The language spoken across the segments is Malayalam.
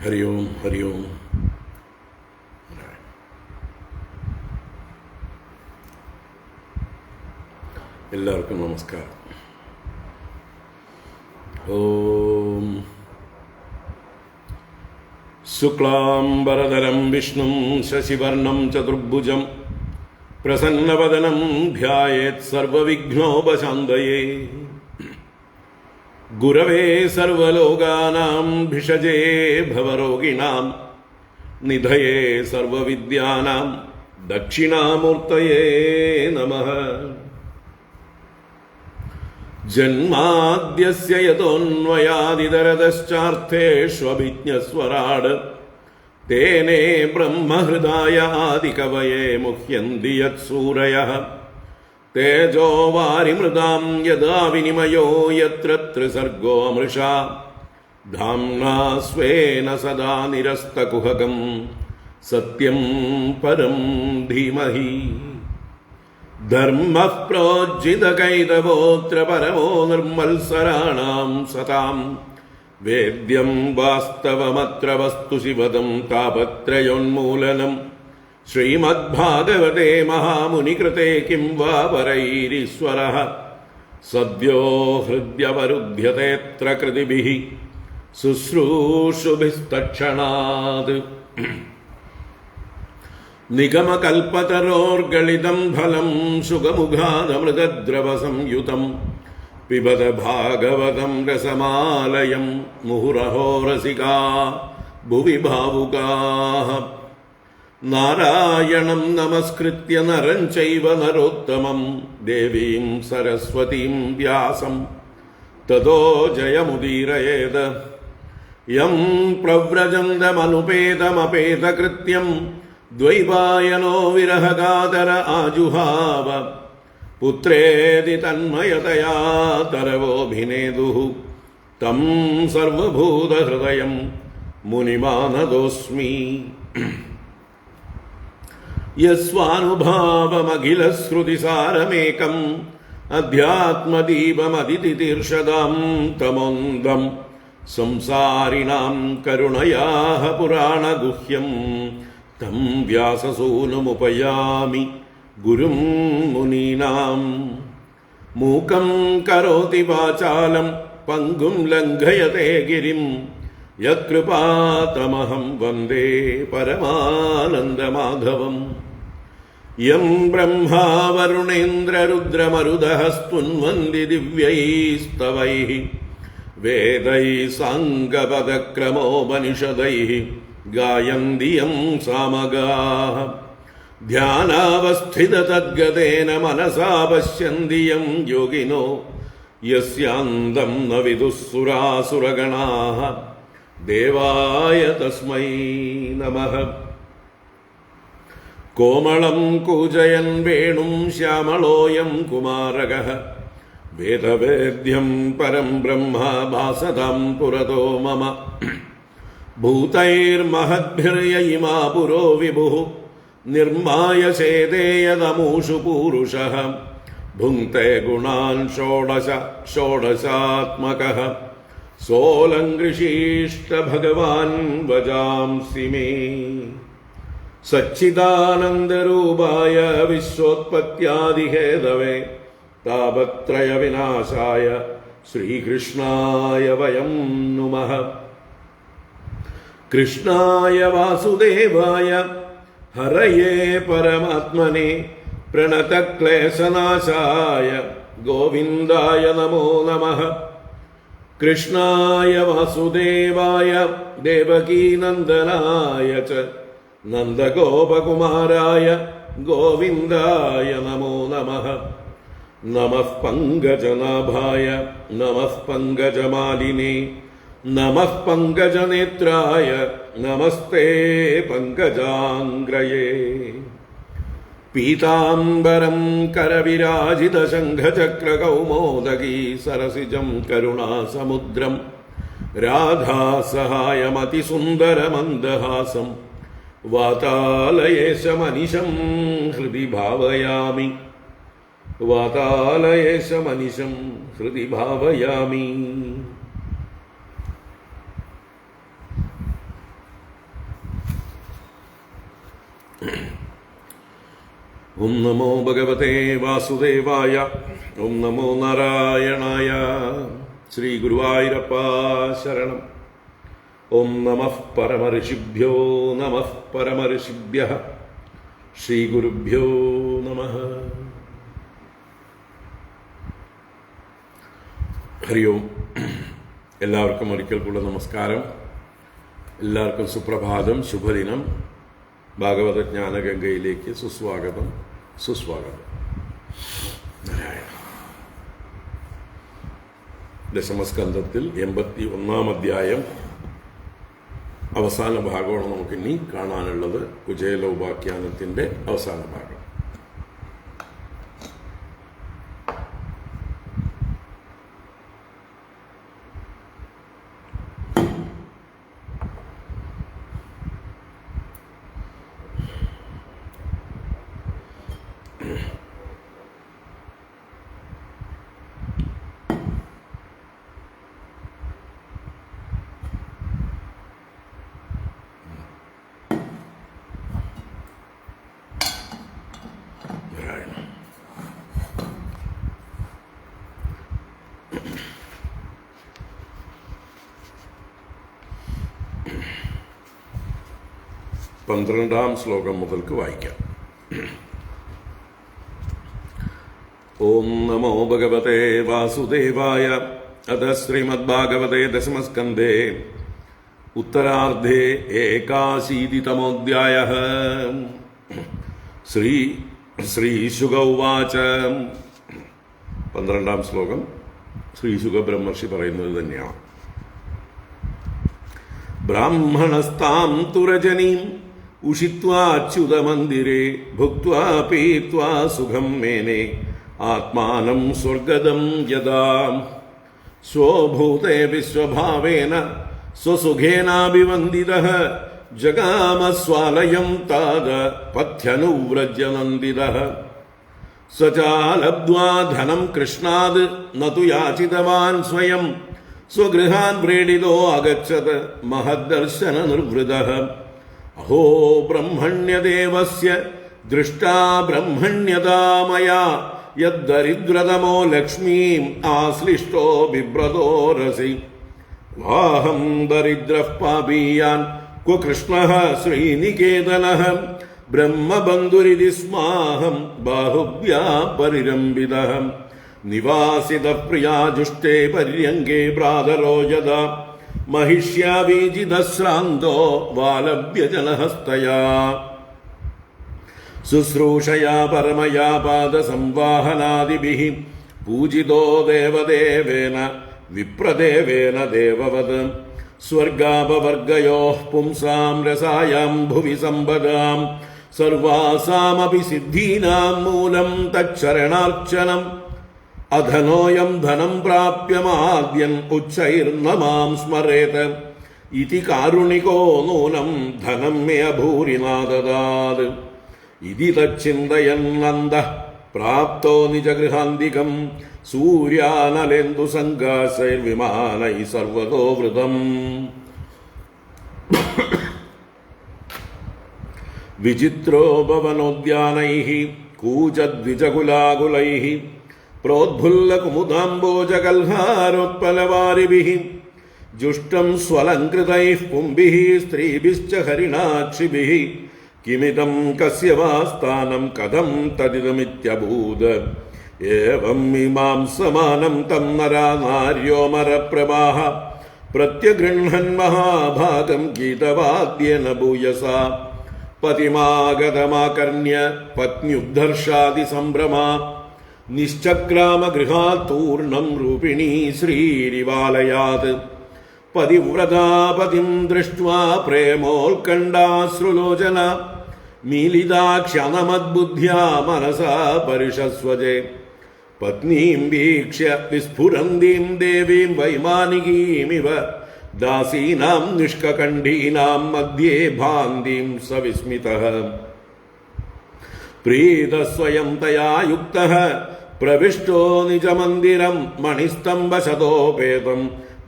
ഹരി ഓം ഹരി ഓം. എല്ലാവർക്കും നമസ്കാരം. ഓം ശുക്ലാംബരധരം വിഷ്ണും ശശിവർണം ചതുർഭുജം പ്രസന്നവദനം ധ്യായേത് സർവവിഘ്നോപശാന്തയേ. ഗുരവേ സർവലോകാനാം ഭിഷജേ ഭവരോഗിണാം നിധയേ സർവവിദ്യാനാം ദക്ഷിണാമൂർത്തയേ നമഃ. ജന്മാദ്യസ്യ യതോന്വയാദിതരതശ്ചാർത്ഥേഷ്വഭിജ്ഞസ്വരാട് തേനേ ബ്രഹ്മഹൃദായ ആദികവയേ മുഹ്യന്തി യത്സൂരയഃ. തേജോ വാരിമൃതാം യദാ വിനിമയോ യത്ര ത്രിസർഗോ മൃഷാ ധാംനാ സ്വേന സദാ നിരസ്തകുഹകം സത്യം പരം ധീമഹി. ധർമ്മഃ പ്രോജ്ജിതകൈതവോऽത്ര പരമോ നിർമ്മത്സരാണാം സതാം വേദ്യം വാസ്തവമത്ര വസ്തു ശിവദം താപത്രയോന്മൂലനം. ശ്രീമദ്ഭാഗവതേ മഹാമുനികൃതേ കിം വാ പരൈരീശ്വരഃ സദ്യോ ഹൃദ്യവരുധ്യതേത്ര കൃതിഭിഃ ശുശ്രൂഷുഭിസ്തക്ഷണാത്. നിഗമകൽപതരോർഗളിതം ഫലം സുഖമുഖാദമൃതദ്രവസംയുതം പിബത ഭാഗവതം രസമാലയം മുഹുരഹോ രസികാ ഭുവി ഭാവുകാഃ. നാരായണം നമസ്കൃത്യ നരം ചൈവ നരോത്തമം ദേവീം സരസ്വതീം വ്യാസം തതോ ജയമുദീരയേത്. യം പ്രവ്രജന്തമനുപേതമപേതകൃത്യം ദ്വൈപായനോ വിരഹകാതര ആജുഹാവ. പുത്രേതി തന്മയതയാ തരവോഭിനേദുഃ തം സർവഭൂതഹൃദയം മുനിമാനതോസ്മി. യസ്വാനുഭാവമഖിലശ്രുതിസാരമേകം അധ്യാത്മദീപമതിതിതീർഷദാം തമോന്ദം സംസാരിണാം കരുണയാഃ പുരാണഗുഹ്യം തം വ്യാസസൂനുമുപയാമി ഗുരും മുനീനാം. മൂകം കരോതി വാചാലം പങ്കും ലംഘയത്തെ ഗിരിം യത്കൃപാതമഹം വന്ദേ പരമാനന്ദമാധവം. യം ബ്രഹ്മാ വരുണേന്ദ്രരുദ്രമരുതഃ സ്തുന്വന്തി ദിവ്യൈസ്തവൈഃ വേദൈഃ സാംഗപദക്രമോപനിഷദൈഃ ഗായന്തി യം സാമഗാഃ. ധ്യാനാവസ്ഥിതതദ്ഗതേന മനസാ പശ്യന്തി യം യോഗിനോ യസ്യാന്തം ന വിദുഃ സുരാസുരഗണാഃ. ദേവായ തസ്മൈ നമഃ. കോമളം കൂജയൻ വേണും ശ്യാമളോയം കുമാരകഃ വേദവേദ്യം പരം ബ്രഹ്മ ഭാസതാം പുരതോ മമ. ഭൂതൈർമഹദ്ഭിർയയിമാ പുരോ വിഭുഃ നിർമ്മായ ചേതേയതമൂഷു പൂരുഷഃ. ഭുങ്ക്തേ ഗുണാൻ ഷോഡശ ഷോഡശാത്മകഃ സോലങ്കൃഷീഷ്ട ഭഗവാൻ വജാംസി മേ. സച്ചിദാനന്ദരൂപായ വിശ്വോത്പത്യാദിഹേതവേ താപത്രയ വിനാശായ ശ്രീകൃഷ്ണായ വയം നുമഃ. കൃഷ്ണായ വാസുദേവായ ഹരയേ പരമാത്മനെ പ്രണതക്ലേശനാശായ ഗോവിന്ദായ നമോ നമഃ. കൃഷ്ണായ വാസുദേവായ ദേവകീനന്ദനായ ച നന്ദഗോപകുമാരായ ഗോവിന്ദായ നമോ നമഃ. നമഃ പങ്കജനാഭായ നമഃ പങ്കജമാലിനേ നമഃ പങ്കജനേത്രായ നമസ്തേ പങ്കജാംഗ്രയേ. പീതാംബരം കരവിരാജിതശംഖചക്രകൗമോദഗീ സരസിജം കരുണാസമുദ്രം രാധാസഹായമതിസുന്ദരമന്ദഹാസം വാതാലയേശമനിശം ഹൃദി ഭാവയാമി. വാതാലയേശമനിശം ഹൃദി ഭാവയാമി. ഓം നമോ ഭഗവതേ വാസുദേവായ. ഓം നമോ നാരായണായ. ശ്രീ ഗുരുവായൂരപ്പ ശരണം. ഓം നമഃ പരമഋഷിഭ്യോ നമഃ പരമഋഷിഭ്യഃ. ശ്രീ ഗുരുഭ്യോ നമഃ. ഹരി ഓം. എല്ലാവർക്കും ഒരിക്കൽ കൂടെ നമസ്കാരം. എല്ലാവർക്കും സുപ്രഭാതം, ശുഭദിനം. ഭാഗവത ജ്ഞാനഗംഗയിലേക്ക് സുസ്വാഗതം, സുസ്വാഗതം. നാരായണ. ദശമസ്കന്ധത്തിൽ 81-ാം അധ്യായം അവസാന ഭാഗമാണ് നമുക്കിനി കാണാനുള്ളത്. കുചേല ഉപാഖ്യാനത്തിന്റെ അവസാന ഭാഗം. പന്ത്രണ്ടാം ശ്ലോകം മുതൽക്ക് വായിക്കാം. ഓം നമോ ഭഗവതേ വാസുദേവായ. അത ശ്രീമദ്ഭാഗവതേ ദശമസ്കന്ധേ ഉത്തരാർദ്ധേ ഏകാശീതിതമോധ്യായഃ. ശ്രീശുക ഉവാച. 12-ാം ശ്ലോകം ശ്രീശുക ബ്രഹ്മർഷി പറയുന്നത് തന്നെയാണ്. ബ്രാഹ്മണസ്താം തുരജനീം ഉഷിത്വാച്യുതമന്ദിരേ ഭുക്ത്വാ പീത്വാ സുഖം മേനെ ആത്മാനം സ്വർഗദം യദാ സ്വഭൂതേ വിശ്വഭാവേന സ്വസുഖേനാഭിവന്ദിതഃ ജഗാമസ്വാലയം താദ പഥ്യനുവ്രജ്യ നന്ദിതഃ സ ചാലബ്ധ്വാ ധനം കൃഷ്ണാദ് നതു യാചിതവാൻ സ്വയം സ്വഗൃഹാൻ വ്രീഡിതോ അഗച്ഛത് മഹദ്ദർശന നിർവൃതഃ അഹോ ബ്രഹ്മണ്യദേവസ്യ ദൃഷ്ടാ ബ്രഹ്മണ്യതാ മയാ യദ്ദരിദ്രതമോ ലക്ഷ്മീം ആശ്ലിഷ്ടോ ബിഭ്രതോ രസി വാഹം ദരിദ്രഃ പാപീയാൻ ക്വ കൃഷ്ണഃ ശ്രീനികേതനഃ ബ്രഹ്മബന്ധുരിതി സ്മാഹം ബാഹുഭ്യാ പരിരംഭിതഃ നിവാസിത പ്രിയാജുഷ്ടേ പര്യങ്കേ ഭ്രാതരോ യദാ महिष्यावीजिदश्रान्तो वालभ्यजनहस्तया शुश्रूषया परमया पादसंवाहनादिभिः पूजितो देवदेवेन विप्रदेवेन देववत् स्वर्गापवर्गयोः पुंसां रसायां भुवि सम्पदां सर्वासामपि सिद्धीनां मूलं तच्चरणार्चनम् അധനോയം ധനം പ്രാപ്യമാദ്യൻ ഉച്ചൈർന മാം സ്മരേത് ഇതി കാരുണികോ നൂനം ധനം മേ അഭൂരിനാദദാത് ഇതി തച്ചിന്തയന്നന്ദഃ പ്രാപ്തോ നിജഗൃഹാന്തികം സൂര്യാനലേന്ദു സംഘാസൈർവിമാനൈ സർവതോ വൃതം വിചിത്രോപവനോദ്യാനൈഃ കൂചദ്വിജകുലാകുലൈഃ പ്രോദ്ഫുല്ലകുമുദാംബോജകൽഹാരോത്പലവാരിഭിः ജുഷ്ടം സ്വലങ്കൃതൈഃ പുംഭിः സ്ത്രീഭിശ്ച ഹരിണാക്ഷിഭിः കിമിദം കസ്യ വാ സ്ഥാനം കഥം തദിദമിത്യഭൂത് ഏവം ഇമാം സമാനം തം നരാ നാര്യോമരപ്രവാഹ പ്രത്യഗൃഹ്ണൻ മഹാഭാഗം ഗീതവാദ്യേന ഭൂയസാ പതിമാഗതമാകർണ്യ പത്ന്യുദ്ധർഷാദി സംഭ്രമാ നിശ്ചക്രാമഗൃഹാത്തൂർണം രൂപിണീ ശ്രീരിവാലയാത് പതിവ്രതാപതിം ദൃഷ്ട്വാ പ്രേമോത്കണ്ഠാശ്രുലോചന മീലിതാക്ഷണമദ്ബുദ്ധ്യാ മനസാ പരിഷസ്വജേ പത്നീം വീക്ഷ്യ വിസ്ഫുരന്തീം ദേവീം വൈമാനികീമിവ ദാസീനാം നിഷ്കകണ്ഠീനാം മധ്യേ ഭാന്തീം സവിസ്മിതഃ പ്രീതസ്വയം തയാ യുക്തഃ പ്രവിഷ്ടോ നിജമന്ദിരം മണിസ്തംഭശതോപേതം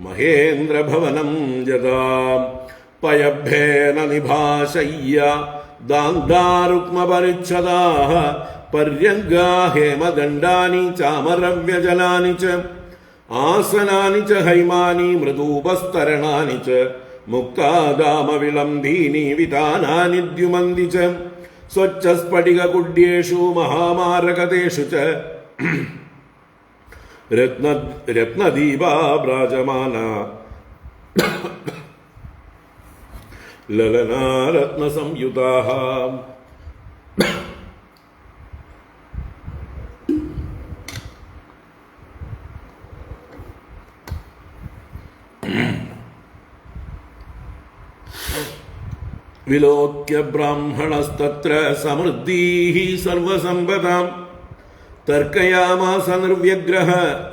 മഹേന്ദ്രഭവനം ജതാ പയഭേന നിഭാശയ്യ ദാന്താരുക്മപരിച്ഛദാഃ പര്യങ്കാ ഹേമദണ്ഡാനി ചാമരവ്യജലാനി ച ആസനാനി ച ഹൈമാനി മൃദൂപസ്തരണാനി ച മുക്താദാമവിളംബീനി വിതാനാനി ദ്യുമന്തി ച സ്വച്ഛസ്ഫടികകുഡ്യേഷു മഹാമാരകതേഷു ച രത്നദീപാ ഭ്രാജമാന ലലനാ രത്നസംയുതാഃ വിലോക്യ ബ്രാഹ്മണസ്തത്ര സമൃദ്ധീഃ സർവസമ്പദാം തർക്കയാമാസ നിർവ്യഗ്രഹ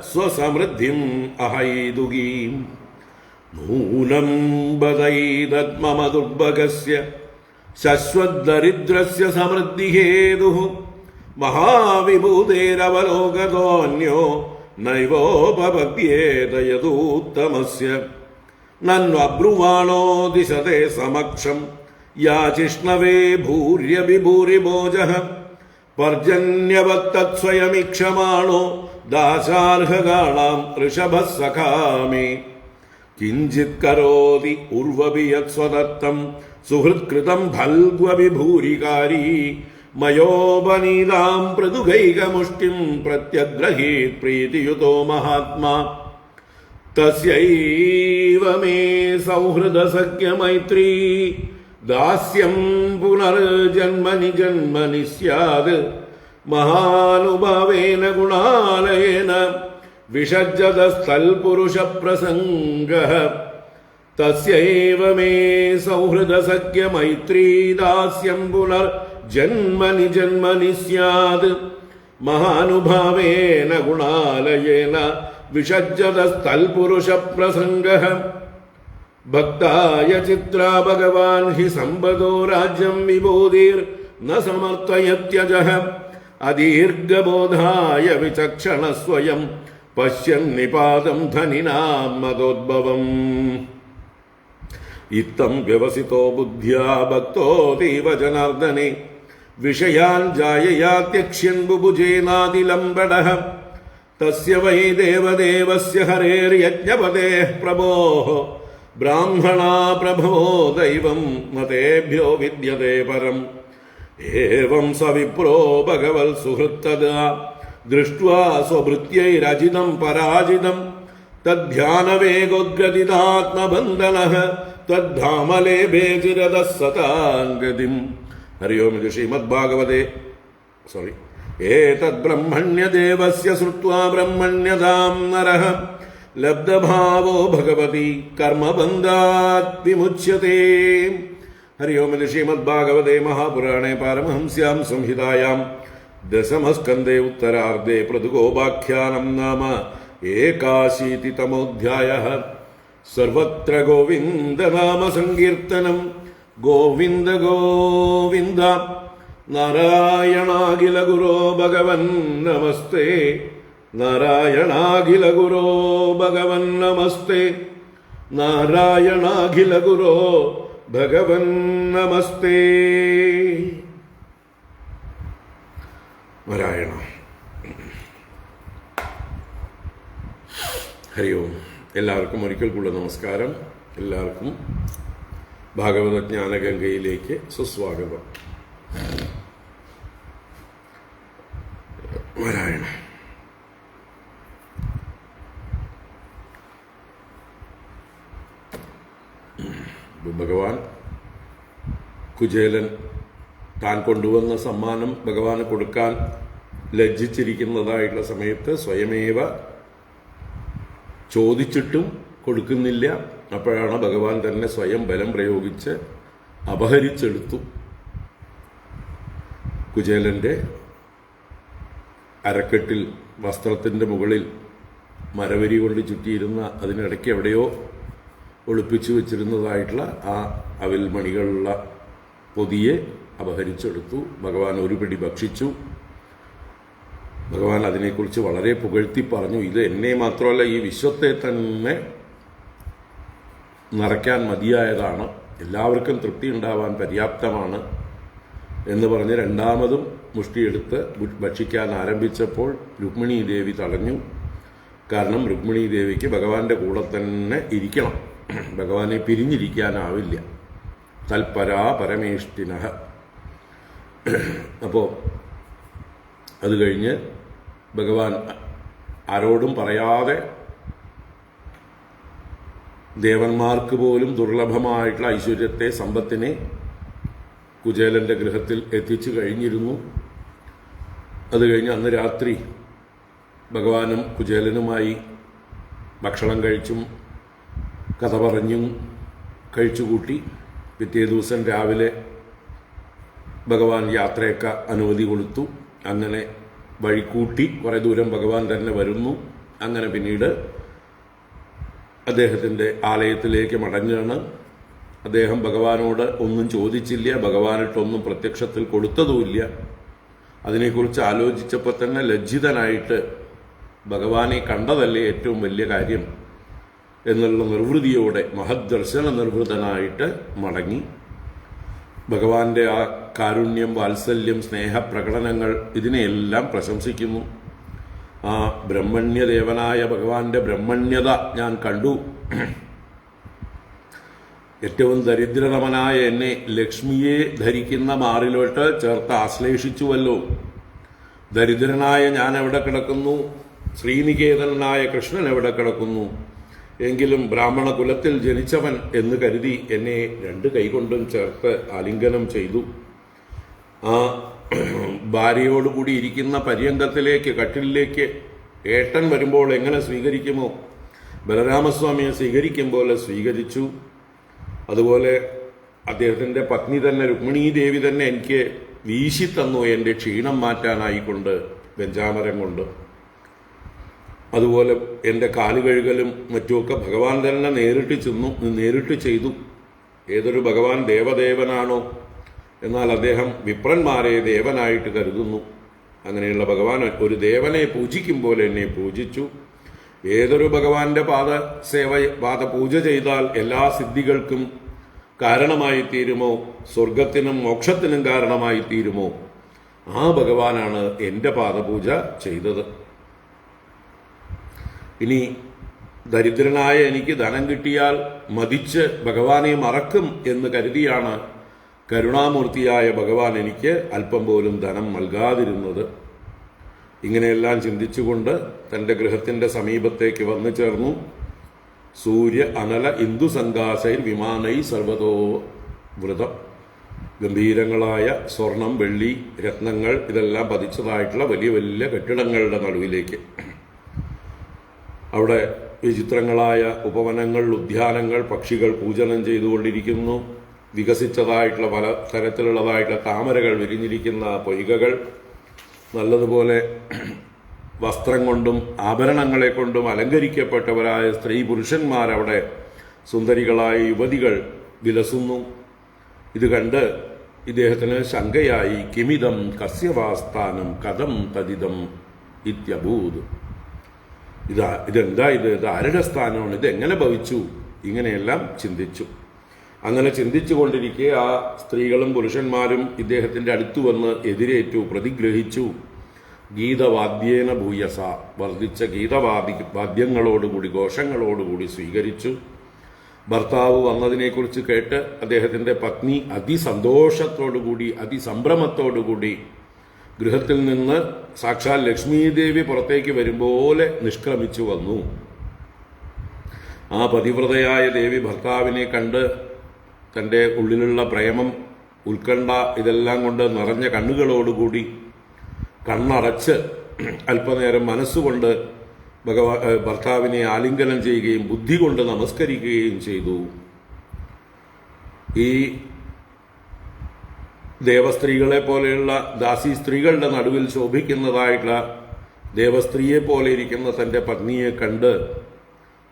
സ്വസമൃദ്ധിം അഹൈതുകീം നൂനം ബദൈതത്മമ ദുർഭഗസ്യ ശശ്വദ്ദരിദ്രസ്യ സമൃദ്ധിഹേതുഃ മഹാവിഭൂതേരവലോകതോऽന്യോ നൈവോപപദ്യേത യദൂത്തമസ്യ നന്വബ്രുവാണോ ദിശതേ സമക്ഷം യാചിഷ്ണവേ ഭൂര്യവിഭൂരിഭോജഃ പർജന്യവത്തത്സ്വയമീക്ഷമാണോ ദാശാർഹകാണാം ഋഷഭഃ സഖാമേ കിഞ്ചിത് കരോതി ഉർവപി യത്സ്വദത്തം സുഹൃത്കൃതം ഭൽഗ്വവിഭൂരികാരീ മയോപനീതാം പൃഥുകൈകമുഷ്ടിം പ്രത്യഗ്രഹീത് പ്രീതിയുതോ മഹാത്മാ തസ്യൈവ മേ സൗഹൃദസഖ്യമൈത്രീ ദാസ്യം പുനർജന്മനി ജന്മനി സ്യാത് മഹാനുഭാവേന ഗുണാലയേന വിഷജ്ജതസ്ഥൽപുരുഷപ്രസംഗഃ തസ്യൈവ മേ സൗഹൃദസഖ്യമൈത്രീ ദാസ്യം പുനർജന്മനി ജന്മനി സ്യാത് മഹാനുഭാവേന ഗുണാലയേന വിഷജ്ജതസ്ഥൽപുരുഷപ്രസംഗഃ ഭക്തായ ചിത്രാ ഭഗവാൻ ഹി സമ്പദോ രാജ്യം വിബോധിർ ന സമർത്ഥയത്യജഃ അദീർഘബോധായ വിചക്ഷണ സ്വയം പശ്യൻ നിപാതം ധനിനാം മതോദ്ഭവം ഇത്തം വ്യവസിതോ ബുദ്ധ്യാ ഭക്തോതീവ ജനാർദ്ദനെ വിഷയാൻ ജായയാ ത്യക്ഷ്യൻ ബുഭുജേനാദിലംബടഃ തസ്യ വൈ ദേവദേവസ്യ ഹരേർയജ്ഞപതേഃ പ്രഭോഃ ബ്രാഹ്മണാ പ്രഭവോ ദൈവം നതേഭ്യോ വിദ്യതേ പരം ഏവം സ വിപ്രോ ഭഗവൽ സുഹൃത്തദാ ദൃഷ്ട്വാ സ്വഭൃത്യൈരജിതം പരാജിതം തദ്ധ്യാനവേഗോദ്ഗതിതാത്മബന്ധനഃ തദ്ധാമലേഭേ ചിരതഃ സതാം ഗതിം. ഹരി ഓം. ഇത് ശ്രീമദ്ഭാഗവതേ ഏതദ്ബ്രഹ്മണ്യദേവസ്യ ശ്രുത്വാ ബ്രഹ്മണ്യതാം നരഃ ലബ്ധഭാവോ ഭഗവതി കർമ്മബന്ധാത് വിമുച്യതേ. ഹരി ഓം. ഇത് ശ്രീമദ്ഭാഗവതേ മഹാപുരാണേ പാരമഹംസ്യാം സംഹിതായാം ദശമസ്കന്ധേ ഉത്തരാർദ്ധേ പൃഥുഗോപാഖ്യാനം നാമ ഏകാശീതിതമോऽധ്യായഃ. സർവത്ര ഗോവിന്ദനാമ സങ്കീർത്തനം. ഗോവിന്ദ ഗോവിന്ദ. നാരായണാഖില ഗുരോ ഭഗവൻ നമസ്തേ. നാരായണാഖില ഗുരോ ഭഗവൻ നമസ്തേ. നാരായണാഖില ഗുരോ ഭഗവൻ നമസ്തേ. നാരായണ. ഹരി ഓം. എല്ലാവർക്കും ഒരിക്കൽ കൂടെ നമസ്കാരം. എല്ലാവർക്കും ഭാഗവത ജ്ഞാനഗംഗയിലേക്ക് സുസ്വാഗതം. നാരായണ. ഭഗവാൻ കുചേലൻ താൻ കൊണ്ടുവന്ന സമ്മാനം ഭഗവാന് കൊടുക്കാൻ ലജ്ജിച്ചിരിക്കുന്നതായിട്ടുള്ള സമയത്ത് സ്വയമേവ ചോദിച്ചിട്ടും കൊടുക്കുന്നില്ല. അപ്പോഴാണ് ഭഗവാൻ തന്നെ സ്വയം ബലം പ്രയോഗിച്ച് അപഹരിച്ചെടുത്തു. കുചേലന്റെ അരക്കെട്ടിൽ വസ്ത്രത്തിൻ്റെ മുകളിൽ മരവരി കൊണ്ട് ചുറ്റിയിരുന്ന അതിനിടയ്ക്ക് എവിടെയോ ഒളിപ്പിച്ചു വെച്ചിരുന്നതായിട്ടുള്ള ആ അവിൽമണികളുള്ള പൊതിയെ അപഹരിച്ചെടുത്തു. ഭഗവാൻ ഒരു പിടി ഭക്ഷിച്ചു. ഭഗവാൻ അതിനെക്കുറിച്ച് വളരെ പുകഴ്ത്തി പറഞ്ഞു. ഇത് എന്നെ മാത്രമല്ല, ഈ വിശ്വത്തെ തന്നെ നിറയ്ക്കാൻ മതിയായതാണ്, എല്ലാവർക്കും തൃപ്തി ഉണ്ടാവാൻ പര്യാപ്തമാണ് എന്ന് പറഞ്ഞ് രണ്ടാമതും മുഷ്ടിയെടുത്ത് ഭക്ഷിക്കാൻ ആരംഭിച്ചപ്പോൾ രുക്മിണീ ദേവി തടഞ്ഞു. കാരണം രുക്മിണീ ദേവിക്ക് ഭഗവാന്റെ കൂടെ തന്നെ ഇരിക്കണം, ഭഗവാനെ പിരിഞ്ഞിരിക്കാനാവില്ല. തൽപരാ പരമേഷ്ടിനഃ. അപ്പോൾ അത് കഴിഞ്ഞ് ഭഗവാൻ ആരോടും പറയാതെ ദേവന്മാർക്ക് പോലും ദുർലഭമായിട്ടുള്ള ഐശ്വര്യത്തെ, സമ്പത്തിനെ കുചേലന്റെ ഗൃഹത്തിൽ എത്തിച്ചു കഴിഞ്ഞിരുന്നു. അത് കഴിഞ്ഞ് അന്ന് രാത്രി ഭഗവാനും കുചേലനുമായി ഭക്ഷണം കഴിച്ചും കഥ പറഞ്ഞും കഴിച്ചുകൂട്ടി. പിറ്റേ ദിവസം രാവിലെ ഭഗവാൻ യാത്രയൊക്കെ അനുമതി കൊടുത്തു. അങ്ങനെ വഴിക്കൂട്ടി കുറേ ദൂരം ഭഗവാൻ തന്നെ വരുന്നു. അങ്ങനെ പിന്നീട് അദ്ദേഹത്തിൻ്റെ ആലയത്തിലേക്ക് മടങ്ങുകയാണ്. അദ്ദേഹം ഭഗവാനോട് ഒന്നും ചോദിച്ചില്ല, ഭഗവാനിട്ടൊന്നും പ്രത്യക്ഷത്തിൽ കൊടുത്തതുമില്ല. അതിനെക്കുറിച്ച് ആലോചിച്ചപ്പോൾ തന്നെ ലജ്ജിതനായിട്ട് ഭഗവാനെ കണ്ടതല്ലേ ഏറ്റവും വലിയ കാര്യം എന്നുള്ള നിർവൃതിയോടെ മഹദ്ദർശന നിർവൃതനായിട്ട് മടങ്ങി. ഭഗവാന്റെ ആ കാരുണ്യം, വാത്സല്യം, സ്നേഹപ്രകടനങ്ങൾ ഇതിനെയെല്ലാം പ്രശംസിക്കുന്നു. ആ ബ്രഹ്മണ്യദേവനായ ഭഗവാന്റെ ബ്രഹ്മണ്യത ഞാൻ കണ്ടു. ഏറ്റവും ദരിദ്രതമനായ എന്നെ ലക്ഷ്മിയെ ധരിക്കുന്ന മാറിലോട്ട് ചേർത്ത് ആശ്ലേഷിച്ചുവല്ലോ. ദരിദ്രനായ ഞാൻ എവിടെ കിടക്കുന്നു, ശ്രീനികേതനായ കൃഷ്ണൻ എവിടെ കിടക്കുന്നു? എങ്കിലും ബ്രാഹ്മണ കുലത്തിൽ ജനിച്ചവൻ എന്ന് കരുതി എന്നെ രണ്ട് കൈകൊണ്ടും ചേർത്ത് ആലിംഗനം ചെയ്തു. ആ ഭാര്യയോടുകൂടി ഇരിക്കുന്ന പര്യങ്കത്തിലേക്ക്, കട്ടിലിലേക്ക് ഏട്ടൻ വരുമ്പോൾ എങ്ങനെ സ്വീകരിക്കുമോ, ബലരാമസ്വാമിയെ സ്വീകരിക്കും പോലെ സ്വീകരിച്ചു. അതുപോലെ അദ്ദേഹത്തിൻ്റെ പത്നി തന്നെ, രുക്മിണീ ദേവി തന്നെ എനിക്ക് വീശി തന്നു എൻ്റെ ക്ഷീണം മാറ്റാനായിക്കൊണ്ട് വെഞ്ചാമരം കൊണ്ട്. അതുപോലെ എൻ്റെ കാലുകഴുകലും മറ്റുമൊക്കെ ഭഗവാൻ തന്നെ നേരിട്ട് ചെയ്തു. ഏതൊരു ഭഗവാൻ ദേവദേവനാണോ, എന്നാൽ അദ്ദേഹം വിപ്രന്മാരെ ദേവനായിട്ട് കരുതുന്നു. അങ്ങനെയുള്ള ഭഗവാൻ ഒരു ദേവനെ പൂജിക്കും പോലെ എന്നെ പൂജിച്ചു. ഏതൊരു ഭഗവാന്റെ പാദപൂജ ചെയ്താൽ എല്ലാ സിദ്ധികൾക്കും കാരണമായി തീരുമോ, സ്വർഗത്തിനും മോക്ഷത്തിനും കാരണമായി തീരുമോ, ആ ഭഗവാനാണ് എൻ്റെ പാദപൂജ ചെയ്തത്. ഇനി ദരിദ്രനായ എനിക്ക് ധനം കിട്ടിയാൽ മതിച്ച് ഭഗവാനെ മറക്കും എന്ന് കരുതിയാണ് കരുണാമൂർത്തിയായ ഭഗവാൻ എനിക്ക് അല്പം പോലും ധനം നൽകാതിരുന്നത്. ഇങ്ങനെയെല്ലാം ചിന്തിച്ചുകൊണ്ട് തൻ്റെ ഗൃഹത്തിൻ്റെ സമീപത്തേക്ക് വന്നു ചേർന്നു. സൂര്യ അനല ഇന്ദു സംഘാസൈർ വിമാനൈ സർവതോ വൃതം. ഗംഭീരങ്ങളായ സ്വർണം, വെള്ളി, രത്നങ്ങൾ ഇതെല്ലാം പതിച്ചതായിട്ടുള്ള വലിയ വലിയ കെട്ടിടങ്ങളുടെ നടുവിലേക്ക്. അവിടെ വിചിത്രങ്ങളായ ഉപവനങ്ങൾ, ഉദ്യാനങ്ങൾ, പക്ഷികൾ പൂജനം ചെയ്തുകൊണ്ടിരിക്കുന്നു. വികസിച്ചതായിട്ടുള്ള പല തരത്തിലുള്ളതായിട്ടുള്ള താമരകൾ വിരിഞ്ഞിരിക്കുന്ന പൊയ്കകൾ, നല്ലതുപോലെ വസ്ത്രം കൊണ്ടും ആഭരണങ്ങളെ കൊണ്ടും അലങ്കരിക്കപ്പെട്ടവരായ സ്ത്രീ പുരുഷന്മാരവിടെ, സുന്ദരികളായ യുവതികൾ വിലസുന്നു. ഇത് കണ്ട് ഇദ്ദേഹത്തിന് ശങ്കയായി. കിമിതം കസ്യവാസ്ഥാനം കഥം തദിതം ഇത്യഭൂത്. ഇതെന്താ ഇത് ആരുടെ സ്ഥാനമാണ്, ഇതെങ്ങനെ ഭവിച്ചു? ഇങ്ങനെയെല്ലാം ചിന്തിച്ചു. അങ്ങനെ ചിന്തിച്ചു കൊണ്ടിരിക്കെ ആ സ്ത്രീകളും പുരുഷന്മാരും ഇദ്ദേഹത്തിൻ്റെ അടുത്തു വന്ന് എതിരേറ്റു, പ്രതിഗ്രഹിച്ചു. ഗീതവാദ്യേന ഭൂയസ, വർദ്ധിച്ച വാദ്യങ്ങളോടുകൂടി, ഘോഷങ്ങളോടുകൂടി സ്വീകരിച്ചു. ഭർത്താവ് വന്നതിനെക്കുറിച്ച് കേട്ട് അദ്ദേഹത്തിൻ്റെ പത്നി അതിസന്തോഷത്തോടുകൂടി, അതിസംഭ്രമത്തോടുകൂടി ഗൃഹത്തിൽ നിന്ന് സാക്ഷാൽ ലക്ഷ്മീദേവി പുറത്തേക്ക് വരുമ്പോലെ നിഷ്ക്രമിച്ചു വന്നു. ആ പതിവ്രതയായ ദേവി ഭർത്താവിനെ കണ്ട് തൻ്റെ ഉള്ളിലുള്ള പ്രേമം, ഉത്കണ്ഠ ഇതെല്ലാം കൊണ്ട് നിറഞ്ഞ കണ്ണുകളോടുകൂടി കണ്ണടച്ച് അല്പനേരം മനസ്സുകൊണ്ട് ഭർത്താവിനെ ആലിംഗനം ചെയ്യുകയും ബുദ്ധി കൊണ്ട് നമസ്കരിക്കുകയും ചെയ്തു. ഈ ദേവസ്ത്രീകളെ പോലെയുള്ള ദാസി സ്ത്രീകളുടെ നടുവിൽ ശോഭിക്കുന്നതായിട്ടുള്ള ദേവസ്ത്രീയെ പോലെ ഇരിക്കുന്ന തൻ്റെ പത്നിയെ കണ്ട്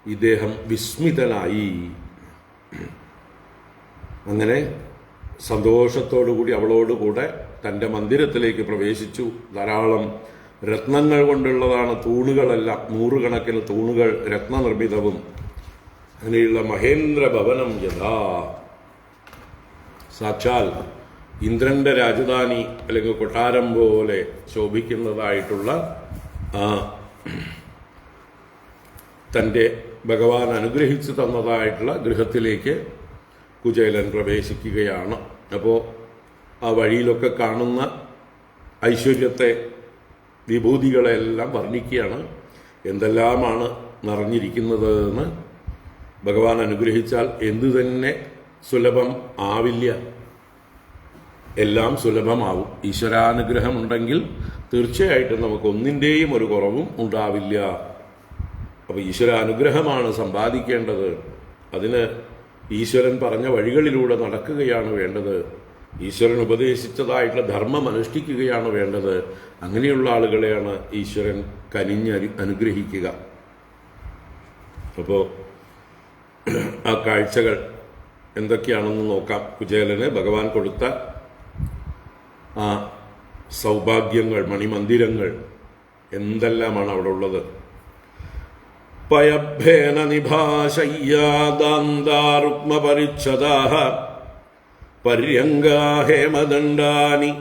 ഇദ്ദേഹം വിസ്മിതനായി. അങ്ങനെ സന്തോഷത്തോടുകൂടി അവളോടുകൂടെ തൻ്റെ മന്ദിരത്തിലേക്ക് പ്രവേശിച്ചു. ധാരാളം രത്നങ്ങൾ കൊണ്ടുള്ളതാണ് തൂണുകളെല്ലാം, നൂറുകണക്കിന് തൂണുകൾ രത്നനിർമ്മിതവും. അങ്ങനെയുള്ള മഹേന്ദ്ര ഭവനം യഥാ, സാക്ഷാൽ ഇന്ദ്രന്റെ രാജധാനി അല്ലെങ്കിൽ കൊട്ടാരം പോലെ ശോഭിക്കുന്നതായിട്ടുള്ള തൻ്റെ ഭഗവാൻ അനുഗ്രഹിച്ചു തന്നതായിട്ടുള്ള ഗൃഹത്തിലേക്ക് കുചേലൻ പ്രവേശിക്കുകയാണ്. അപ്പോൾ ആ വഴിയിലൊക്കെ കാണുന്ന ഐശ്വര്യത്തെ, വിഭൂതികളെല്ലാം വർണ്ണിക്കുകയാണ്. എന്തെല്ലാമാണ് നിറഞ്ഞിരിക്കുന്നത് എന്ന് ഭഗവാൻ അനുഗ്രഹിച്ചാൽ എന്തു തന്നെ സുലഭം ആവില്ല, എല്ലാം സുലഭമാവും. ഈശ്വരാനുഗ്രഹമുണ്ടെങ്കിൽ തീർച്ചയായിട്ടും നമുക്ക് ഒന്നിൻ്റെയും ഒരു കുറവും ഉണ്ടാവില്ല. അപ്പോൾ ഈശ്വരാനുഗ്രഹമാണ് സമ്പാദിക്കേണ്ടത്. അതിന് ഈശ്വരൻ പറഞ്ഞ വഴികളിലൂടെ നടക്കുകയാണ് വേണ്ടത്. ഈശ്വരൻ ഉപദേശിച്ചതായിട്ടുള്ള ധർമ്മം അനുഷ്ഠിക്കുകയാണ് വേണ്ടത്. അങ്ങനെയുള്ള ആളുകളെയാണ് ഈശ്വരൻ കനിഞ്ഞ് അനുഗ്രഹിക്കുക. അപ്പോൾ ആ കാഴ്ചകൾ എന്തൊക്കെയാണെന്ന് നോക്കാം. കുചേലന് ഭഗവാൻ കൊടുത്ത ആ സൗഭാഗ്യങ്ങൾ, മണിമന്ദിരങ്ങൾ എന്തെല്ലാമാണ് അവിടെ ഉള്ളത്. പയഭേന നിഭാശയ്യാദാന്താരുക്മപരിച്ഛദാഃ പര്യങ്കാ ഹേമദണ്ഡാനി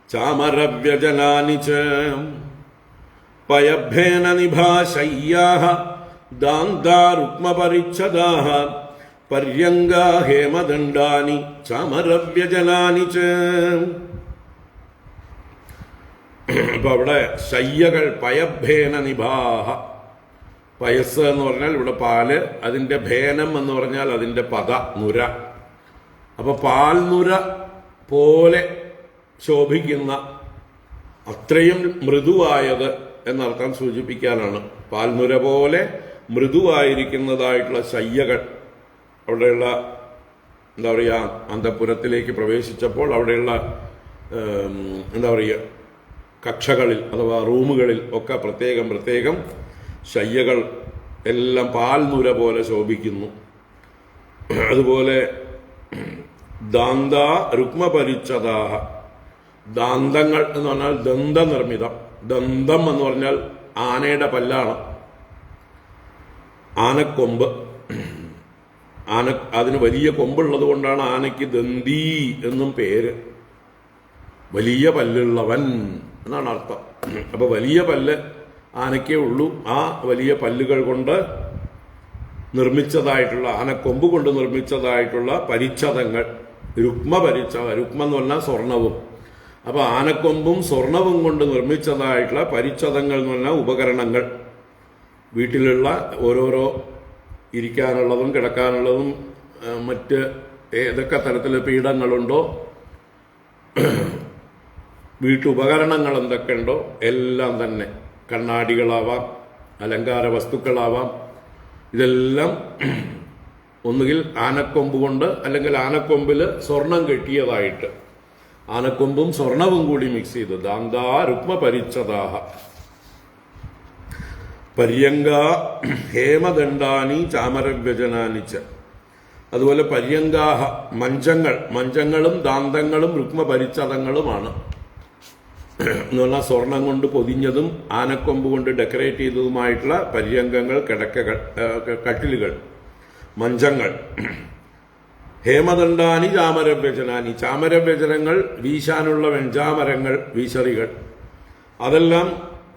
ചാമരവ്യജനാനി ച. പയഭേന നിഭാശയ്യാഃ ദാന്താരുക്മപരിച്ഛദാഃ പര്യങ്കാ ഹേമദണ്ഡാനി ചാമരവ്യജനാനി ച. അപ്പൊ അവിടെ ശയ്യകൾ പയഭേന നിഭാഹ, പയസ് എന്ന് പറഞ്ഞാൽ ഇവിടെ പാല്, അതിൻ്റെ ഭേനം എന്ന് പറഞ്ഞാൽ അതിൻ്റെ പത, നുര. അപ്പൊ പാൽനുര പോലെ ശോഭിക്കുന്ന, അത്രയും മൃദുവായത് എന്നർത്ഥം സൂചിപ്പിക്കാനാണ്. പാൽനുര പോലെ മൃദുവായിരിക്കുന്നതായിട്ടുള്ള ശയ്യകൾ അവിടെയുള്ള, എന്താ പറയുക, അന്തഃപുരത്തിലേക്ക് പ്രവേശിച്ചപ്പോൾ അവിടെയുള്ള എന്താ പറയുക, കക്ഷകളിൽ അഥവാ റൂമുകളിൽ ഒക്കെ പ്രത്യേകം പ്രത്യേകം ശയ്യകൾ എല്ലാം പാൽനുര പോലെ ശോഭിക്കുന്നു. അതുപോലെ ദാന്ത രുക്മപരിച്ഛദാഃ, ദാന്തങ്ങൾ എന്ന് പറഞ്ഞാൽ ദന്തനിർമ്മിതം. ദന്തം എന്ന് പറഞ്ഞാൽ ആനയുടെ പല്ലാണ്, ആനക്കൊമ്പ്. അതിന് വലിയ കൊമ്പുള്ളത് കൊണ്ടാണ് ആനയ്ക്ക് ദന്തി എന്നും പേര്. വലിയ പല്ലുള്ളവൻ എന്നാണ് അർത്ഥം. അപ്പൊ വലിയ പല്ല് ആനയ്ക്കേ ഉള്ളൂ. ആ വലിയ പല്ലുകൾ കൊണ്ട് നിർമ്മിച്ചതായിട്ടുള്ള, ആനക്കൊമ്പ് കൊണ്ട് നിർമ്മിച്ചതായിട്ടുള്ള പരിച്ഛദങ്ങൾ, രുക്മ പരിച്ഛദ. രുക്മ എന്ന് പറഞ്ഞാൽ സ്വർണവും. അപ്പൊ ആനക്കൊമ്പും സ്വർണവും കൊണ്ട് നിർമ്മിച്ചതായിട്ടുള്ള പരിച്ഛദങ്ങൾ എന്ന് പറഞ്ഞാൽ ഉപകരണങ്ങൾ. വീട്ടിലുള്ള ഓരോരോ ഇരിക്കാനുള്ളതും കിടക്കാനുള്ളതും മറ്റ് ഏതൊക്കെ തരത്തിൽ പീഠങ്ങളുണ്ടോ, വീട്ടുപകരണങ്ങൾ എന്തൊക്കെയുണ്ടോ എല്ലാം തന്നെ, കണ്ണാടികളാവാം, അലങ്കാര വസ്തുക്കളാവാം, ഇതെല്ലാം ഒന്നുകിൽ ആനക്കൊമ്പ് കൊണ്ട് അല്ലെങ്കിൽ ആനക്കൊമ്പിൽ സ്വർണം കെട്ടിയതായിട്ട്, ആനക്കൊമ്പും സ്വർണവും കൂടി മിക്സ് ചെയ്ത്. ദാന്താ രുക്മ പരിച്ഛദാഃ പര്യങ്കാ ഹേമദണ്ഡാനി ചാമരവ്യജനാനി ച. അതുപോലെ പര്യങ്കാഹ, മഞ്ചങ്ങളും ദാന്തങ്ങളും രുക്മ പരിച്ഛദങ്ങളുമാണ്. എന്ന് പറഞ്ഞാൽ സ്വർണം കൊണ്ട് പൊതിഞ്ഞതും ആനക്കൊമ്പ് കൊണ്ട് ഡെക്കറേറ്റ് ചെയ്തതുമായിട്ടുള്ള പര്യങ്കങ്ങൾ, കിടക്കകൾ, കട്ടിലുകൾ, മഞ്ചങ്ങൾ. ഹേമദണ്ഡാനി ചാമരവ്യജനാനി, ചാമരവ്യജനങ്ങൾ, വീശാനുള്ള വെഞ്ചാമരങ്ങൾ, വീശറികൾ, അതെല്ലാം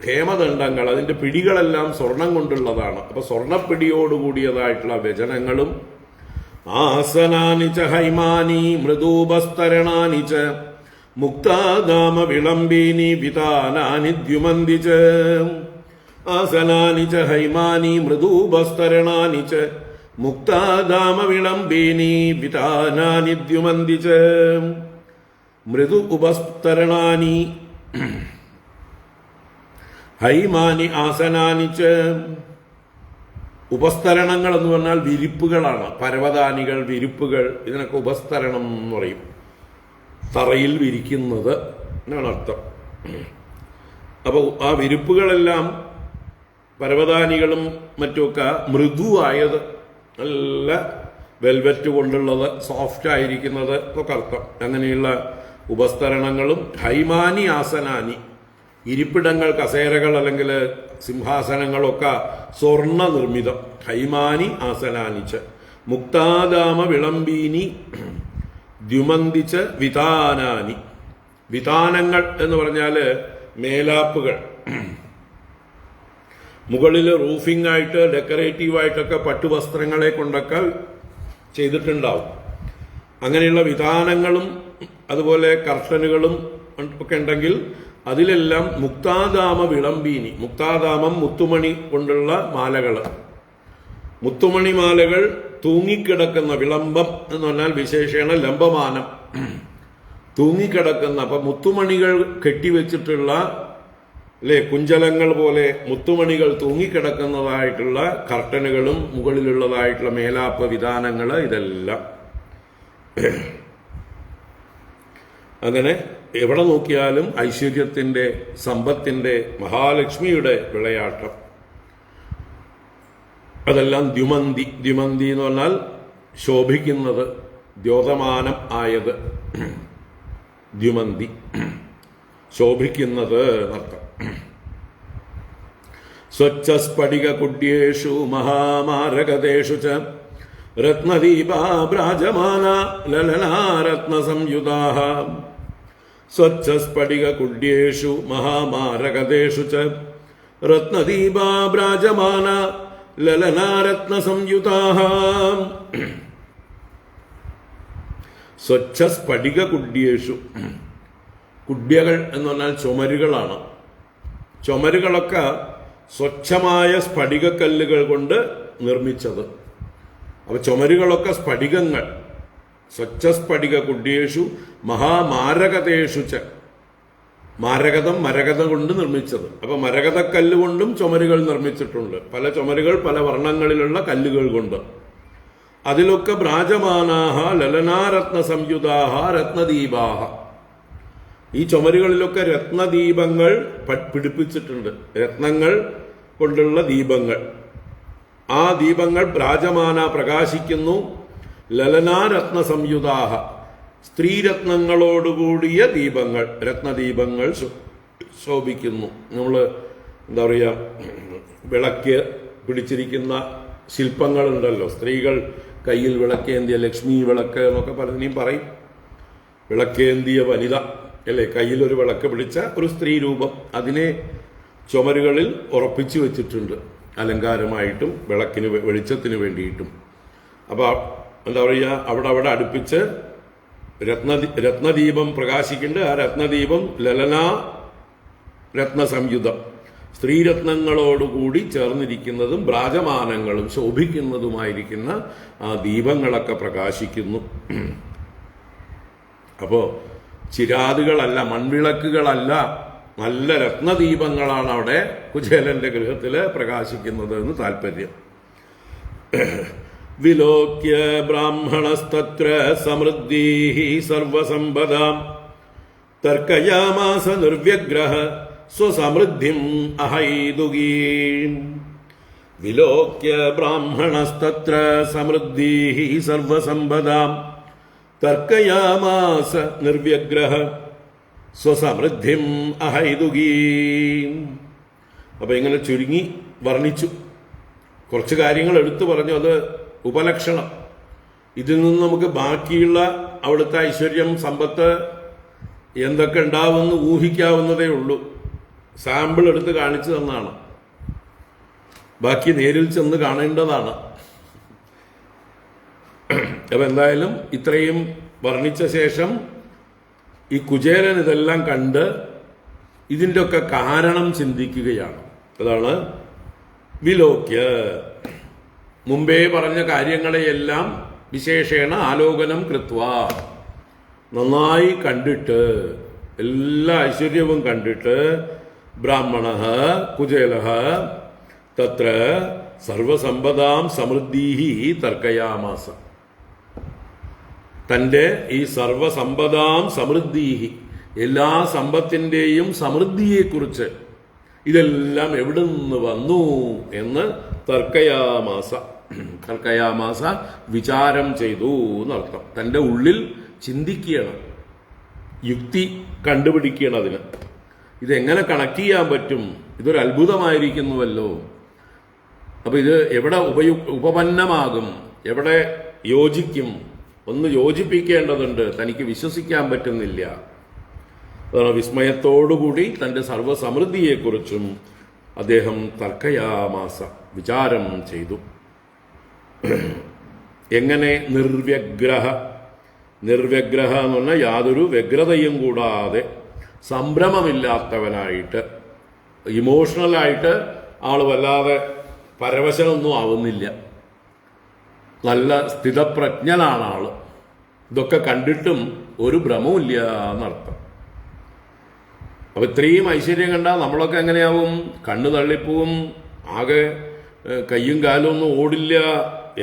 ഹേമദണ്ഡങ്ങൾ. അതിന്റെ പിടികളെല്ലാം സ്വർണം കൊണ്ടുള്ളതാണ്. അപ്പൊ സ്വർണപ്പിടിയോടുകൂടിയതായിട്ടുള്ള വ്യജനങ്ങളും. ആസനാനി ച ഹൈമാനി മൃദൂപസ്തരണാനി ച മുക്താദാമ വിളംബീനി വിതാനാനി ദ്യുമന്തി ച. ആസനാനി ച ഹൈമാനി മൃദൂപസ്തരണാനി ച മുക്താദാമ വിളംബീനി വിതാനാനി ദ്യുമന്തി ച. മൃദു ഉപസ്തരണാനി ഹൈമാനി ആസനാനി ച. ഉപസ്തരണങ്ങൾ എന്ന് പറഞ്ഞാൽ വിരിപ്പുകളാണ്. പരവതാനികൾ, വിരിപ്പുകൾ, ഇതിനൊക്കെ ഉപസ്തരണം എന്ന് പറയും. തറയിൽ വിരിക്കുന്നത് എന്നാണ് അർത്ഥം. അപ്പോൾ ആ വിരിപ്പുകളെല്ലാം പരവതാനികളും മറ്റുമൊക്കെ മൃദുവായത്, നല്ല വെൽവെറ്റ് കൊണ്ടുള്ളത്, സോഫ്റ്റ് ആയിരിക്കുന്നത് ഒക്കെ അർത്ഥം. അങ്ങനെയുള്ള ഉപസ്തരണങ്ങളും ഹൈമാനി ആസനാനി, ഇരിപ്പിടങ്ങൾ, കസേരകൾ അല്ലെങ്കിൽ സിംഹാസനങ്ങളൊക്കെ സ്വർണ്ണ നിർമ്മിതം. ഹൈമാനി ആസനാനിച്ച് മുക്താദാമ വിളംബീനി ദ്യുമന്തിച്ച് വിതാനാനി. വിതാനങ്ങൾ എന്ന് പറഞ്ഞാൽ മേലാപ്പുകൾ. മുകളിൽ റൂഫിംഗ് ആയിട്ട് ഡെക്കറേറ്റീവായിട്ടൊക്കെ പട്ടുവസ്ത്രങ്ങളെ കൊണ്ടൊക്കെ ചെയ്തിട്ടുണ്ടാവും. അങ്ങനെയുള്ള വിതാനങ്ങളും അതുപോലെ കർട്ടനുകളും ഒക്കെ ഉണ്ടെങ്കിൽ അതിലെല്ലാം മുക്താദാമ വിളംബീനി. മുക്താദാമം മുത്തുമണി കൊണ്ടുള്ള മാലകൾ. മുത്തുമണി മാലകൾ തൂങ്ങിക്കിടക്കുന്ന, വിളംബം എന്ന് പറഞ്ഞാൽ വിശേഷേണ ലംബമാനം, തൂങ്ങിക്കിടക്കുന്ന. അപ്പൊ മുത്തുമണികൾ കെട്ടിവെച്ചിട്ടുള്ള അല്ലെ, കുഞ്ചലങ്ങൾ പോലെ മുത്തുമണികൾ തൂങ്ങിക്കിടക്കുന്നതായിട്ടുള്ള കർട്ടനുകളും മുകളിലുള്ളതായിട്ടുള്ള മേലാപ്പ് വിധാനങ്ങൾ, ഇതെല്ലാം അങ്ങനെ എവിടെ നോക്കിയാലും ഐശ്വര്യത്തിന്റെ, സമ്പത്തിന്റെ, മഹാലക്ഷ്മിയുടെ വിളയാട്ടം. അതെല്ലാം ദ്യുമന്തി. ദ്യുമന്തി എന്ന് പറഞ്ഞാൽ ശോഭിക്കുന്നത്, ദ്യോതമാനം ആയത്. ദ്യുമന്തി ശോഭിക്കുന്നത് എന്നർത്ഥം. സ്വച്ഛസ്ഫടിക കുഡ്യേഷു മഹാമാരകതേഷു ച രത്നദീപാ ഭ്രാജമാന ലലനാരത്ന സംയുതാഃ. സ്വച്ഛസ്ഫടിക കുഡ്യേഷു മഹാമാരകതേഷു ച രത്നദീപാ ഭ്രാജമാന ലലനാരത്ന സംയുതാഃ. സ്വച്ഛസ്ഫടിക കുഡ്യേഷു. കുഡ്യകൾ എന്ന് പറഞ്ഞാൽ ചുമരുകളാണ്. ചുമരുകളൊക്കെ സ്വച്ഛമായ സ്ഫടികക്കല്ലുകൾ കൊണ്ട് നിർമ്മിച്ചത്. അപ്പൊ ചുമരുകളൊക്കെ സ്ഫടികങ്ങൾ. സ്വച്ഛസ്ഫടിക കുഡ്യേഷു മഹാമാരകതേഷു ച. മാരകതം, മരകത കൊണ്ട് നിർമ്മിച്ചത്. അപ്പൊ മരകതക്കല്ല് കൊണ്ടും ചുമരുകൾ നിർമ്മിച്ചിട്ടുണ്ട്. പല ചുമരുകൾ പല വർണ്ണങ്ങളിലുള്ള കല്ലുകൾ കൊണ്ട്. അതിലൊക്കെ ഭ്രാജമാനാഹ ലലനാരത്ന സംയുതാഹ രത്നദീപാഹ. ഈ ചുമരുകളിലൊക്കെ രത്നദീപങ്ങൾ പിടിപ്പിച്ചിട്ടുണ്ട്. രത്നങ്ങൾ കൊണ്ടുള്ള ദീപങ്ങൾ. ആ ദീപങ്ങൾ ഭ്രാജമാന പ്രകാശിക്കുന്നു. ലലനാരത്ന സംയുതാഹ, സ്ത്രീരത്നങ്ങളോടുകൂടിയ ദീപങ്ങൾ, രത്നദീപങ്ങൾ ശോഭിക്കുന്നു. നമ്മൾ എന്താ പറയുക, വിളക്ക് പിടിച്ചിരിക്കുന്ന ശില്പങ്ങളുണ്ടല്ലോ, സ്ത്രീകൾ കയ്യിൽ വിളക്കേന്തിയ, ലക്ഷ്മി വിളക്ക് എന്നൊക്കെ പലതിനെയും പറയും. വിളക്കേന്തിയ വനിത അല്ലേ, കയ്യിലൊരു വിളക്ക് പിടിച്ച ഒരു സ്ത്രീ രൂപം. അതിനെ ചുമരുകളിൽ ഉറപ്പിച്ചു വെച്ചിട്ടുണ്ട്, അലങ്കാരമായിട്ടും വിളക്കിന് വെളിച്ചത്തിന് വേണ്ടിയിട്ടും. അപ്പൊ എന്താ പറയുക, അവിടെ അടുപ്പിച്ച് രത്നദീപം പ്രകാശിക്കുന്നുണ്ട്. ആ രത്നദീപം ലലനാ രത്നസംയുതം, സ്ത്രീരത്നങ്ങളോടുകൂടി ചേർന്നിരിക്കുന്നതും ഭ്രാജമാനങ്ങളും ശോഭിക്കുന്നതുമായിരിക്കുന്ന ആ ദീപങ്ങളൊക്കെ പ്രകാശിക്കുന്നു. അപ്പോ ചിരാതുകളല്ല, മൺവിളക്കുകളല്ല, നല്ല രത്നദീപങ്ങളാണ് അവിടെ കുചേലന്റെ ഗൃഹത്തില് പ്രകാശിക്കുന്നത് എന്ന് താല്പര്യം. വിലോക്യ ബ്രാഹ്മണസ്തത്ര സമൃദ്ധീഃ സർവസമ്പദാം തർക്കയാമാസ നിർവ്യഗ്രഹ സ്വസമൃദ്ധിം അഹൈതുകീം. വിലോക്യ ബ്രാഹ്മണസ്തത്ര സമൃദ്ധീഃ സർവസമ്പദാം തർക്കയാമാസ നിർവ്യഗ്രഹ സ്വസമൃദ്ധിം അഹൈതുകീം. അപ്പൊ ഇങ്ങനെ ചുരുങ്ങി വർണ്ണിച്ചു. കുറച്ച് കാര്യങ്ങൾ എടുത്തു പറഞ്ഞു. അത് ഉപലക്ഷണം. ഇതിൽ നിന്ന് നമുക്ക് ബാക്കിയുള്ള അവിടുത്തെ ഐശ്വര്യം, സമ്പത്ത് എന്തൊക്കെ ഉണ്ടാവുമെന്ന് ഊഹിക്കാവുന്നതേ ഉള്ളൂ. സാമ്പിൾ എടുത്ത് കാണിച്ചു തന്നാണ്. ബാക്കി നേരിൽ ചെന്ന് കാണേണ്ടതാണ്. അപ്പൊ എന്തായാലും ഇത്രയും വർണ്ണിച്ച ശേഷം ഈ കുചേലൻ ഇതെല്ലാം കണ്ട് ഇതിൻ്റെ ഒക്കെ കാരണം ചിന്തിക്കുകയാണ്. അതാണ് വിലോക്യ. മുമ്പേ പറഞ്ഞ കാര്യങ്ങളെയെല്ലാം വിശേഷേണ ആലോകനം കൃത്വ, നന്നായി കണ്ടിട്ട്, എല്ലാ ഐശ്വര്യവും കണ്ടിട്ട്, ബ്രാഹ്മണ കുചേല തത്ര സർവസമ്പദാം സമൃദ്ധീഃ തർക്കയാമാസ. തന്റെ ഈ സർവസമ്പദാം സമൃദ്ധീഃ, എല്ലാ സമ്പത്തിന്റെയും സമൃദ്ധിയെക്കുറിച്ച്, ഇതെല്ലാം എവിടെ നിന്ന് വന്നു എന്ന് തർക്കയാമാസ. തർക്കയാമാസ വിചാരം ചെയ്തു എന്നർത്ഥം. തന്റെ ഉള്ളിൽ ചിന്തിക്കണം, യുക്തി കണ്ടുപിടിക്കണം. അതിന് ഇതെങ്ങനെ കണക്ട് ചെയ്യാൻ പറ്റും? ഇതൊരു അത്ഭുതമായിരിക്കുന്നുവല്ലോ. അപ്പൊ ഇത് എവിടെ ഉപപന്നമാകും, എവിടെ യോജിക്കും? ഒന്ന് യോജിപ്പിക്കേണ്ടതുണ്ട്. തനിക്ക് വിശ്വസിക്കാൻ പറ്റുന്നില്ല. അതാണ് വിസ്മയത്തോടുകൂടി തന്റെ സർവസമൃദ്ധിയെക്കുറിച്ചും അദ്ദേഹം തർക്കയാമാസ, വിചാരം ചെയ്തു. എങ്ങനെ? നിർവ്യഗ്രഹ എന്ന് പറഞ്ഞാൽ യാതൊരു വ്യഗ്രതയും കൂടാതെ, സംഭ്രമമില്ലാത്തവനായിട്ട്, ഇമോഷണലായിട്ട് ആള് വല്ലാതെ പരവശനൊന്നും ആവുന്നില്ല. നല്ല സ്ഥിതപ്രജ്ഞനാണ് ആള്. ഇതൊക്കെ കണ്ടിട്ടും ഒരു ഭ്രമവുമില്ല എന്നർത്ഥം. അപ്പൊ ഇത്രയും ഐശ്വര്യം കണ്ടാൽ നമ്മളൊക്കെ എങ്ങനെയാവും? കണ്ണ് തള്ളിപ്പോവും, ആകെ കയ്യും കാലും ഒന്നും ഓടില്ല,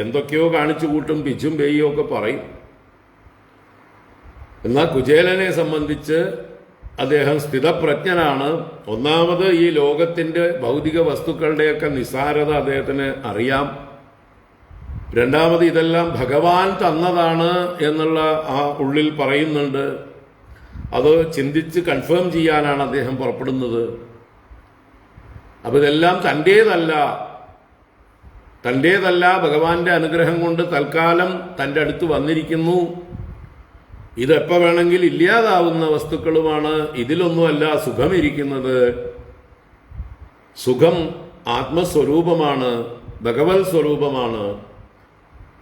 എന്തൊക്കെയോ കാണിച്ചു കൂട്ടും, പിച്ചും പേയും ഒക്കെ പറയും. എന്നാൽ കുചേലനെ സംബന്ധിച്ച് അദ്ദേഹം സ്ഥിതപ്രജ്ഞനാണ്. ഒന്നാമത് ഈ ലോകത്തിന്റെ ഭൗതിക വസ്തുക്കളുടെയൊക്കെ നിസ്സാരത അദ്ദേഹത്തിന് അറിയാം. രണ്ടാമത് ഇതെല്ലാം ഭഗവാൻ തന്നതാണ് എന്നുള്ള ആ ഉള്ളിൽ പറയുന്നുണ്ട്. അത് ചിന്തിച്ച് കൺഫേം ചെയ്യാനാണ് അദ്ദേഹം പുറപ്പെടുന്നത്. അപ്പൊ ഇതെല്ലാം തന്റേതല്ല, ഭഗവാന്റെ അനുഗ്രഹം കൊണ്ട് തൽക്കാലം തന്റെ അടുത്ത് വന്നിരിക്കുന്നു. ഇതെപ്പോ വേണമെങ്കിൽ ഇല്ലാതാവുന്ന വസ്തുക്കളുമാണ്. ഇതിലൊന്നുമല്ല സുഖമിരിക്കുന്നത്. സുഖം ആത്മസ്വരൂപമാണ്, ഭഗവത് സ്വരൂപമാണ്.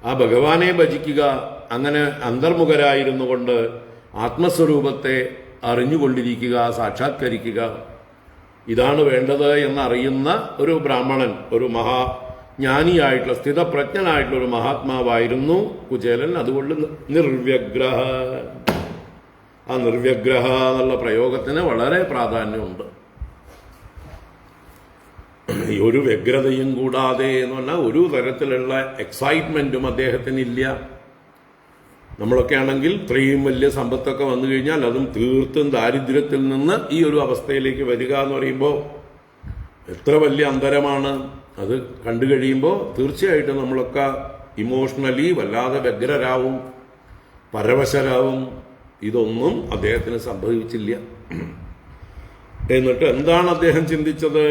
ആ ഭഗവാനെ ഭജിക്കുക, അങ്ങനെ അന്തർമുഖരായിരുന്നു കൊണ്ട് ആത്മസ്വരൂപത്തെ അറിഞ്ഞുകൊണ്ടിരിക്കുക, സാക്ഷാത്കരിക്കുക, ഇതാണ് വേണ്ടത് എന്നറിയുന്ന ഒരു ബ്രാഹ്മണൻ, ഒരു മഹാജ്ഞാനിയായിട്ടുള്ള സ്ഥിതപ്രജ്ഞനായിട്ടുള്ള ഒരു മഹാത്മാവായിരുന്നു കുചേലൻ. അതുകൊണ്ട് നിർവ്യഗ്രഹ, ആ നിർവ്യഗ്രഹ എന്നുള്ള പ്രയോഗത്തിന് വളരെ പ്രാധാന്യമുണ്ട്. ഒരു വ്യഗ്രതയും കൂടാതെ എന്ന് പറഞ്ഞാൽ ഒരു തരത്തിലുള്ള എക്സൈറ്റ്മെന്റും അദ്ദേഹത്തിനില്ല. നമ്മളൊക്കെ ആണെങ്കിൽ ഇത്രയും വലിയ സമ്പത്തൊക്കെ വന്നു കഴിഞ്ഞാൽ അതും തീർത്തും ദാരിദ്ര്യത്തിൽ നിന്ന് ഈ ഒരു അവസ്ഥയിലേക്ക് വരിക എന്ന് പറയുമ്പോൾ എത്ര വലിയ അന്തരമാണ്. അത് കണ്ടു കഴിയുമ്പോൾ തീർച്ചയായിട്ടും നമ്മളൊക്കെ ഇമോഷണലി വല്ലാതെ വ്യഗ്രരാവും, പരവശരാവും. ഇതൊന്നും അദ്ദേഹത്തിന് സംഭവിച്ചില്ല. എന്നിട്ട് എന്താണ് അദ്ദേഹം ചിന്തിച്ചത്?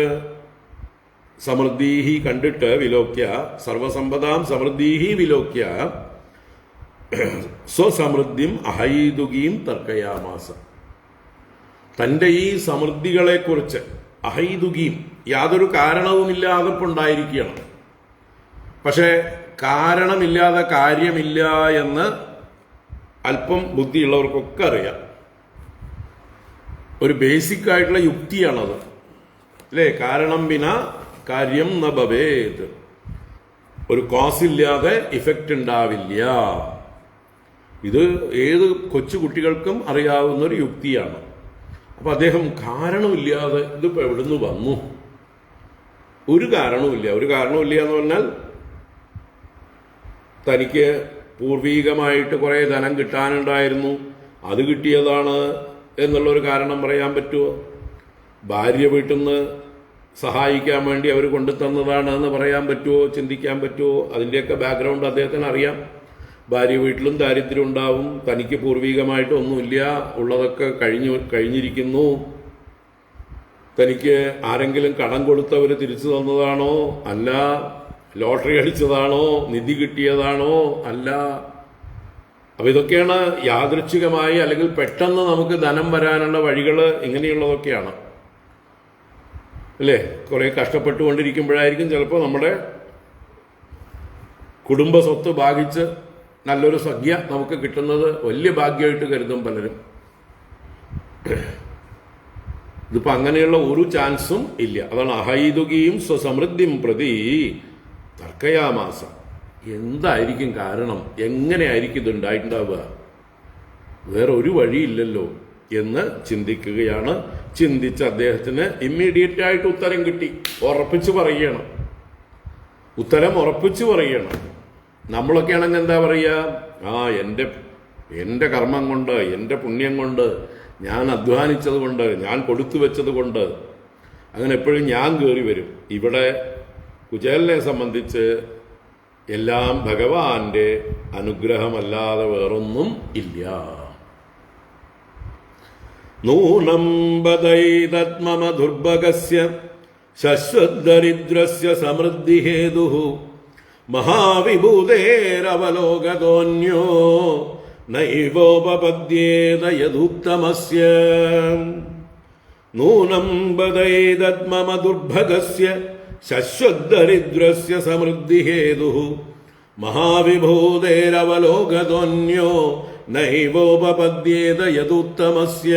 സമൃദ്ധീഹി കണ്ടിട്ട് വിലോക്യ, സർവസമ്പദാം സമൃദ്ധീഹി വിലോക്യ സ്വസമൃദ്ധിം അഹൈതുകീം തർക്കയാമാസ. തന്റെ ഈ സമൃദ്ധികളെക്കുറിച്ച് അഹൈതുകീം, യാതൊരു കാരണവുമില്ലാതെ ഉണ്ടായിരിക്കുകയാണ്. പക്ഷെ കാരണമില്ലാതെ കാര്യമില്ല എന്ന് അല്പം ബുദ്ധിയുള്ളവർക്കൊക്കെ അറിയാം. ഒരു ബേസിക് ആയിട്ടുള്ള യുക്തിയാണത്, അല്ലേ? കാരണം വിന കാര്യം ന ഭവേത്. ഒരു കോസ് ഇല്ലാതെ ഇഫക്റ്റ് ഉണ്ടാവില്ല. ഇത് ഏത് കൊച്ചു കുട്ടികൾക്കും അറിയാവുന്ന ഒരു യുക്തിയാണ്. അപ്പൊ അദ്ദേഹം കാരണമില്ലാതെ ഇതിപ്പോ എവിടുന്ന് വന്നു? ഒരു കാരണവുമില്ല. ഒരു കാരണമില്ല എന്ന് പറഞ്ഞാൽ തനിക്ക് പൂർവീകമായിട്ട് കുറെ ധനം കിട്ടാനുണ്ടായിരുന്നു, അത് കിട്ടിയതാണ് എന്നുള്ളൊരു കാരണം പറയാൻ പറ്റുമോ? ഭാര്യ വീട്ടിൽ നിന്ന് സഹായിക്കാൻ വേണ്ടി അവർ കൊണ്ടുതന്നതാണ് എന്ന് പറയാൻ പറ്റുമോ? ചിന്തിക്കാൻ പറ്റുമോ? അതിൻ്റെയൊക്കെ ബാക്ക്ഗ്രൗണ്ട് അദ്ദേഹത്തിന് അറിയാം. ഭാര്യ വീട്ടിലും ദാരിദ്ര്യം ഉണ്ടാവും, തനിക്ക് പൂർവീകമായിട്ട് ഒന്നുമില്ല, ഉള്ളതൊക്കെ കഴിഞ്ഞിരിക്കുന്നു. തനിക്ക് ആരെങ്കിലും കടം കൊടുത്തവർ തിരിച്ചു തന്നതാണോ? അല്ല. ലോട്ടറി അടിച്ചതാണോ? നിധി കിട്ടിയതാണോ? അല്ല. അപ്പൊ ഇതൊക്കെയാണ് യാദൃച്ഛികമായി അല്ലെങ്കിൽ പെട്ടെന്ന് നമുക്ക് ധനം വരാനുള്ള വഴികൾ. ഇങ്ങനെയുള്ളതൊക്കെയാണ്, അല്ലേ? കുറെ കഷ്ടപ്പെട്ടുകൊണ്ടിരിക്കുമ്പോഴായിരിക്കും ചിലപ്പോൾ നമ്മുടെ കുടുംബ സ്വത്ത് ഭാഗിച്ച് നല്ലൊരു സംഖ്യ നമുക്ക് കിട്ടുന്നത്. വലിയ ഭാഗ്യമായിട്ട് കരുതും പലരും. ഇതിപ്പോ അങ്ങനെയുള്ള ഒരു ചാൻസും ഇല്ല. അതാണ് അഹൈതുകീം സ്വസമൃദ്ധിം പ്രതി തർക്കയാമാസ. എന്തായിരിക്കും കാരണം? എങ്ങനെയായിരിക്കും ഇതുണ്ടായിട്ടുണ്ടാവുക? വേറെ ഒരു വഴിയില്ലല്ലോ എന്ന് ചിന്തിക്കുകയാണ്. ചിന്തിച്ച് അദ്ദേഹത്തിന് ഇമ്മീഡിയറ്റ് ആയിട്ട് ഉത്തരം കിട്ടി. ഉറപ്പിച്ചു പറയുകയാണ്, ഉത്തരം ഉറപ്പിച്ചു പറയുകയാണ്. നമ്മളൊക്കെ ആണെങ്കിൽ എന്താ പറയുക? എൻ്റെ കർമ്മം കൊണ്ട്, എൻ്റെ പുണ്യം കൊണ്ട്, ഞാൻ അധ്വാനിച്ചത് കൊണ്ട്, ഞാൻ കൊടുത്തു വെച്ചത് കൊണ്ട്, അങ്ങനെ എപ്പോഴും ഞാൻ കയറി വരും. ഇവിടെ കുചേലനെ സംബന്ധിച്ച് എല്ലാം ഭഗവാന്റെ അനുഗ്രഹമല്ലാതെ വേറൊന്നും ഇല്ല. നൂനം ബദൈതത്മമ ദുർഭഗസ്യ ശശ്വദരിദ്രസ്യ സമൃദ്ധിഹേതുഃ മഹാവിഭൂതേരവലോകതോന്യോ നൈവോപപദ്യേത യദുത്തമസ്യ. നൂനം ബദൈതത്മമ ദുർഭഗസ്യ ശശ്വദരിദ്രസ്യ സമൃദ്ധിഹേതുഃ മഹാവിഭൂതേരവലോകതോന്യോ നൈവോപപദ്യേത യദുത്തമസ്യ.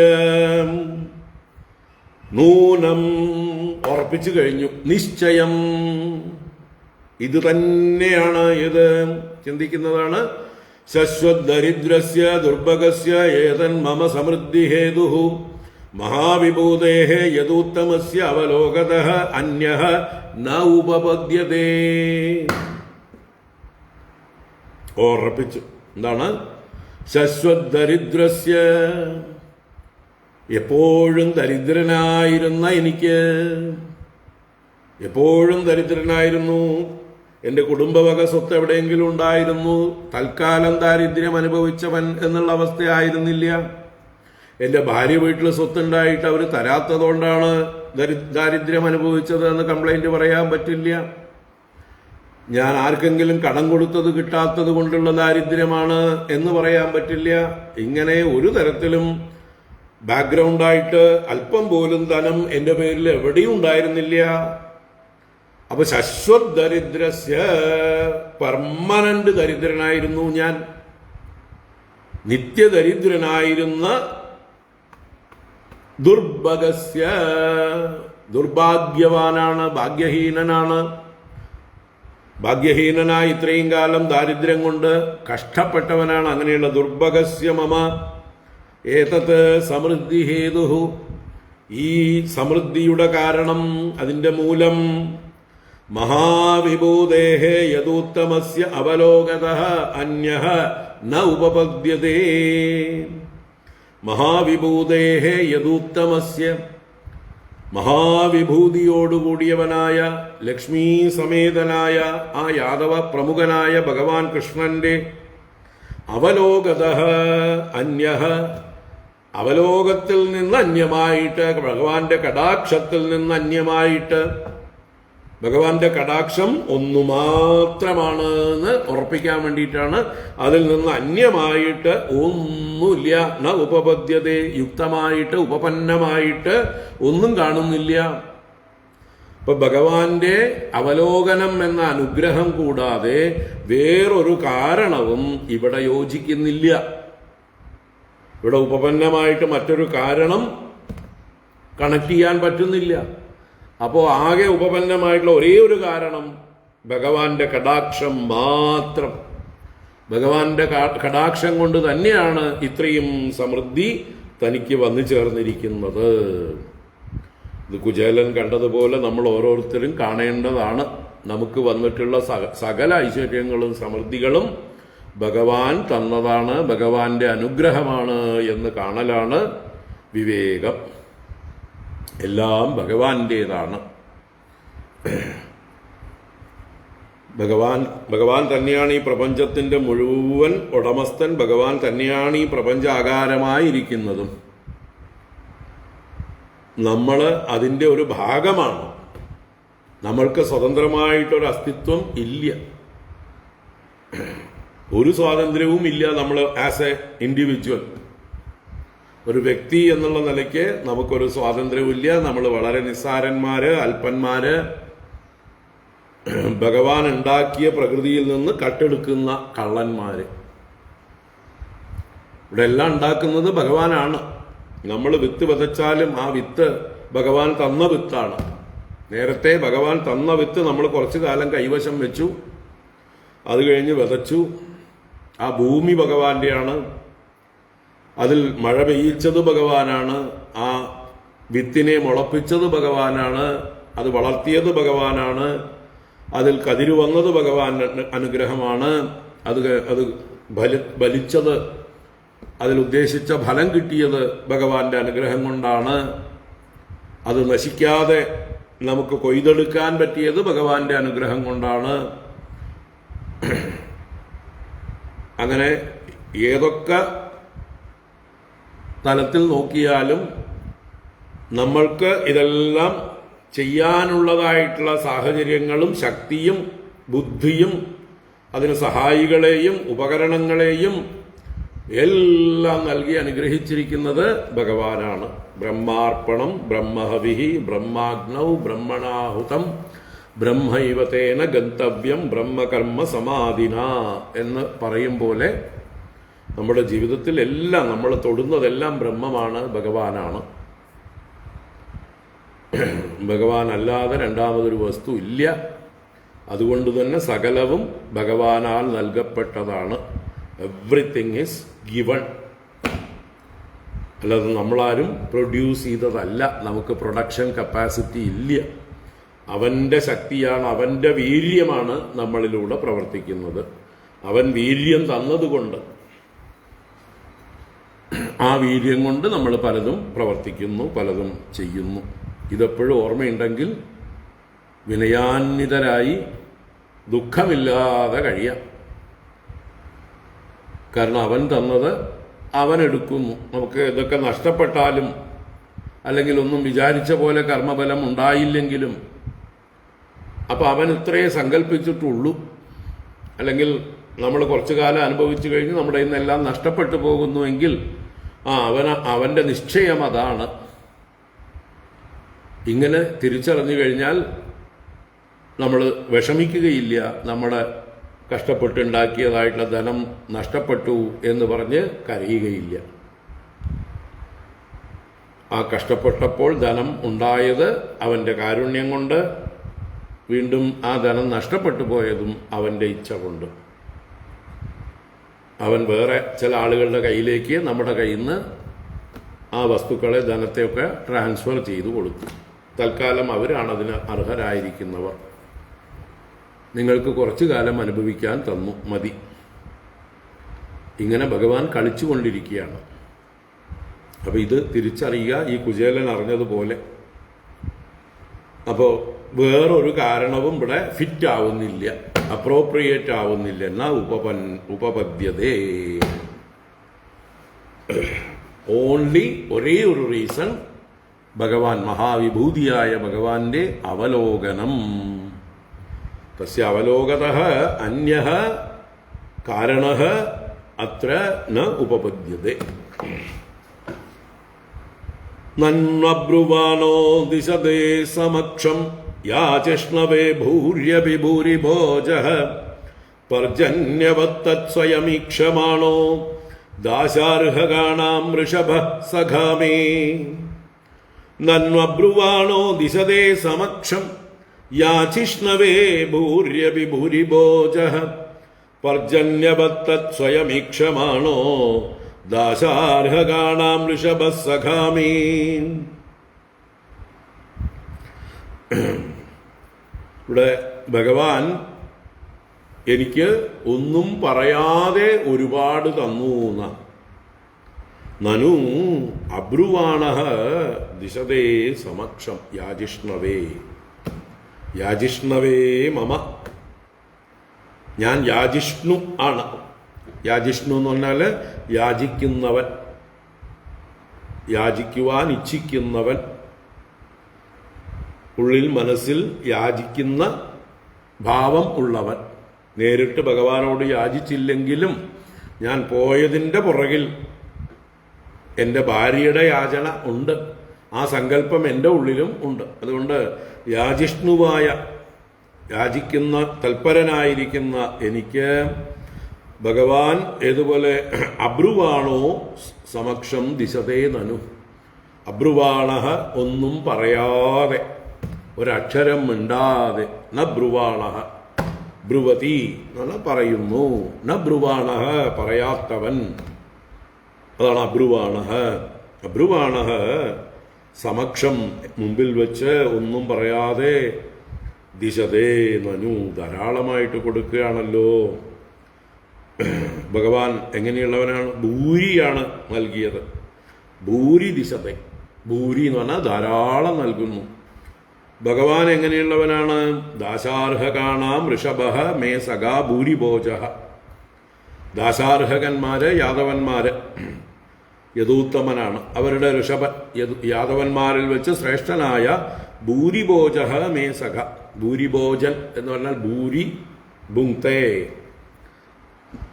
നൂനം ഉറപ്പിച്ചു കഴിഞ്ഞു, നിശ്ചയം ഇത് തന്നെയാണ്. ഇത് ചിന്തിക്കുന്നതാണ്. ശശ്വദരിദ്രസ്യ ദുർഭഗസ്യ ഏതൻ മമ സമൃദ്ധിഹേതുഃ മഹാവിഭൂതേഃ യദുത്തമസ്യ അവലോകതഃ അന്യഃ ന ഉപപദ്യതേ. ഉറപ്പിച്ചു. എന്താണ്? ശശ്വദരിദ്രസ്യ, എപ്പോഴും ദരിദ്രനായിരുന്ന എനിക്ക്, എപ്പോഴും ദരിദ്രനായിരുന്നു. എൻ്റെ കുടുംബവക സ്വത്ത് എവിടെയെങ്കിലും ഉണ്ടായിരുന്നു. തൽക്കാലം ദാരിദ്ര്യം അനുഭവിച്ചവൻ എന്നുള്ള അവസ്ഥയായിരുന്നില്ല. എൻ്റെ ഭാര്യ വീട്ടിൽ സ്വത്തുണ്ടായിട്ട് അവർ തരാത്തതുകൊണ്ടാണ് ദാരിദ്ര്യം അനുഭവിച്ചത് എന്ന് കംപ്ലൈന്റ് പറയാൻ പറ്റില്ല. ഞാൻ ആർക്കെങ്കിലും കടം കൊടുത്തത് കിട്ടാത്തത് കൊണ്ടുള്ള ദാരിദ്ര്യമാണ് എന്ന് പറയാൻ പറ്റില്ല. ഇങ്ങനെ ഒരു തരത്തിലും ബാക്ക്ഗ്രൗണ്ടായിട്ട് അല്പം പോലും ധനം എൻ്റെ പേരിൽ എവിടെയും ഉണ്ടായിരുന്നില്ല. അപ്പൊ ശശ്വത് ദരിദ്രസ്യ, പെർമനന്റ് ദരിദ്രനായിരുന്നു ഞാൻ. നിത്യദരിദ്രനായിരുന്ന ദുർഭഗസ്യ, ദുർഭാഗ്യവാനാണ്, ഭാഗ്യഹീനനാണ്. ഭാഗ്യഹീനനായി ഇത്രയും കാലം ദാരിദ്ര്യം കൊണ്ട് കഷ്ടപ്പെട്ടവനാണ്. അങ്ങനെയുള്ള ദുർഭഗസ്യ മമ ഏതത് സമൃദ്ധി ഹേതുഃ, ഈ സമൃദ്ധിയുടെ കാരണം, അതിന്റെ മൂലം മഹാവിഭൂതേഃ യദുത്തമസ്യ അവലോകതഃ അന്യഃ ന ഉപപദ്യതേ. മഹാവിഭൂതേഃ യദുത്തമസ്യ, മഹാവിഭൂതിയോടുകൂടിയവനായ ലക്ഷ്മീ സമേതനായ ആ യാദവ പ്രമുഖനായ ഭഗവാൻ കൃഷ്ണന്റെ അവലോകതഃ അന്യഃ, അവലോകത്തിൽ നിന്ന് അന്യമായിട്ട്, ഭഗവാന്റെ കടാക്ഷത്തിൽ നിന്ന് അന്യമായിട്ട്, ഭഗവാന്റെ കടാക്ഷം ഒന്നു മാത്രമാണ് എന്ന് ഉറപ്പിക്കാൻ വേണ്ടിയിട്ടാണ്. അതിൽ നിന്ന് അന്യമായിട്ട് ഒന്നുമില്ല. ന ഉപപദ്യത, യുക്തമായിട്ട് ഉപപന്നമായിട്ട് ഒന്നും കാണുന്നില്ല. ഇപ്പൊ ഭഗവാന്റെ അവലോകനം എന്ന അനുഗ്രഹം കൂടാതെ വേറൊരു കാരണവും ഇവിടെ യോജിക്കുന്നില്ല. ഇവിടെ ഉപപന്നമായിട്ട് മറ്റൊരു കാരണം കണക്ട് ചെയ്യാൻ പറ്റുന്നില്ല. അപ്പോ ആകെ ഉപപന്നമായിട്ടുള്ള ഒരേ ഒരു കാരണം ഭഗവാന്റെ കടാക്ഷം മാത്രം. ഭഗവാന്റെ കടാക്ഷം കൊണ്ട് തന്നെയാണ് ഇത്രയും സമൃദ്ധി തനിക്ക് വന്നു ചേർന്നിരിക്കുന്നത്. ഇത് കുചേലൻ കണ്ടതുപോലെ നമ്മൾ ഓരോരുത്തരും കാണേണ്ടതാണ്. നമുക്ക് വന്നിട്ടുള്ള സകല ഐശ്വര്യങ്ങളും സമൃദ്ധികളും ഭഗവാൻ തന്നതാണ്, ഭഗവാന്റെ അനുഗ്രഹമാണ് എന്ന് കാണലാണ് വിവേകം. എല്ലാം ഭഗവാന്റേതാണ്. ഭഗവാൻ തന്നെയാണ് ഈ പ്രപഞ്ചത്തിന്റെ മുഴുവൻ ഉടമസ്ഥൻ. ഭഗവാൻ തന്നെയാണ് ഈ പ്രപഞ്ചാകാരമായിരിക്കുന്നതും. നമ്മൾ അതിൻ്റെ ഒരു ഭാഗമാണ്. നമ്മൾക്ക് സ്വതന്ത്രമായിട്ടൊരു അസ്തിത്വം ഇല്ല, ഒരു സ്വാതന്ത്ര്യവും ഇല്ല. നമ്മൾ ആസ് എ ഇൻഡിവിജ്വൽ, ഒരു വ്യക്തി എന്നുള്ള നിലയ്ക്ക് നമുക്കൊരു സ്വാതന്ത്ര്യമില്ല. നമ്മൾ വളരെ നിസ്സാരന്മാര്, അല്പന്മാര്, ഭഗവാൻ ഉണ്ടാക്കിയ പ്രകൃതിയിൽ നിന്ന് കട്ടെടുക്കുന്ന കള്ളന്മാര്. ഇവിടെ എല്ലാം ഉണ്ടാക്കുന്നത് ഭഗവാനാണ്. നമ്മൾ വിത്ത് വിതച്ചാലും ആ വിത്ത് ഭഗവാൻ തന്ന വിത്താണ്. നേരത്തെ ഭഗവാൻ തന്ന വിത്ത് നമ്മൾ കുറച്ചു കാലം കൈവശം വെച്ചു, അത് കഴിഞ്ഞ് വിതച്ചു. ആ ഭൂമി ഭഗവാന്റെയാണ്. അതിൽ മഴ പെയ്യിച്ചത് ഭഗവാനാണ്. ആ വിത്തിനെ മുളപ്പിച്ചത് ഭഗവാനാണ്. അത് വളർത്തിയത് ഭഗവാനാണ്. അതിൽ കതിരു വന്നത് ഭഗവാൻ അനുഗ്രഹമാണ്. അത് ഫലിച്ചത്, അതിലുദ്ദേശിച്ച ഫലം കിട്ടിയത് ഭഗവാന്റെ അനുഗ്രഹം കൊണ്ടാണ്. അത് നശിക്കാതെ നമുക്ക് കൊയ്തെടുക്കാൻ പറ്റിയത് ഭഗവാന്റെ അനുഗ്രഹം കൊണ്ടാണ്. അങ്ങനെ ഏതൊക്കെ തലത്തിൽ നോക്കിയാലും നമ്മൾക്ക് ഇതെല്ലാം ചെയ്യാനുള്ളതായിട്ടുള്ള സാഹചര്യങ്ങളും ശക്തിയും ബുദ്ധിയും അതിന് സഹായികളെയും ഉപകരണങ്ങളെയും എല്ലാം നൽകി അനുഗ്രഹിച്ചിരിക്കുന്നത് ഭഗവാനാണ്. ബ്രഹ്മാർപ്പണം ബ്രഹ്മഹവിഹി ബ്രഹ്മാഗ്നൗ ബ്രഹ്മണാഹുതം ബ്രഹ്മൈവതേന ഗന്തവ്യം ബ്രഹ്മകർമ്മ സമാധിന എന്ന് പറയും പോലെ നമ്മുടെ ജീവിതത്തിൽ എല്ലാം നമ്മൾ തൊടുന്നതെല്ലാം ബ്രഹ്മമാണ്, ഭഗവാനാണ്. ഭഗവാൻ അല്ലാതെ രണ്ടാമതൊരു വസ്തു ഇല്ല. അതുകൊണ്ട് തന്നെ സകലവും ഭഗവാനാൽ നൽകപ്പെട്ടതാണ്. Everything is given. അല്ലാതെ നമ്മളാരും പ്രൊഡ്യൂസ് ചെയ്തതല്ല. നമുക്ക് പ്രൊഡക്ഷൻ കപ്പാസിറ്റി ഇല്ല. അവൻ്റെ ശക്തിയാണ്, അവൻ്റെ വീര്യമാണ് നമ്മളിലൂടെ പ്രവർത്തിക്കുന്നത്. അവൻ വീര്യം തന്നതുകൊണ്ട് ആ വീര്യം കൊണ്ട് നമ്മൾ പലതും പ്രവർത്തിക്കുന്നു, പലതും ചെയ്യുന്നു. ഇതെപ്പോഴും ഓർമ്മയുണ്ടെങ്കിൽ വിനയാന്വിതരായി ദുഃഖമില്ലാതെ കഴിയാം. കാരണം അവൻ തന്നത് അവൻ എടുക്കുന്നു. നമുക്ക് ഇതൊക്കെ നഷ്ടപ്പെട്ടാലും അല്ലെങ്കിൽ ഒന്നും വിചാരിച്ച പോലെ കർമ്മഫലം ഉണ്ടായില്ലെങ്കിലും അപ്പം അവൻ ഇത്രയേ സങ്കല്പിച്ചിട്ടുള്ളൂ. അല്ലെങ്കിൽ നമ്മൾ കുറച്ചു കാലം അനുഭവിച്ചു കഴിഞ്ഞ് നമ്മുടെ ഇന്നെല്ലാം നഷ്ടപ്പെട്ടു പോകുന്നുവെങ്കിൽ അവൻ്റെ നിശ്ചയം അതാണ്. ഇങ്ങനെ തിരിച്ചറിഞ്ഞു കഴിഞ്ഞാൽ നമ്മൾ വിഷമിക്കുകയില്ല. നമ്മുടെ കഷ്ടപ്പെട്ടുണ്ടാക്കിയതായിട്ടുള്ള ധനം നഷ്ടപ്പെട്ടു എന്ന് പറഞ്ഞ് കരയുകയില്ല. ആ കഷ്ടപ്പെട്ടപ്പോൾ ധനം ഉണ്ടായത് അവൻ്റെ കാരുണ്യം കൊണ്ട്, വീണ്ടും ആ ധനം നഷ്ടപ്പെട്ടു പോയതും അവൻ്റെ ഇച്ഛ കൊണ്ട്. അവൻ വേറെ ചില ആളുകളുടെ കയ്യിലേക്ക് നമ്മുടെ കയ്യിൽ നിന്ന് ആ വസ്തുക്കളെ, ധനത്തെയൊക്കെ ട്രാൻസ്ഫർ ചെയ്തു കൊടുത്തു. തൽക്കാലം അവരാണ് അതിന് അർഹരായിരിക്കുന്നവർ. നിങ്ങൾക്ക് കുറച്ചു കാലം അനുഭവിക്കാൻ തന്നു, മതി. ഇങ്ങനെ ഭഗവാൻ കളിച്ചുകൊണ്ടിരിക്കുകയാണ്. അപ്പോൾ ഇത് തിരിച്ചറിയുക, ഈ കുചേലൻ അറിഞ്ഞതുപോലെ. അപ്പോൾ വേറൊരു കാരണവും ഇവിടെ ഫിറ്റ് ആവുന്നില്ല, അപ്രോപ്രിയേറ്റ് ആവുന്നില്ല. എന്നാ ഉപപദ്യതേ. ഓൺലി ഒരേ ഒരു റീസൺ, ഭഗവാൻ, മഹാവിഭൂതിയായ ഭഗവാന്റെ അവലോകനം. തസ്യ അവലോകതഃ അന്യഃ കാരണഃ അത്ര ന ഉപപദ്യതേ. നന്വബ്രുവാണോ ദിശതേ സമക്ഷം യാചഷ്ണവേ ഭൂര്യപി ഭൂരിഭോജഃ പർജന്യവത്തത്സ്വയമീക്ഷമാണോ ദാശാർഹകാണാം ഋഷഭഃ സഖാമേ. നന്വബ്രുവാണോ ദിശതേ സമക്ഷം യാചിഷ്ണവേ ഭൂര്യപി ഭൂരിഭോജഃ പർജന്യവത്തത്സ്വയമീക്ഷമാണോ ദാശാർഹകാണാം ഋഷഭഃ സഖാമേ. ഇവിടെ ഭഗവാൻ എനിക്ക് ഒന്നും പറയാതെ ഒരുപാട് തന്നു. നനു അബ്രുവാണഃ ദിശതേ സമക്ഷം യാജിഷ്ണവേ. യാജിഷ്ണവേ മമ. ഞാൻ യാജിഷ്ണു ആണ്. യാജിഷ്ണു എന്ന് പറഞ്ഞാൽ യാചിക്കുന്നവൻ, യാചിക്കുവാൻ ഇച്ഛിക്കുന്നവൻ, ഉള്ളിൽ മനസ്സിൽ യാചിക്കുന്ന ഭാവം ഉള്ളവൻ. നേരിട്ട് ഭഗവാനോട് യാചിച്ചില്ലെങ്കിലും ഞാൻ പോയതിൻ്റെ പുറകിൽ എൻ്റെ ഭാര്യയുടെ യാചന ഉണ്ട്. ആ സങ്കല്പം എൻ്റെ ഉള്ളിലും ഉണ്ട്. അതുകൊണ്ട് യാജിഷ്ണുവായ, യാചിക്കുന്ന തൽപരനായിരിക്കുന്ന എനിക്ക് ഭഗവാൻ ഏതുപോലെ അബ്രുവാണോ സമക്ഷം ദിശതേ നനു. അബ്രുവാണഃ ഒന്നും പറയാതെ, ഒരക്ഷരം മിണ്ടാതെ. ന ബ്രുവാണഃ, ബ്രുവതി എന്ന് പറയുന്നു. ന ബ്രുവാണഃ പറയാത്തവൻ, അതാണ് അബ്രുവാണഃ. അബ്രുവാണഃ സമക്ഷം മുമ്പിൽ വെച്ച് ഒന്നും പറയാതെ. ദിശതേ നനു ധാരാളമായിട്ട് കൊടുക്കുകയാണല്ലോ. ഭഗവാൻ എങ്ങനെയുള്ളവനാണ്? ഭൂരിയാണ് നൽകിയത്. ഭൂരി ദിശതേ. ഭൂരി എന്ന് പറഞ്ഞാൽ ധാരാളം നൽകുന്നു. ഭഗവാൻ എങ്ങനെയുള്ളവനാണ്? ദാശാർഹകാണാം ഋഷഭഃ മേ സഖാ ഭൂരിഭോജഃ. ദാശാർഹകന്മാര്, യാദവന്മാര്, യദൂത്തമനാണ്. അവരുടെ ഋഷഭൻ യാദവന്മാരിൽ വെച്ച് ശ്രേഷ്ഠനായ ഭൂരിഭോജ മേ സഖ. ഭൂരിഭോജൻ എന്ന് പറഞ്ഞാൽ ഭൂരി ഭുങ്ക്തേ,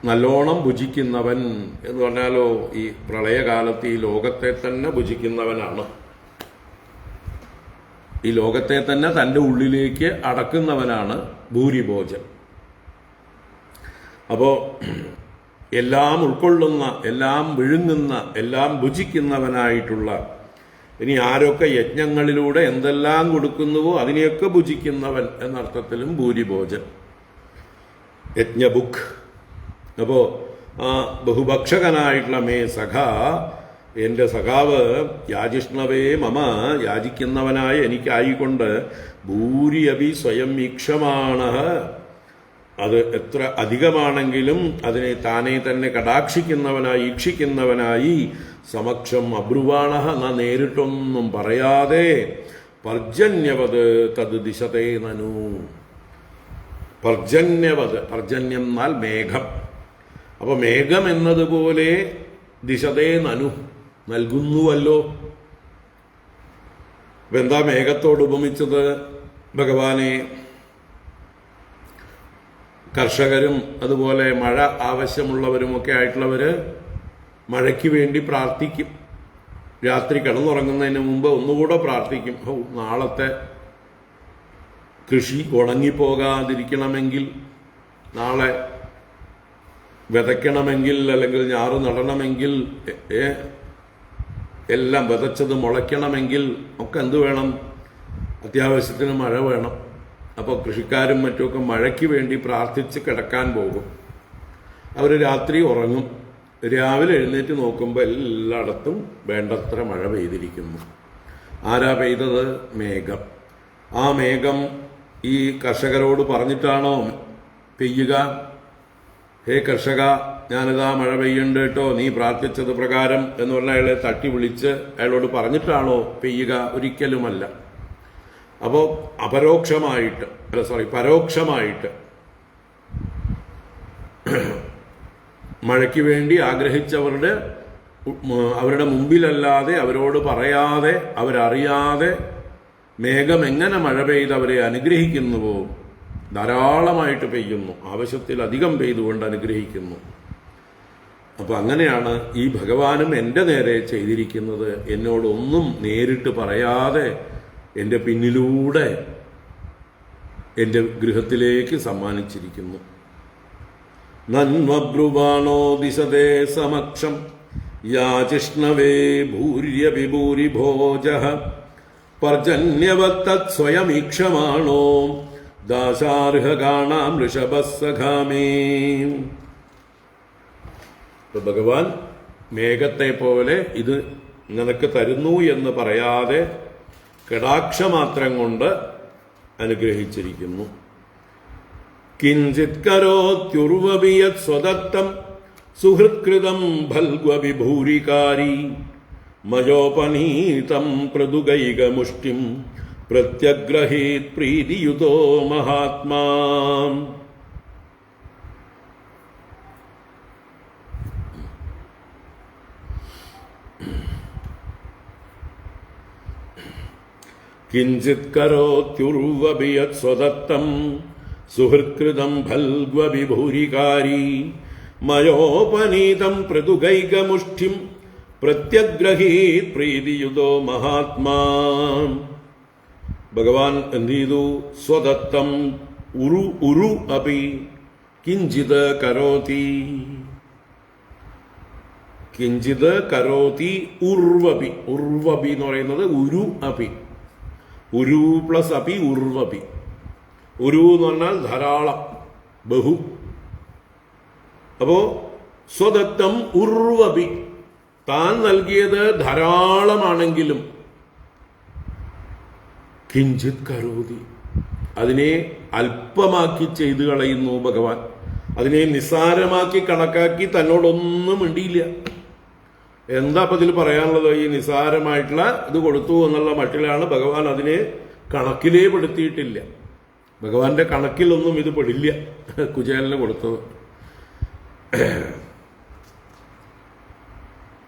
നല്ലോണം ഭുജിക്കുന്നവൻ എന്ന് പറഞ്ഞാലോ ഈ പ്രളയകാലത്ത് ഈ ലോകത്തെ തന്നെ ഭുജിക്കുന്നവനാണ്. ഈ ലോകത്തെ തന്നെ തൻ്റെ ഉള്ളിലേക്ക് അടക്കുന്നവനാണ് ഭൂരിഭോജൻ. അപ്പോൾ എല്ലാം ഉൾക്കൊള്ളുന്ന, എല്ലാം വിഴുങ്ങുന്ന, എല്ലാം ഭുജിക്കുന്നവനായിട്ടുള്ള, ഇനി ആരൊക്കെ യജ്ഞങ്ങളിലൂടെ എന്തെല്ലാം കൊടുക്കുന്നുവോ അതിനെയൊക്കെ ഭുജിക്കുന്നവൻ എന്നർത്ഥത്തിലും ഭൂരിഭോജൻ, യജ്ഞബുക്ക്. അപ്പോൾ ആ ബഹുഭക്ഷകനായിട്ടുള്ള മേ സഖ, എൻ്റെ സഖാവ്, യാജിഷ്ണവേ മമ, യാചിക്കുന്നവനായ എനിക്കായിക്കൊണ്ട്, ഭൂരിയപി സ്വയം ഈക്ഷമാണ്, അത് എത്ര അധികമാണെങ്കിലും അതിനെ താനെ തന്നെ കടാക്ഷിക്കുന്നവനായി, ഈക്ഷിക്കുന്നവനായി, സമക്ഷം അബ്രുവാണ, നേരിട്ടൊന്നും പറയാതെ, പർജന്യവത് തത് ദിശതേ നനു. പർജന്യവത്, പർജന്യം എന്നാൽ മേഘം. അപ്പൊ മേഘം എന്നതുപോലെ ദിശതേ നനു, നൽകുന്നുവല്ലോ. ഇപ്പൊ എന്താ മേഘത്തോട് ഉപമിച്ചത് ഭഗവാനെ? കർഷകരും അതുപോലെ മഴ ആവശ്യമുള്ളവരുമൊക്കെ ആയിട്ടുള്ളവര് മഴയ്ക്ക് വേണ്ടി പ്രാർത്ഥിക്കും. രാത്രി കിടന്നുറങ്ങുന്നതിന് മുമ്പ് ഒന്നുകൂടെ പ്രാർത്ഥിക്കും. നാളത്തെ കൃഷി ഉണങ്ങിപ്പോകാതിരിക്കണമെങ്കിൽ, നാളെ വിതയ്ക്കണമെങ്കിൽ, അല്ലെങ്കിൽ ഞാറ് നടണമെങ്കിൽ, എല്ലാം വിതച്ചത് മുളയ്ക്കണമെങ്കിൽ ഒക്കെ എന്ത് വേണം? അത്യാവശ്യത്തിന് മഴ വേണം. അപ്പോൾ കൃഷിക്കാരും മറ്റുമൊക്കെ മഴയ്ക്ക് വേണ്ടി പ്രാർത്ഥിച്ച് കിടക്കാൻ പോകും. അവർ രാത്രി ഉറങ്ങും. രാവിലെ എഴുന്നേറ്റ് നോക്കുമ്പോൾ എല്ലായിടത്തും വേണ്ടത്ര മഴ പെയ്തിരിക്കുന്നു. ആരാ പെയ്തത്? മേഘം. ആ മേഘം ഈ കർഷകരോട് പറഞ്ഞിട്ടാണോ പെയ്യുക? ഹേ കർഷക, ഞാനിതാ മഴ പെയ്യുണ്ട് കേട്ടോ, നീ പ്രാർത്ഥിച്ചത് പ്രകാരം എന്ന് പറഞ്ഞാൽ അയാളെ തട്ടി വിളിച്ച് അയാളോട് പറഞ്ഞിട്ടാണോ പെയ്യുക? ഒരിക്കലുമല്ല. അപ്പോൾ പരോക്ഷമായിട്ട് മഴയ്ക്ക് വേണ്ടി അവരുടെ മുമ്പിലല്ലാതെ, അവരോട് പറയാതെ, അവരറിയാതെ മേഘം എങ്ങനെ മഴ പെയ്ത് അവരെ അനുഗ്രഹിക്കുന്നുവോ, ധാരാളമായിട്ട് പെയ്യുന്നു, ആവശ്യത്തിലധികം പെയ്തുകൊണ്ട് അനുഗ്രഹിക്കുന്നു. അപ്പൊ അങ്ങനെയാണ് ഈ ഭഗവാനും എൻ്റെ നേരെ ചെയ്തിരിക്കുന്നത്. എന്നോടൊന്നും നേരിട്ട് പറയാതെ എൻ്റെ പിന്നിലൂടെ എൻ്റെ ഗൃഹത്തിലേക്ക് സമ്മാനിച്ചിരിക്കുന്നു. നന്മബ്രുവാണോ ദിശതേ സമക്ഷം, യാജിഷ്ണവേ ഭൂര്യവിഭൂരിഭോജ, പർജന്യവത്തത് സ്വയമീക്ഷമാണോ, ദാശാർഹഗാണാം ഋഷഭസഖാമേ. ഭഗവാൻ മേഘത്തെ പോലെ ഇത് നിനക്ക് തരുന്നു എന്ന് പറയാതെ കടാക്ഷമാത്രം കൊണ്ട് അനുഗ്രഹിച്ചിരിക്കുന്നു. കിഞ്ചിത് കരോത്യുർവപിയത് സ്വദത്തം സുഹൃത്കൃതം ഭൽഗ്വവിഭൂരികാരി, മയോപനീതം പൃഥുഗൈകമുഷ്ടിം പ്രത്യഗ്രഹീത് പ്രീതിയുതോ മഹാത്മാ. കിഞ്ചിത് കരോത്യുർവപിയത് സ്വദത്തം സുഹൃത്കൃതം ഭൽഗ്വവിഭൂരികാരി, മയോപനീതം പൃഥുഗൈകമുഷ്ടിം പ്രത്യഗ്രഹീത് പ്രീതിയുതോ മഹാത്മാ. ഭഗവാൻ എന്ത് ചെയ്തു? സ്വദത്തം ഉരു അപി കിഞ്ചിത് കരോതി. കിഞ്ചിത് കരോതി ഉർവപി. ഉർവപി എന്ന് പറയുന്നത് ഉരു അപി. ഉരു പ്ലസ് അപി ഉർവപി. ഉരു എന്ന് പറഞ്ഞാൽ ധാരാളം, ബഹു. അപ്പോ സ്വദത്തം ഉർവപി, താൻ നൽകിയത് ധാരാളമാണെങ്കിലും കിഞ്ചിത് കരോതി, അതിനെ അല്പമാക്കി ചെയ്തു കളയുന്നു ഭഗവാൻ. അതിനെ നിസ്സാരമാക്കി കണക്കാക്കി തന്നോടൊന്നും മിണ്ടിയില്ല. എന്താ അപ്പൊ ഇതിൽ പറയാനുള്ളത്? ഈ നിസ്സാരമായിട്ടുള്ള ഇത് കൊടുത്തു എന്നുള്ള മട്ടിലാണ് ഭഗവാൻ അതിനെ കണക്കിലേ പെടുത്തിയിട്ടില്ല. ഭഗവാന്റെ കണക്കിലൊന്നും ഇത് പെടില്ല കുചേലന് കൊടുത്തത്.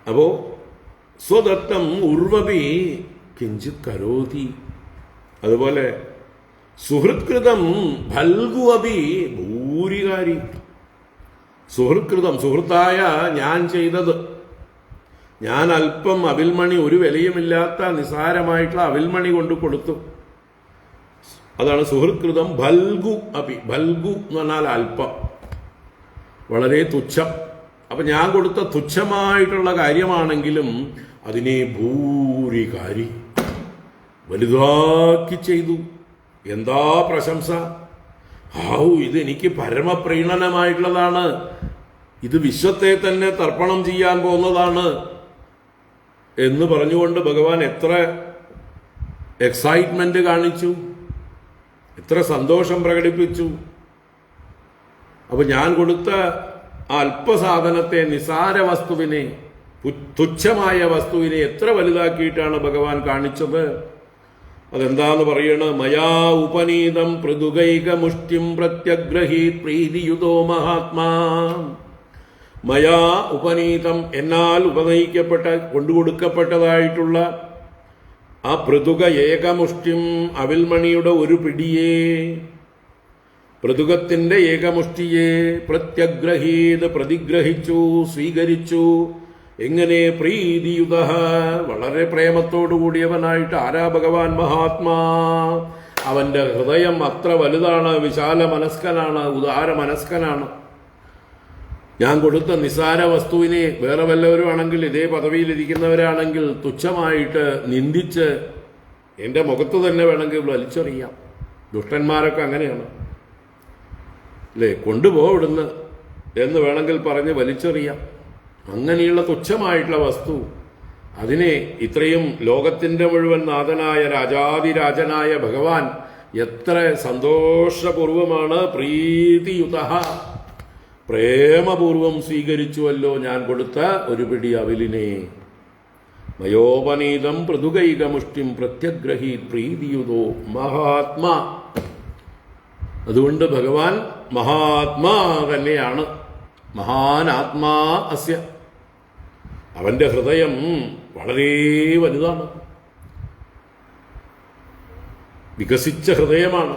അപ്പോ സ്വദത്തം ഉർവപി കിഞ്ചിത് കരോതി. അതുപോലെ സുഹൃത്കൃതം ഫൽഗുവപി ഭൂരികാരി. സുഹൃത്കൃതം, സുഹൃത്തായ ഞാൻ ചെയ്തത്, ഞാൻ അല്പം അവിൽമണി, ഒരു വിലയുമില്ലാത്ത നിസാരമായിട്ടുള്ള അവിൽമണി കൊണ്ട് കൊടുത്തു. അതാണ് സുഹൃത്കൃതം. ഭൽഗു അപി, ഭൽഗു എന്ന് പറഞ്ഞാൽ അല്പം, വളരെ തുച്ഛം. അപ്പൊ ഞാൻ കൊടുത്ത തുച്ഛമായിട്ടുള്ള കാര്യമാണെങ്കിലും അതിനെ ഭൂരികാരി, വലുതാക്കി ചെയ്തു. എന്താ പ്രശംസ! ഇത് എനിക്ക് പരമപ്രീണനമായിട്ടുള്ളതാണ്, ഇത് വിശ്വത്തെ തന്നെ തർപ്പണം ചെയ്യാൻ പോകുന്നതാണ് എന്ന് പറഞ്ഞുകൊണ്ട് ഭഗവാൻ എത്ര എക്സൈറ്റ്മെന്റ് കാണിച്ചു, എത്ര സന്തോഷം പ്രകടിപ്പിച്ചു. അപ്പൊ ഞാൻ കൊടുത്ത ആ അല്പസാധനത്തെ, നിസാര വസ്തുവിനെ, തുച്ഛമായ വസ്തുവിനെ എത്ര വലുതാക്കിയിട്ടാണ് ഭഗവാൻ കാണിച്ചത്. അതെന്താന്ന് പറയണ, മയാ ഉപനീതം പൃഥുകൈക മുഷ്ടിം പ്രത്യഗ്രഹീത് പ്രീതിയുതോ മഹാത്മാ. മയാ ഉപനീതം, എന്നാൽ ഉപനയിക്കപ്പെട്ട, കൊണ്ടുകൊടുക്കപ്പെട്ടതായിട്ടുള്ള ആ പൃഥുക ഏകമുഷ്ടിം, അവിൽമണിയുടെ ഒരു പിടിയെ, പൃഥുകത്തിന്റെ ഏകമുഷ്ടിയെ പ്രത്യഗ്രഹീത്, പ്രതിഗ്രഹിച്ചു, സ്വീകരിച്ചു. എങ്ങനെ? പ്രീതിയുത, വളരെ പ്രേമത്തോടുകൂടിയവനായിട്ട്. ആരാ? ഭഗവാൻ മഹാത്മാ. അവന്റെ ഹൃദയം അത്ര വലുതാണ്, വിശാല മനസ്കനാണ്, ഉദാര മനസ്കനാണ്. ഞാൻ കൊടുത്ത നിസാര വസ്തുവിനെ വേറെ വല്ലവരും ആണെങ്കിൽ, ഇതേ പദവിയിലിരിക്കുന്നവരാണെങ്കിൽ തുച്ഛമായിട്ട് നിന്ദിച്ച് എന്റെ മുഖത്ത് തന്നെ വേണമെങ്കിൽ വലിച്ചെറിയാം. ദുഷ്ടന്മാരൊക്കെ അങ്ങനെയാണ് അല്ലേ? കൊണ്ടുപോ ഇവിടുന്ന് എന്ന് വേണമെങ്കിൽ പറഞ്ഞ് വലിച്ചെറിയാം. അങ്ങനെയുള്ള തുച്ഛമായിട്ടുള്ള വസ്തു, അതിനെ ഇത്രയും ലോകത്തിന്റെ മുഴുവൻ നാഥനായ രാജാതിരാജനായ ഭഗവാൻ എത്ര സന്തോഷപൂർവമാണ്, പ്രീതിയുത, പ്രേമപൂർവം സ്വീകരിച്ചുവല്ലോ ഞാൻ കൊടുത്ത ഒരു പിടി അവിലിനെ. മയോപനീതം പൃഥുകൈകമുഷ്ടിം പ്രത്യഗ്രഹീത് പ്രീതിയുതോ മഹാത്മാ. അതുകൊണ്ട് ഭഗവാൻ മഹാത്മാ തന്നെയാണ്. മഹാനാത്മാ അസ്യ, അവന്റെ ഹൃദയം വളരെ വലുതാണ്, വികസിച്ച ഹൃദയമാണ്.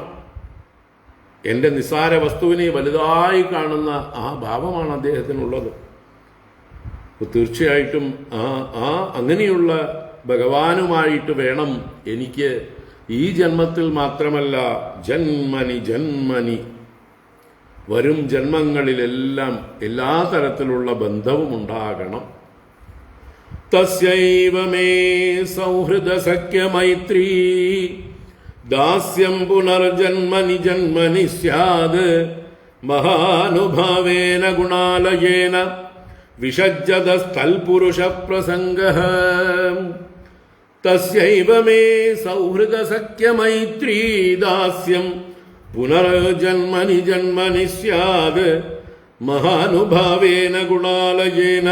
എന്റെ നിസ്സാര വസ്തുവിനെ വലുതായി കാണുന്ന ആ ഭാവമാണ് അദ്ദേഹത്തിനുള്ളത്. തീർച്ചയായിട്ടും അങ്ങനെയുള്ള ഭഗവാനുമായിട്ട് വേണം എനിക്ക് ഈ ജന്മത്തിൽ മാത്രമല്ല, ജന്മനി ജന്മനി, വരും ജന്മങ്ങളിലെല്ലാം എല്ലാ തരത്തിലുള്ള ബന്ധവും ഉണ്ടാകണം. തസ്യൈവ മേ സൗഹൃദ സഖ്യ മൈത്രീ ദാസ്യം പുനർജന്മനി ജന്മനി സ്യാത് മഹാനുഭാവേന ഗുണാലയേന വിഷജ്ജതസ്തൽപുരുഷ പ്രസംഗഃ. തസ്യൈവ മേ സൗഹൃദ സഖ്യ മൈത്രീ ദാസ്യം പുനർജന്മനി ജന്മനി സ്യാത് മഹാനുഭാവേന ഗുണാലയേന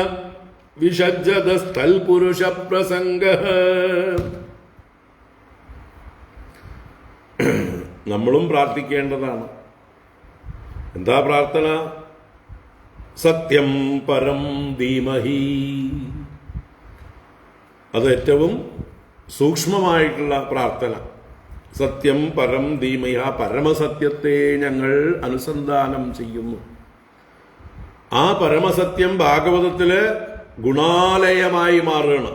വിഷജ്ജതസ്തൽപുരുഷ പ്രസംഗഃ. നമ്മളും പ്രാർത്ഥിക്കേണ്ടതാണ്. എന്താ പ്രാർത്ഥന? സത്യം പരം ധീമഹി. അത് ഏറ്റവും സൂക്ഷ്മമായിട്ടുള്ള പ്രാർത്ഥന. സത്യം പരം ധീമഹി, ആ പരമസത്യത്തെ ഞങ്ങൾ അനുസന്ധാനം ചെയ്യുന്നു. ആ പരമസത്യം ഭാഗവതത്തില് ഗുണാലയമായി മാറുകയാണ്.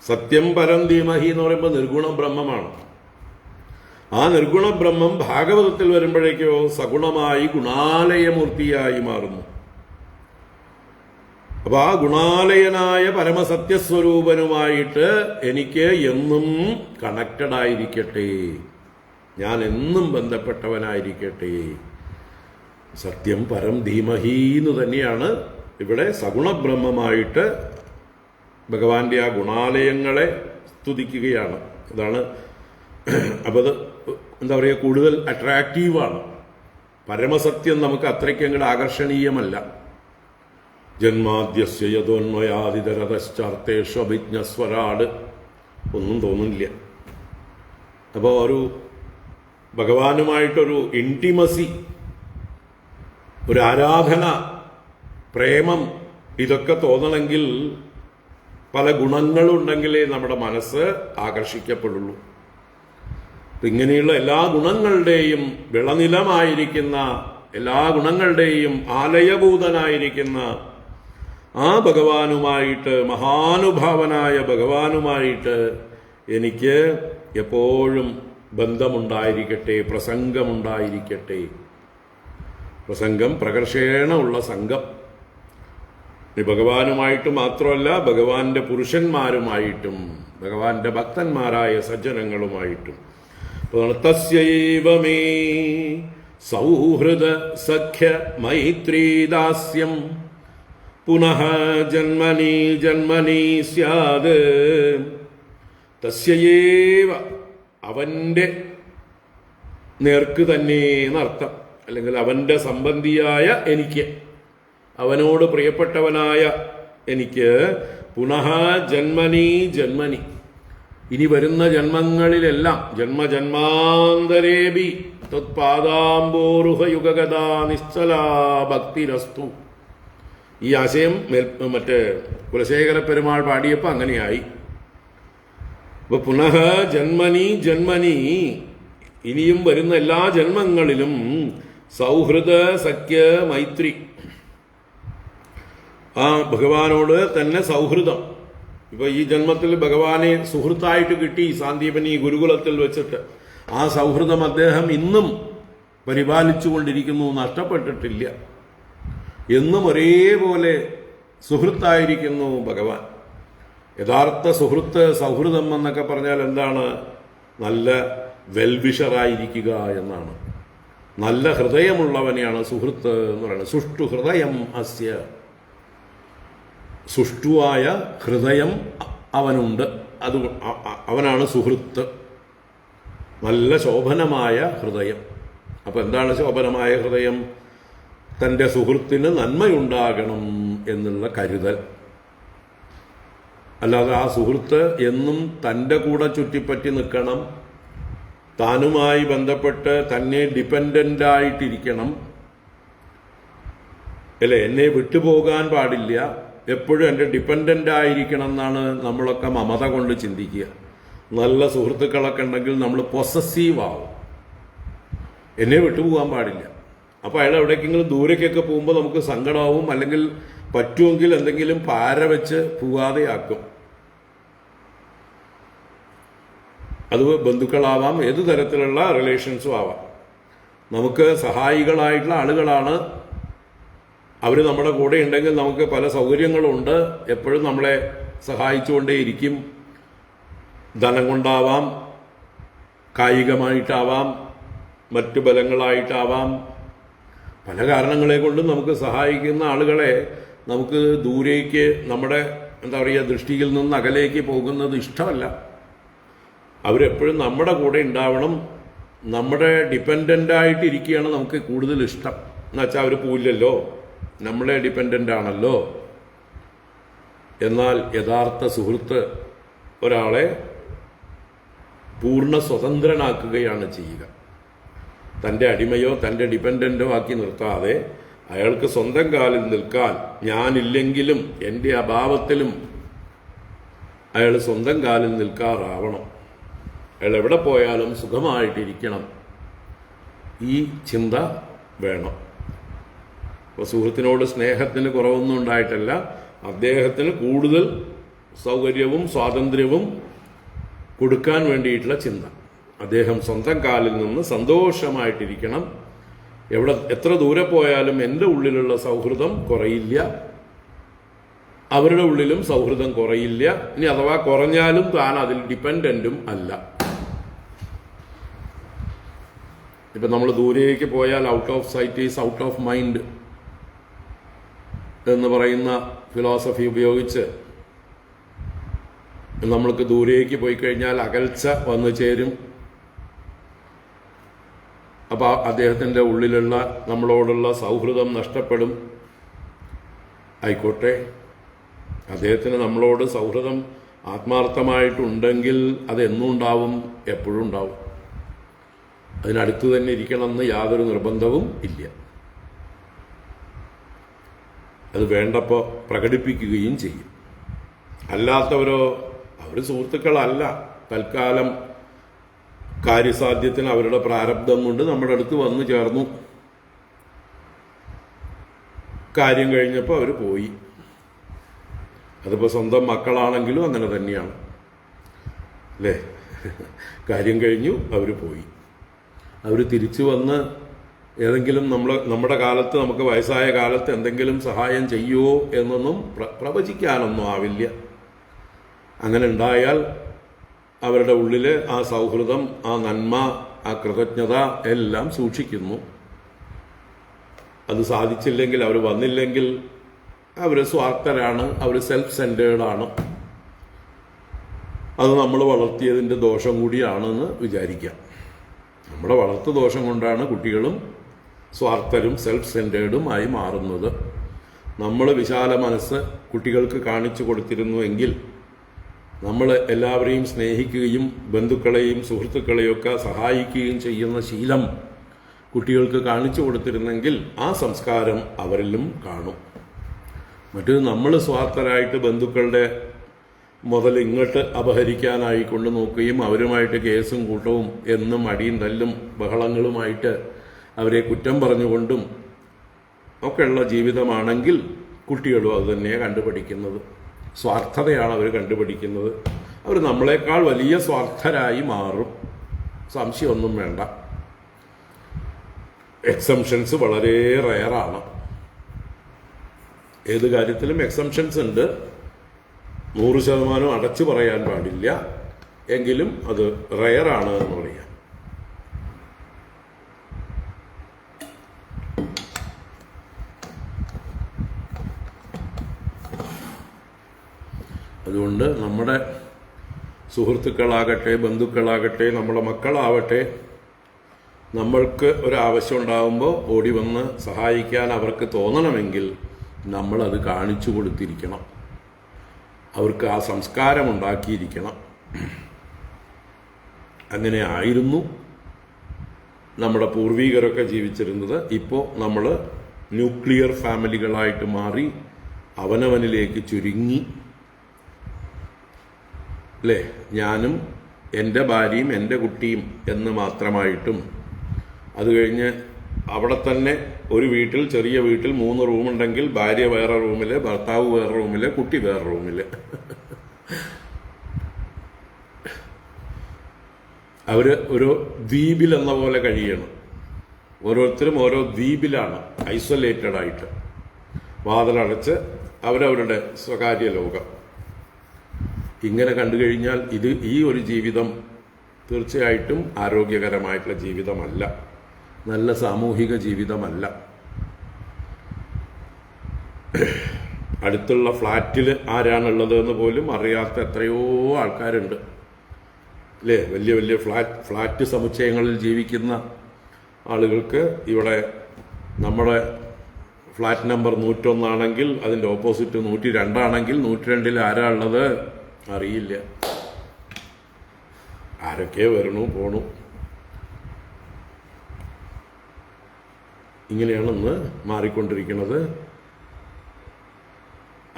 സത്യം പരം ധീമഹി എന്ന് പറയുമ്പോൾ നിർഗുണ ബ്രഹ്മമാണ്. ആ നിർഗുണ ബ്രഹ്മം ഭാഗവതത്തിൽ വരുമ്പോഴേക്കോ സഗുണമായി ഗുണാലയമൂർത്തിയായി മാറുന്നു. അപ്പൊ ആ ഗുണാലയനായ പരമസത്യസ്വരൂപനുമായിട്ട് എനിക്ക് എന്നും കണക്റ്റഡ് ആയിരിക്കട്ടെ, ഞാൻ എന്നും ബന്ധപ്പെട്ടവനായിരിക്കട്ടെ. സത്യം പരം ധീമഹി എന്ന് തന്നെയാണ് ഇവിടെ സഗുണബ്രഹ്മമായിട്ട് ഭഗവാന്റെ ആ ഗുണാലയങ്ങളെ സ്തുതിക്കുകയാണ്. അതാണ്. അപ്പോൾ അത് എന്താ പറയുക, കൂടുതൽ അട്രാക്റ്റീവാണ്. പരമസത്യം നമുക്ക് അത്രയ്ക്ക് അങ്ങോട്ട് ആകർഷണീയമല്ല. ജന്മാദ്യസ്യ യതോന്മയാദിതരതശ്ചാർത്തേഷു അഭിജ്ഞസ്വരാട് ഒന്നും തോന്നുന്നില്ല. അപ്പോൾ ഒരു ഭഗവാനുമായിട്ടൊരു ഇൻറ്റിമസി, ഒരു ആരാധന, പ്രേമം, ഇതൊക്കെ തോന്നണമെങ്കിൽ പല ഗുണങ്ങളുണ്ടെങ്കിലേ നമ്മുടെ മനസ്സ് ആകർഷിക്കപ്പെടുള്ളൂ. ഇങ്ങനെയുള്ള എല്ലാ ഗുണങ്ങളുടെയും വിളനിലമായിരിക്കുന്ന, എല്ലാ ഗുണങ്ങളുടെയും ആലയഭൂതനായിരിക്കുന്ന ആ ഭഗവാനുമായിട്ട്, മഹാനുഭാവനായ ഭഗവാനുമായിട്ട് എനിക്ക് എപ്പോഴും ബന്ധമുണ്ടായിരിക്കട്ടെ, പ്രസംഗമുണ്ടായിരിക്കട്ടെ. പ്രസംഗം പ്രകർഷേണ ഉള്ള സംഘം. ഭഗവാനുമായിട്ട് മാത്രമല്ല, ഭഗവാന്റെ പുരുഷന്മാരുമായിട്ടും ഭഗവാന്റെ ഭക്തന്മാരായ സജ്ജനങ്ങളുമായിട്ടും. തസ്യൈവ മേ സൗഹൃദ സഖ്യ മൈത്രീദാസ്യം പുനഃ ജന്മനി ജന്മനി സ്യാത്. തസ്യൈവ അവന്റെ നേർക്ക് തന്നെ എന്നർത്ഥം. അല്ലെങ്കിൽ അവന്റെ സംബന്ധിയായ എനിക്ക്, അവനോട് പ്രിയപ്പെട്ടവനായ എനിക്ക് പുനഃ ജന്മനി ജന്മനി, ഇനി വരുന്ന ജന്മങ്ങളിലെല്ലാം, ജന്മജന്മാന്തരേബി തത്പാദാംബോരുഹയുഗഗതാ നിശ്ചലാ ഭക്തിരസ്തു. ഈ ആശയം മറ്റേ കുലശേഖര പെരുമാൾ പാടിയപ്പോൾ അങ്ങനെയായി. അപ്പൊ പുനഃ ജന്മനി ജന്മനി, ഇനിയും വരുന്ന എല്ലാ ജന്മങ്ങളിലും സൗഹൃദ സഖ്യ മൈത്രി, ആ ഭഗവാനോട് തന്നെ സൗഹൃദം. ഇപ്പൊ ഈ ജന്മത്തിൽ ഭഗവാനെ സുഹൃത്തായിട്ട് കിട്ടി സാന്ദീപനി ഗുരുകുലത്തിൽ വെച്ചിട്ട്. ആ സൗഹൃദം അദ്ദേഹം ഇന്നും പരിപാലിച്ചുകൊണ്ടിരിക്കുന്നു, നഷ്ടപ്പെട്ടിട്ടില്ല. എന്നും ഒരേപോലെ സുഹൃത്തായിരിക്കുന്നു ഭഗവാൻ. യഥാർത്ഥ സുഹൃത്ത്, സൗഹൃദം എന്നൊക്കെ പറഞ്ഞാൽ എന്താണ്? നല്ല വെൽവിഷറായിരിക്കുക എന്നാണ്. നല്ല ഹൃദയമുള്ളവനെയാണ് സുഹൃത്ത് എന്ന് പറയുന്നത്. സുഷ്ടു ഹൃദയം അസ്യ, സുഷ്ടുവായ ഹൃദയം അവനുണ്ട്, അത് അവനാണ് സുഹൃത്ത്. നല്ല ശോഭനമായ ഹൃദയം. അപ്പൊ എന്താണ് ശോഭനമായ ഹൃദയം? തൻ്റെ സുഹൃത്തിന് നന്മയുണ്ടാകണം എന്നുള്ള കരുതൽ. അല്ലാതെ ആ സുഹൃത്ത് എന്നും തൻ്റെ കൂടെ ചുറ്റിപ്പറ്റി നിൽക്കണം, താനുമായി ബന്ധപ്പെട്ട് തന്നെ ഡിപ്പെൻഡൻ്റായിട്ടിരിക്കണം, അല്ലേ? എന്നെ വിട്ടുപോകാൻ പാടില്ല, എപ്പോഴും എൻ്റെ ഡിപ്പെൻഡൻ്റായിരിക്കണം എന്നാണ് നമ്മളൊക്കെ മമത കൊണ്ട് ചിന്തിക്കുക. നല്ല സുഹൃത്തുക്കളൊക്കെ ഉണ്ടെങ്കിൽ നമ്മൾ പൊസസീവ് ആവും, എന്നെ വിട്ടുപോകാൻ പാടില്ല. അപ്പോൾ അയാൾ എവിടേക്കെങ്കിലും ദൂരേക്കൊക്കെ പോകുമ്പോൾ നമുക്ക് സങ്കടമാവും, അല്ലെങ്കിൽ പറ്റുമെങ്കിൽ എന്തെങ്കിലും പാര വെച്ച് പോകാതെയാക്കും. അത് ബന്ധുക്കളാവാം, ഏതു തരത്തിലുള്ള റിലേഷൻസും ആവാം. നമുക്ക് സഹായികളായിട്ടുള്ള ആളുകളാണ് അവർ. നമ്മുടെ കൂടെ ഉണ്ടെങ്കിൽ നമുക്ക് പല സൗകര്യങ്ങളുണ്ട്, എപ്പോഴും നമ്മളെ സഹായിച്ചുകൊണ്ടേയിരിക്കും. ധനം കൊണ്ടാവാം, കായികമായിട്ടാവാം, മറ്റു ബലങ്ങളായിട്ടാവാം. പല കാരണങ്ങളെ കൊണ്ടും നമുക്ക് സഹായിക്കുന്ന ആളുകളെ നമുക്ക് ദൂരേക്ക്, നമ്മുടെ എന്താ പറയുക, ദൃഷ്ടിയിൽ നിന്ന് അകലേക്ക് പോകുന്നത് ഇഷ്ടമല്ല. അവരെപ്പോഴും നമ്മുടെ കൂടെ ഉണ്ടാവണം, നമ്മുടെ ഡിപ്പെൻഡൻ്റായിട്ടിരിക്കുകയാണ് നമുക്ക് കൂടുതൽ ഇഷ്ടം. എന്നുവെച്ചാൽ അവർ പോയില്ലല്ലോ, നമ്മളെ ഡിപ്പെൻഡൻ്റ് ആണല്ലോ. എന്നാൽ യഥാർത്ഥ സുഹൃത്ത് ഒരാളെ പൂർണ്ണ സ്വതന്ത്രനാക്കുകയാണ് ചെയ്യുക. തൻ്റെ അടിമയോ തൻ്റെ ഡിപ്പെൻഡൻ്റോ ആക്കി നിർത്താതെ അയാൾക്ക് സ്വന്തം കാലിൽ നിൽക്കാൻ, ഞാനില്ലെങ്കിലും എൻ്റെ അഭാവത്തിലും അയാൾ സ്വന്തം കാലിൽ നിൽക്കാറാവണം. അയാൾ എവിടെ പോയാലും സുഖമായിട്ടിരിക്കണം. ഈ ചിന്ത വേണം. അപ്പോൾ സുഹൃത്തിനോട് സ്നേഹത്തിന് കുറവൊന്നും ഉണ്ടായിട്ടല്ല, അദ്ദേഹത്തിന് കൂടുതൽ സൗകര്യവും സ്വാതന്ത്ര്യവും കൊടുക്കാൻ വേണ്ടിയിട്ടുള്ള ചിന്ത. അദ്ദേഹം സ്വന്തം കാലിൽ നിന്ന് സന്തോഷമായിട്ടിരിക്കണം. എത്ര ദൂരെ പോയാലും എൻ്റെ ഉള്ളിലുള്ള സൗഹൃദം കുറയില്ല, അവരുടെ ഉള്ളിലും സൗഹൃദം കുറയില്ല. ഇനി അഥവാ കുറഞ്ഞാലും താൻ അതിൽ ഡിപ്പെൻഡൻറ്റും അല്ല. ഇപ്പം നമ്മൾ ദൂരേക്ക് പോയാൽ out of sight is out of mind എന്ന് പറയുന്ന ഫിലോസഫി ഉപയോഗിച്ച് നമ്മൾക്ക് ദൂരേക്ക് പോയി കഴിഞ്ഞാൽ അകൽച്ച വന്നു ചേരും. അപ്പോൾ അദ്ദേഹത്തിൻ്റെ ഉള്ളിലുള്ള നമ്മളോടുള്ള സൗഹൃദം നഷ്ടപ്പെടും. ആയിക്കോട്ടെ, അദ്ദേഹത്തിന് നമ്മളോട് സൗഹൃദം ആത്മാർത്ഥമായിട്ടുണ്ടെങ്കിൽ അതെന്നും ഉണ്ടാവും, എപ്പോഴും ഉണ്ടാവും. അതിനടുത്ത് തന്നെ ഇരിക്കണമെന്ന് യാതൊരു നിർബന്ധവും ഇല്ല. അത് വേണ്ടപ്പോൾ പ്രകടിപ്പിക്കുകയും ചെയ്യും. അല്ലാത്തവരോ അവർ സുഹൃത്തുക്കളല്ല. തൽക്കാലം കാര്യസാധ്യത്തിന് അവരുടെ പ്രാരബ്ധം കൊണ്ട് നമ്മുടെ അടുത്ത് വന്നു ചേർന്നു. കാര്യം കഴിഞ്ഞപ്പോൾ അവർ പോയി. അതിപ്പോൾ സ്വന്തം മക്കളാണെങ്കിലും അങ്ങനെ തന്നെയാണ് അല്ലേ. കാര്യം കഴിഞ്ഞു, അവർ പോയി. അവർ തിരിച്ചു വന്ന് ഏതെങ്കിലും നമ്മുടെ കാലത്ത്, നമുക്ക് വയസ്സായ കാലത്ത് എന്തെങ്കിലും സഹായം ചെയ്യുമോ എന്നൊന്നും പ്രവചിക്കാനൊന്നും ആവില്ല. അങ്ങനെ ഉണ്ടായാൽ അവരുടെ ഉള്ളിൽ ആ സൗഹൃദം, ആ നന്മ, ആ കൃതജ്ഞത എല്ലാം സൂക്ഷിക്കുന്നു. അത് സാധിച്ചില്ലെങ്കിൽ, അവർ വന്നില്ലെങ്കിൽ അവർ സ്വാർത്ഥരാണ്, അവർ സെൽഫ് സെൻറ്റേർഡാണ്. അത് നമ്മൾ വളർത്തിയതിൻ്റെ ദോഷം കൂടിയാണെന്ന് വിചാരിക്കാം. നമ്മുടെ വളർത്തു ദോഷം കൊണ്ടാണ് കുട്ടികളും സ്വാർത്ഥരും സെൽഫ് സെൻറ്റേർഡും ആയി മാറുന്നത്. നമ്മൾ വിശാല മനസ്സ് കുട്ടികൾക്ക് കാണിച്ചു കൊടുത്തിരുന്നുവെങ്കിൽ, നമ്മൾ എല്ലാവരെയും സ്നേഹിക്കുകയും ബന്ധുക്കളെയും സുഹൃത്തുക്കളെയും ഒക്കെ സഹായിക്കുകയും ചെയ്യുന്ന ശീലം കുട്ടികൾക്ക് കാണിച്ചു കൊടുത്തിരുന്നെങ്കിൽ ആ സംസ്കാരം അവരിലും കാണും. മറ്റു നമ്മൾ സ്വാർത്ഥരായിട്ട് ബന്ധുക്കളുടെ മുതൽ ഇങ്ങോട്ട് അപഹരിക്കാനായി കൊണ്ടു നോക്കുകയും അവരുമായിട്ട് കേസും കൂട്ടവും എന്നും അടിയും തല്ലും ബഹളങ്ങളുമായിട്ട് അവരെ കുറ്റം പറഞ്ഞുകൊണ്ടും ഒക്കെയുള്ള ജീവിതമാണെങ്കിൽ കുട്ടികളും അത് തന്നെയാണ് കണ്ടുപഠിക്കുന്നത്. സ്വാർത്ഥതയാണ് അവർ കണ്ടുപഠിക്കുന്നത്. അവർ നമ്മളെക്കാൾ വലിയ സ്വാർത്ഥരായി മാറും, സംശയമൊന്നും വേണ്ട. എക്സംഷൻസ് വളരെ റെയറാണ്. ഏത് കാര്യത്തിലും എക്സംഷൻസ് ഉണ്ട്. 100% അടച്ചു പറയാൻ പാടില്ല, എങ്കിലും അത് റെയറാണ് എന്ന് പറയാം. അതുകൊണ്ട് നമ്മുടെ സുഹൃത്തുക്കളാകട്ടെ, ബന്ധുക്കളാകട്ടെ, നമ്മുടെ മക്കളാവട്ടെ, നമ്മൾക്ക് ഒരാവശ്യം ഉണ്ടാകുമ്പോൾ ഓടി വന്ന് സഹായിക്കാൻ അവർക്ക് തോന്നണമെങ്കിൽ നമ്മളത് കാണിച്ചു കൊടുത്തിരിക്കണം. അവർക്ക് ആ സംസ്കാരം ഉണ്ടാക്കിയിരിക്കണം. അങ്ങനെ ആയിരുന്നു നമ്മുടെ പൂർവികരൊക്കെ ജീവിച്ചിരുന്നത്. ഇപ്പോൾ നമ്മൾ ന്യൂക്ലിയർ ഫാമിലികളായിട്ട് മാറി അവനവനിലേക്ക് ചുരുങ്ങി അല്ലേ. ഞാനും എൻ്റെ ഭാര്യയും എൻ്റെ കുട്ടിയും എന്ന് മാത്രമായിട്ടും, അത് കഴിഞ്ഞ് അവിടെ തന്നെ ഒരു വീട്ടിൽ, ചെറിയ വീട്ടിൽ 3 റൂമുണ്ടെങ്കിൽ ഭാര്യ വേറെ റൂമിൽ, ഭർത്താവ് വേറെ റൂമിൽ, കുട്ടി വേറെ റൂമിൽ. അവർ ഒരു ദ്വീപിലെന്ന പോലെ കഴിയണം. ഓരോരുത്തരും ഓരോ ദ്വീപിലാണ്, ഐസൊലേറ്റഡ് ആയിട്ട് വാതിലടച്ച് അവരവരുടെ സ്വകാര്യ ലോകം. ഇങ്ങനെ കണ്ടു കഴിഞ്ഞാൽ ഈ ഒരു ജീവിതം തീർച്ചയായിട്ടും ആരോഗ്യകരമായിട്ടുള്ള ജീവിതമല്ല, നല്ല സാമൂഹിക ജീവിതമല്ല. അടുത്തുള്ള ഫ്ലാറ്റിൽ ആരാണുള്ളത് എന്ന് പോലും അറിയാത്ത എത്രയോ ആൾക്കാരുണ്ട് അല്ലേ. വലിയ വലിയ ഫ്ലാറ്റ് സമുച്ചയങ്ങളിൽ ജീവിക്കുന്ന ആളുകൾക്ക് ഇവിടെ നമ്മുടെ ഫ്ലാറ്റ് നമ്പർ 101 ആണെങ്കിൽ അതിൻ്റെ ഓപ്പോസിറ്റ് 102 ആണെങ്കിൽ 102 ആരാ ഉള്ളത് അറിയില്ല. ആരൊക്കെ വരണു പോണു. ഇങ്ങനെയാണ് ഇന്ന് മാറിക്കൊണ്ടിരിക്കുന്നത്.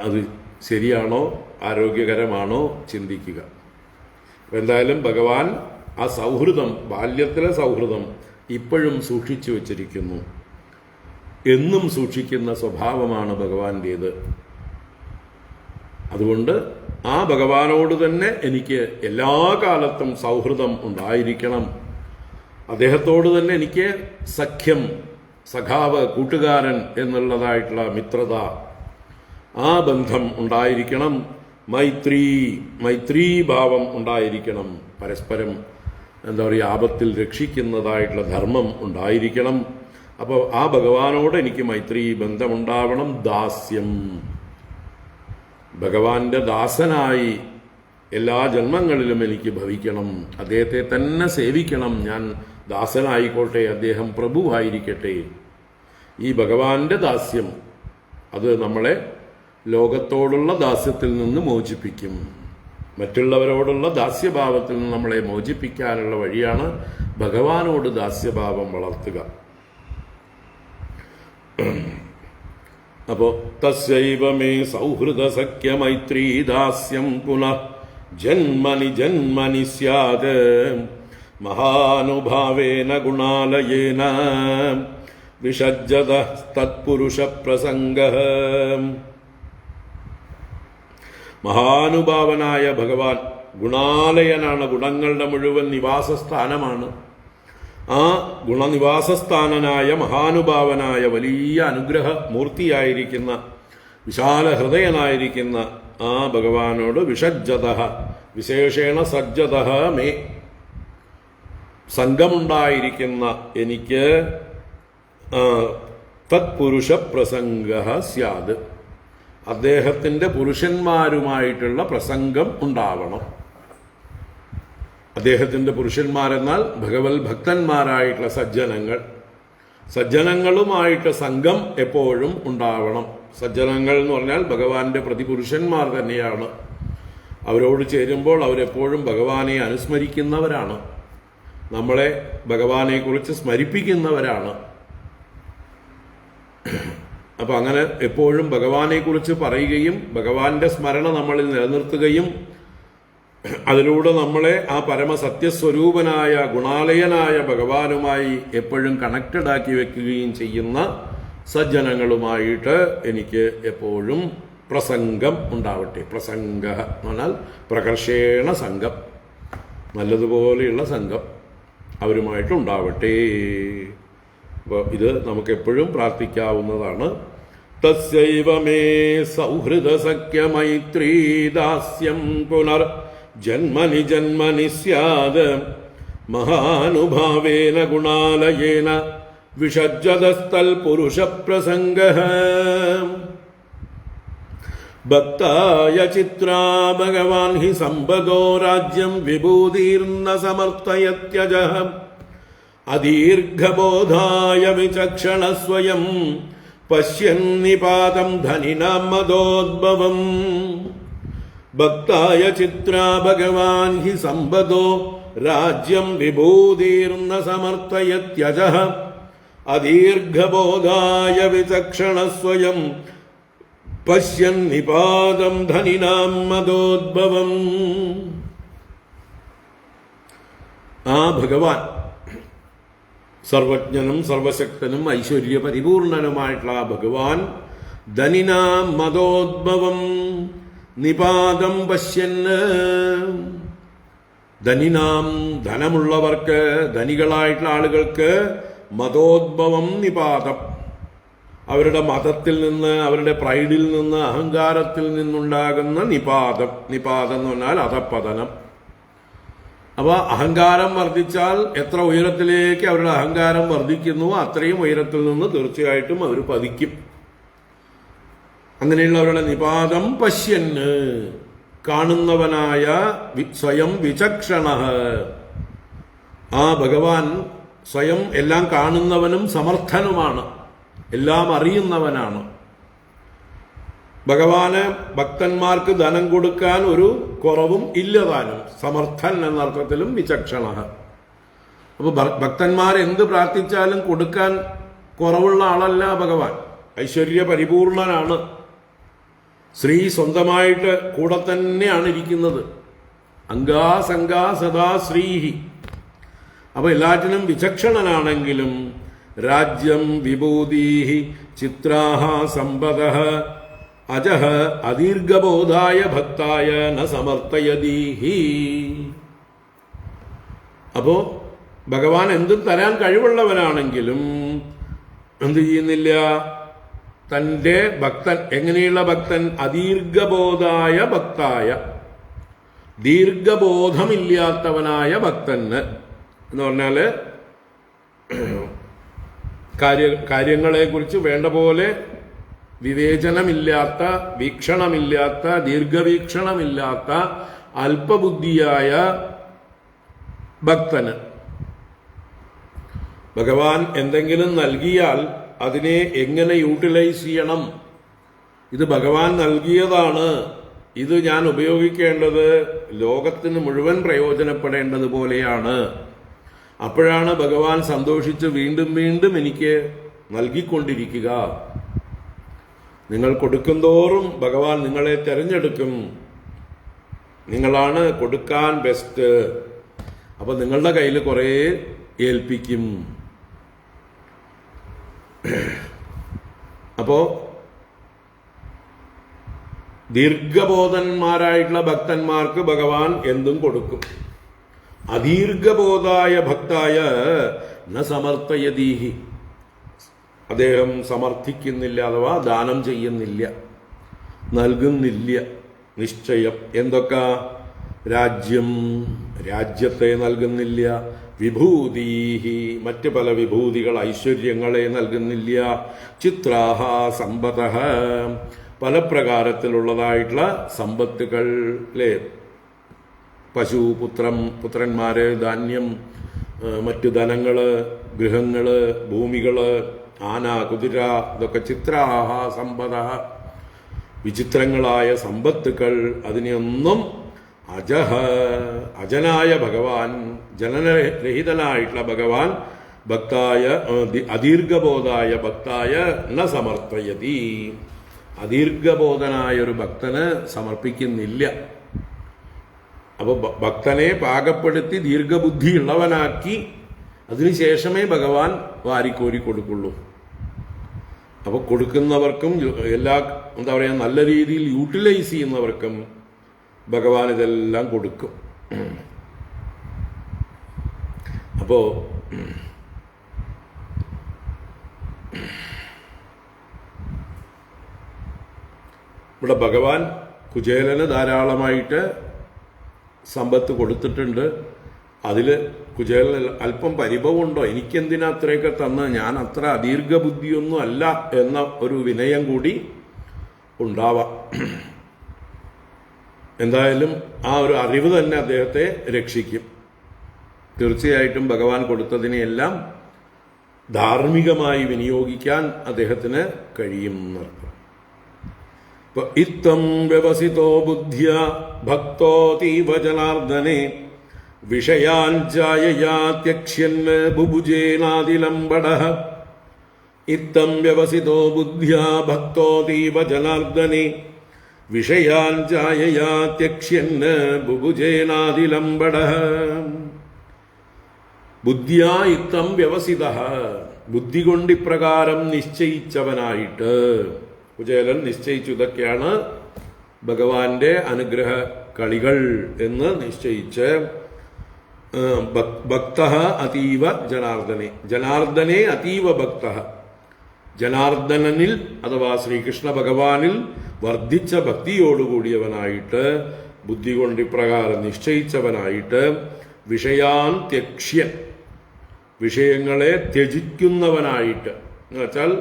അത് ശരിയാണോ, ആരോഗ്യകരമാണോ ചിന്തിക്കുക. എന്തായാലും ഭഗവാൻ ആ സൗഹൃദം, ബാല്യത്തിലെ സൗഹൃദം ഇപ്പോഴും സൂക്ഷിച്ചു വച്ചിരിക്കുന്നു. എന്നും സൂക്ഷിക്കുന്ന സ്വഭാവമാണ് ഭഗവാന്റേത്. അതുകൊണ്ട് ആ ഭഗവാനോട് തന്നെ എനിക്ക് എല്ലാ കാലത്തും സൗഹൃദം ഉണ്ടായിരിക്കണം. അദ്ദേഹത്തോട് തന്നെ എനിക്ക് സഖ്യം, സഖാവ്, കൂട്ടുകാരൻ എന്നുള്ളതായിട്ടുള്ള മിത്രത, ആ ബന്ധം ഉണ്ടായിരിക്കണം. മൈത്രീഭാവം ഉണ്ടായിരിക്കണം. പരസ്പരം എന്താ പറയുക, ആപത്തിൽ രക്ഷിക്കുന്നതായിട്ടുള്ള ധർമ്മം ഉണ്ടായിരിക്കണം. അപ്പോൾ ആ ഭഗവാനോട് എനിക്ക് മൈത്രി ബന്ധമുണ്ടാവണം. ദാസ്യം, ഭഗവാന്റെ ദാസനായി എല്ലാ ജന്മങ്ങളിലും എനിക്ക് ഭവിക്കണം. അദ്ദേഹത്തെ തന്നെ സേവിക്കണം. ഞാൻ ദാസനായിക്കോട്ടെ, അദ്ദേഹം പ്രഭുവായിരിക്കട്ടെ. ഈ ഭഗവാന്റെ ദാസ്യം അത് നമ്മളെ ലോകത്തോടുള്ള ദാസ്യത്തിൽ നിന്ന് മോചിപ്പിക്കും. മറ്റുള്ളവരോടുള്ള ദാസ്യഭാവത്തിൽ നിന്ന് നമ്മളെ മോചിപ്പിക്കാനുള്ള വഴിയാണ് ഭഗവാനോട് ദാസ്യഭാവം വളർത്തുക. അപ്പോ തസ്യൈവ മേ സൗഹൃദ സഖ്യ മൈത്രീ ദാസ്യം പുനഃ ജന്മനി ജന്മനി സ്യാത് മഹാനുഭാവേന ഗുണാലയേന വിഷജ്ജത തത്പുരുഷ പ്രസംഗഃ. മഹാനുഭാവനായ ഭഗവാൻ ഗുണാലയനാണ്, ഗുണങ്ങളുടെ മുഴുവൻ നിവാസസ്ഥാനമാണ്. ആ ഗുണനിവാസസ്ഥാനനായ മഹാനുഭാവനായ വലിയ അനുഗ്രഹ മൂർത്തിയായിരിക്കുന്ന വിശാല ഹൃദയനായിരിക്കുന്ന ആ ഭഗവാനോട് വിഷജ്ജത വിശേഷേണ സജ്ജത മേ സംഘമുണ്ടായിരിക്കുന്ന എനിക്ക് തത്പുരുഷ പ്രസംഗ സ്യാത് അദ്ദേഹത്തിൻ്റെ പുരുഷന്മാരുമായിട്ടുള്ള പ്രസംഗം ഉണ്ടാവണം. അദ്ദേഹത്തിൻ്റെ പുരുഷന്മാരെന്നാൽ ഭഗവത് ഭക്തന്മാരായിട്ടുള്ള സജ്ജനങ്ങളുമായിട്ട് സംഘം എപ്പോഴും ഉണ്ടാവണം. സജ്ജനങ്ങൾ എന്ന് പറഞ്ഞാൽ ഭഗവാന്റെ പ്രതിപുരുഷന്മാർ തന്നെയാണ്. അവരോട് ചേരുമ്പോൾ അവരെപ്പോഴും ഭഗവാനെ അനുസ്മരിക്കുന്നവരാണ്, നമ്മളെ ഭഗവാനെക്കുറിച്ച് സ്മരിപ്പിക്കുന്നവരാണ്. അപ്പം അങ്ങനെ എപ്പോഴും ഭഗവാനെക്കുറിച്ച് പറയുകയും ഭഗവാന്റെ സ്മരണ നമ്മളിൽ നിലനിർത്തുകയും അതിലൂടെ നമ്മളെ ആ പരമസത്യസ്വരൂപനായ ഗുണാലയനായ ഭഗവാനുമായി എപ്പോഴും കണക്റ്റഡ് ആക്കി വെക്കുകയും ചെയ്യുന്ന സജ്ജനങ്ങളുമായിട്ട് എനിക്ക് എപ്പോഴും പ്രസംഗം ഉണ്ടാവട്ടെ. പ്രസംഗ എന്ന് പറഞ്ഞാൽ പ്രകർഷേണ സംഘം, നല്ലതുപോലെയുള്ള സംഘം അവരുമായിട്ടുണ്ടാവട്ടെ. അപ്പോൾ ഇത് നമുക്കെപ്പോഴും പ്രാർത്ഥിക്കാവുന്നതാണ്. തസ്യൈവ മേ സൗഹൃദ സഖ്യ മൈത്രീ ദാസ്യം പുനർ ജന്മനി ജന്മനി സ്യാത് മഹാനുഭാവേന ഗുണാലയേന വിഷജ്ജതസ്തൽ പുരുഷ പ്രസംഗഃ. ഭക്തായ ചിത്രാ ഭഗവാൻ ഹി സമ്പദോ രാജ്യം വിഭൂതിർന സമർത്ഥയത്യജഃ അദീർഘബോധായ വിചക്ഷണ സ്വയം പശ്യന്നിപാതം ധനിനാം മദോദ്ഭവം. ഭക്തായ ചിത്രാ ഭഗവാൻ ഹി സമ്പദോ രാജ്യം വിഭൂതിർന സമർത്ഥയത്യജഃ അദീർഘബോധായ വിചക്ഷണ സ്വയം പശ്യന്നിപാതം ധനിനാം മദോദ്ഭവം. ആ ഭഗവാൻ സർവജ്ഞനും സർവശക്തനും ഐശ്വര്യ പരിപൂർണനുമായിട്ടുള്ള ആ ഭഗവാൻ ധനിനാം മദോദ്ഭവം നിപാതം പശ്യന്. ധനിനാം ധനമുള്ളവർക്ക്, ധനികളായിട്ടുള്ള ആളുകൾക്ക് മതോദ്ഭവം നിപാതം, അവരുടെ മതത്തിൽ നിന്ന്, അവരുടെ പ്രൈഡിൽ നിന്ന്, അഹങ്കാരത്തിൽ നിന്നുണ്ടാകുന്ന നിപാതം. നിപാതം എന്ന് പറഞ്ഞാൽ അധപ്പതനം. അപ്പോൾ അഹങ്കാരം വർദ്ധിച്ചാൽ എത്ര ഉയരത്തിലേക്ക് അവരുടെ അഹങ്കാരം വർദ്ധിക്കുന്നു അത്രയും ഉയരത്തിൽ നിന്ന് തീർച്ചയായിട്ടും അവർ പതിക്കും. അങ്ങനെയുള്ളവരുടെ നിപാതം പശ്യന്, കാണുന്നവനായ സ്വയം വിചക്ഷണ. ആ ഭഗവാൻ സ്വയം എല്ലാം കാണുന്നവനും സമർത്ഥനുമാണ്, എല്ലാം അറിയുന്നവനാണ്. ഭഗവാന് ഭക്തന്മാർക്ക് ധനം കൊടുക്കാൻ ഒരു കുറവും ഇല്ലതാനും, സമർത്ഥൻ എന്നർത്ഥത്തിലും വിചക്ഷണ. അപ്പൊ ഭക്തന്മാരെന്ത് പ്രാർത്ഥിച്ചാലും കൊടുക്കാൻ കുറവുള്ള ആളല്ല ഭഗവാൻ, ഐശ്വര്യ പരിപൂർണനാണ്. ശ്രീ സ്വന്തമായിട്ട് കൂടെ തന്നെയാണ് ഇരിക്കുന്നത്. അംഗാസംഗാ സദാ ശ്രീഹി. അപ്പൊ എല്ലാറ്റിനും വിചക്ഷണനാണെങ്കിലും രാജ്യം വിഭൂതിഹി ചിത്രാഹ സമ്പദഃ അജഃ അദീർഘബോധായ ഭക്തായ ന സമർത്ഥയതീഹി. അപ്പോ ഭഗവാൻ എന്തും തരാൻ കഴിവുള്ളവനാണെങ്കിലും എന്ത് ചെയ്യുന്നില്ല, തൻ്റെ ഭക്തൻ, എങ്ങനെയുള്ള ഭക്തൻ, അദീർഘബോധായ ഭക്തായ, ദീർഘബോധമില്ലാത്തവനായ ഭക്തന് എന്ന് പറഞ്ഞാല് കാര്യങ്ങളെക്കുറിച്ച് വേണ്ട പോലെ വിവേചനമില്ലാത്ത, വീക്ഷണമില്ലാത്ത, ദീർഘവീക്ഷണമില്ലാത്ത അല്പബുദ്ധിയായ ഭക്തന് ഭഗവാൻ എന്തെങ്കിലും നൽകിയാൽ അതിനെ എങ്ങനെ യൂട്ടിലൈസ് ചെയ്യണം, ഇത് ഭഗവാൻ നൽകിയതാണ്, ഇത് ഞാൻ ഉപയോഗിക്കേണ്ടത് ലോകത്തിന് മുഴുവൻ പ്രയോജനപ്പെടേണ്ടതുപോലെയാണ്. അപ്പോഴാണ് ഭഗവാൻ സന്തോഷിച്ച് വീണ്ടും വീണ്ടും എനിക്ക് നൽകിക്കൊണ്ടിരിക്കുക. നിങ്ങൾ കൊടുക്കുന്തോറും ഭഗവാൻ നിങ്ങളെ തിരഞ്ഞെടുക്കും. നിങ്ങളാണ് കൊടുക്കാൻ ബെസ്റ്റ്. അപ്പൊ നിങ്ങളുടെ കയ്യിൽ കുറേ ഏൽപ്പിക്കും. അപ്പോ ദീർഘബോധന്മാരായിട്ടുള്ള ഭക്തന്മാർക്ക് ഭഗവാൻ എന്തും കൊടുക്കും. അദീർഘബോധായ ഭക്തായ ന സമർത്ഥയതീഹി, അദ്ദേഹം സമർത്ഥിക്കുന്നില്ല, അഥവാ ദാനം ചെയ്യുന്നില്ല, നൽകുന്നില്ല. നിശ്ചയം എന്തൊക്കെ? രാജ്യം, രാജ്യത്തെ നൽകുന്നില്ല. വിഭൂതീഹി, മറ്റ് പല വിഭൂതികൾ, ഐശ്വര്യങ്ങളെ നൽകുന്നില്ല. ചിത്രാഹ സമ്പതഃ, പല പ്രകാരത്തിലുള്ളതായിട്ടുള്ള സമ്പത്തുകൾ, അല്ലേ? പശു, പുത്രന്മാര്, ധാന്യം, മറ്റു ധനങ്ങള്, ഗൃഹങ്ങള്, ഭൂമികള്, ആന, കുതിര, ഇതൊക്കെ ചിത്രാഹ സമ്പത, വിചിത്രങ്ങളായ സമ്പത്തുക്കൾ. അതിനെയൊന്നും അജനായ ഭഗവാൻ, ജനനരഹിതനായിട്ടുള്ള ഭഗവാൻ ഭക്തായ അദീർഘബോധായ ഭക്തായ ന സമർപ്പയതി, അദീർഘബോധനായ ഒരു ഭക്തന് സമർപ്പിക്കുന്നില്ല. അപ്പോൾ ഭക്തനെ പാകപ്പെടുത്തി ദീർഘബുദ്ധിയുള്ളവനാക്കി അതിനുശേഷമേ ഭഗവാൻ വാരിക്കോരി കൊടുക്കുള്ളൂ. അപ്പോൾ കൊടുക്കുന്നവർക്കും എല്ലാ എന്താ പറയുക നല്ല രീതിയിൽ യൂട്ടിലൈസ് ചെയ്യുന്നവർക്കും ഭഗവാൻ ഇതെല്ലാം കൊടുക്കും. അപ്പോ ഇവിടെ ഭഗവാൻ കുചേലന് ധാരാളമായിട്ട് സമ്പത്ത് കൊടുത്തിട്ടുണ്ട്. അതിൽ കുചേലന് അല്പം പരിഭവമുണ്ടോ, എനിക്കെന്തിനാ അത്രയൊക്കെ തന്ന്, ഞാൻ അത്ര അദീർഘബുദ്ധിയൊന്നും അല്ല എന്ന ഒരു വിനയം കൂടി ഉണ്ടാവാം. എന്തായാലും ആ ഒരു അറിവ് തന്നെ അദ്ദേഹത്തെ രക്ഷിക്കും. തീർച്ചയായിട്ടും ഭഗവാൻ കൊടുത്തതിനെയെല്ലാം ധാർമ്മികമായി വിനിയോഗിക്കാൻ അദ്ദേഹത്തിന് കഴിയും എന്നർത്ഥം. ഇത്തം വ്യവസിതോ ബുദ്ധ്യ ഭക്തോതീവ ജനാർദ്ദനെ വിഷയാൻ ജായയാ ത്യക്ഷ്യൻ ബുഭുജേനാദിലംബടഃ. ഇത്തം വ്യവസിതോ ബുദ്ധ്യ ഭക്തോതീവ ജനാർദ്ദനെ വിഷയാൻ ജായയാ ത്യക്ഷ്യൻ ബുഭുജേനാദിലംബടഃ. ബുദ്ധ്യാ ഇത്തം വ്യവസിതഃ, ബുദ്ധി കൊണ്ട് ഇപ്രകാരം നിശ്ചയിച്ചവനായിട്ട് കുചേലൻ നിശ്ചയിച്ചു. ഇതൊക്കെയാണ് ഭഗവാന്റെ അനുഗ്രഹ കളികൾ എന്ന് നിശ്ചയിച്ച് ഭക്തഃ അതീവ ജനാർദ്ദനെ, ജനാർദ്ദനെ അതീവ ഭക്തഃ, ജനാർദ്ദനനിൽ അഥവാ ശ്രീകൃഷ്ണ ഭഗവാനിൽ വർദ്ധിച്ച ഭക്തിയോടുകൂടിയവനായിട്ട്, ബുദ്ധി കൊണ്ട് ഇപ്രകാരം നിശ്ചയിച്ചവനായിട്ട്, വിഷയാൻ ത്യക്ഷ്യ, വിഷയങ്ങളെ ത്യജിക്കുന്നവനായിട്ട്, എന്നുവെച്ചാൽ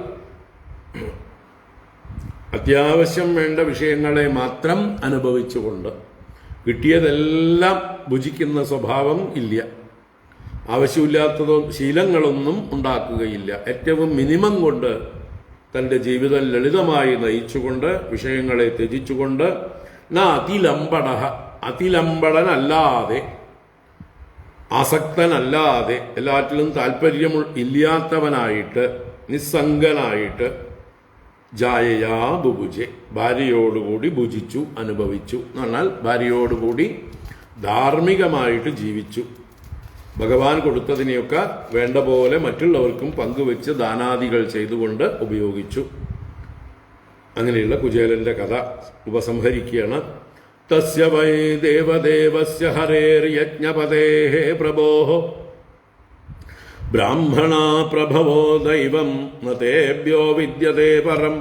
അത്യാവശ്യം വേണ്ട വിഷയങ്ങളെ മാത്രം അനുഭവിച്ചുകൊണ്ട് കിട്ടിയതെല്ലാം ഭുജിക്കുന്ന സ്വഭാവം ഇല്ല. ആവശ്യമില്ലാത്തതോ ശീലങ്ങളൊന്നും ഉണ്ടാക്കുകയില്ല. ഏറ്റവും മിനിമം കൊണ്ട് തൻ്റെ ജീവിതം ലളിതമായി നയിച്ചുകൊണ്ട് വിഷയങ്ങളെ ത്യജിച്ചുകൊണ്ട് അതിലംബട, അതിലംബടനല്ലാതെ, ആസക്തനല്ലാതെ, എല്ലാറ്റിലും താല്പര്യം ഇല്ലാത്തവനായിട്ട്, നിസ്സംഗനായിട്ട്, ജായയാ ബുഭുജെ, ഭാര്യയോടുകൂടി ഭുജിച്ചു, അനുഭവിച്ചു എന്ന് പറഞ്ഞാൽ ഭാര്യയോടുകൂടി ധാർമ്മികമായിട്ട് ജീവിച്ചു. ഭഗവാൻ കൊടുത്തതിനെയൊക്കെ വേണ്ട പോലെ മറ്റുള്ളവർക്കും പങ്കുവെച്ച് ദാനാദികൾ ചെയ്തുകൊണ്ട് ഉപയോഗിച്ചു. അങ്ങനെയുള്ള കുചേലന്റെ കഥ ഉപസംഹരിക്കുകയാണ്. തസ്യ വൈ ദേവദേവസ്യ ഹരേർയജ്ഞപതേഃ പ്രഭോഃ ബ്രാഹ്മണ പ്രഭവോ ദൈവം ന തേഭ്യോ വിദ്യതേ പരം.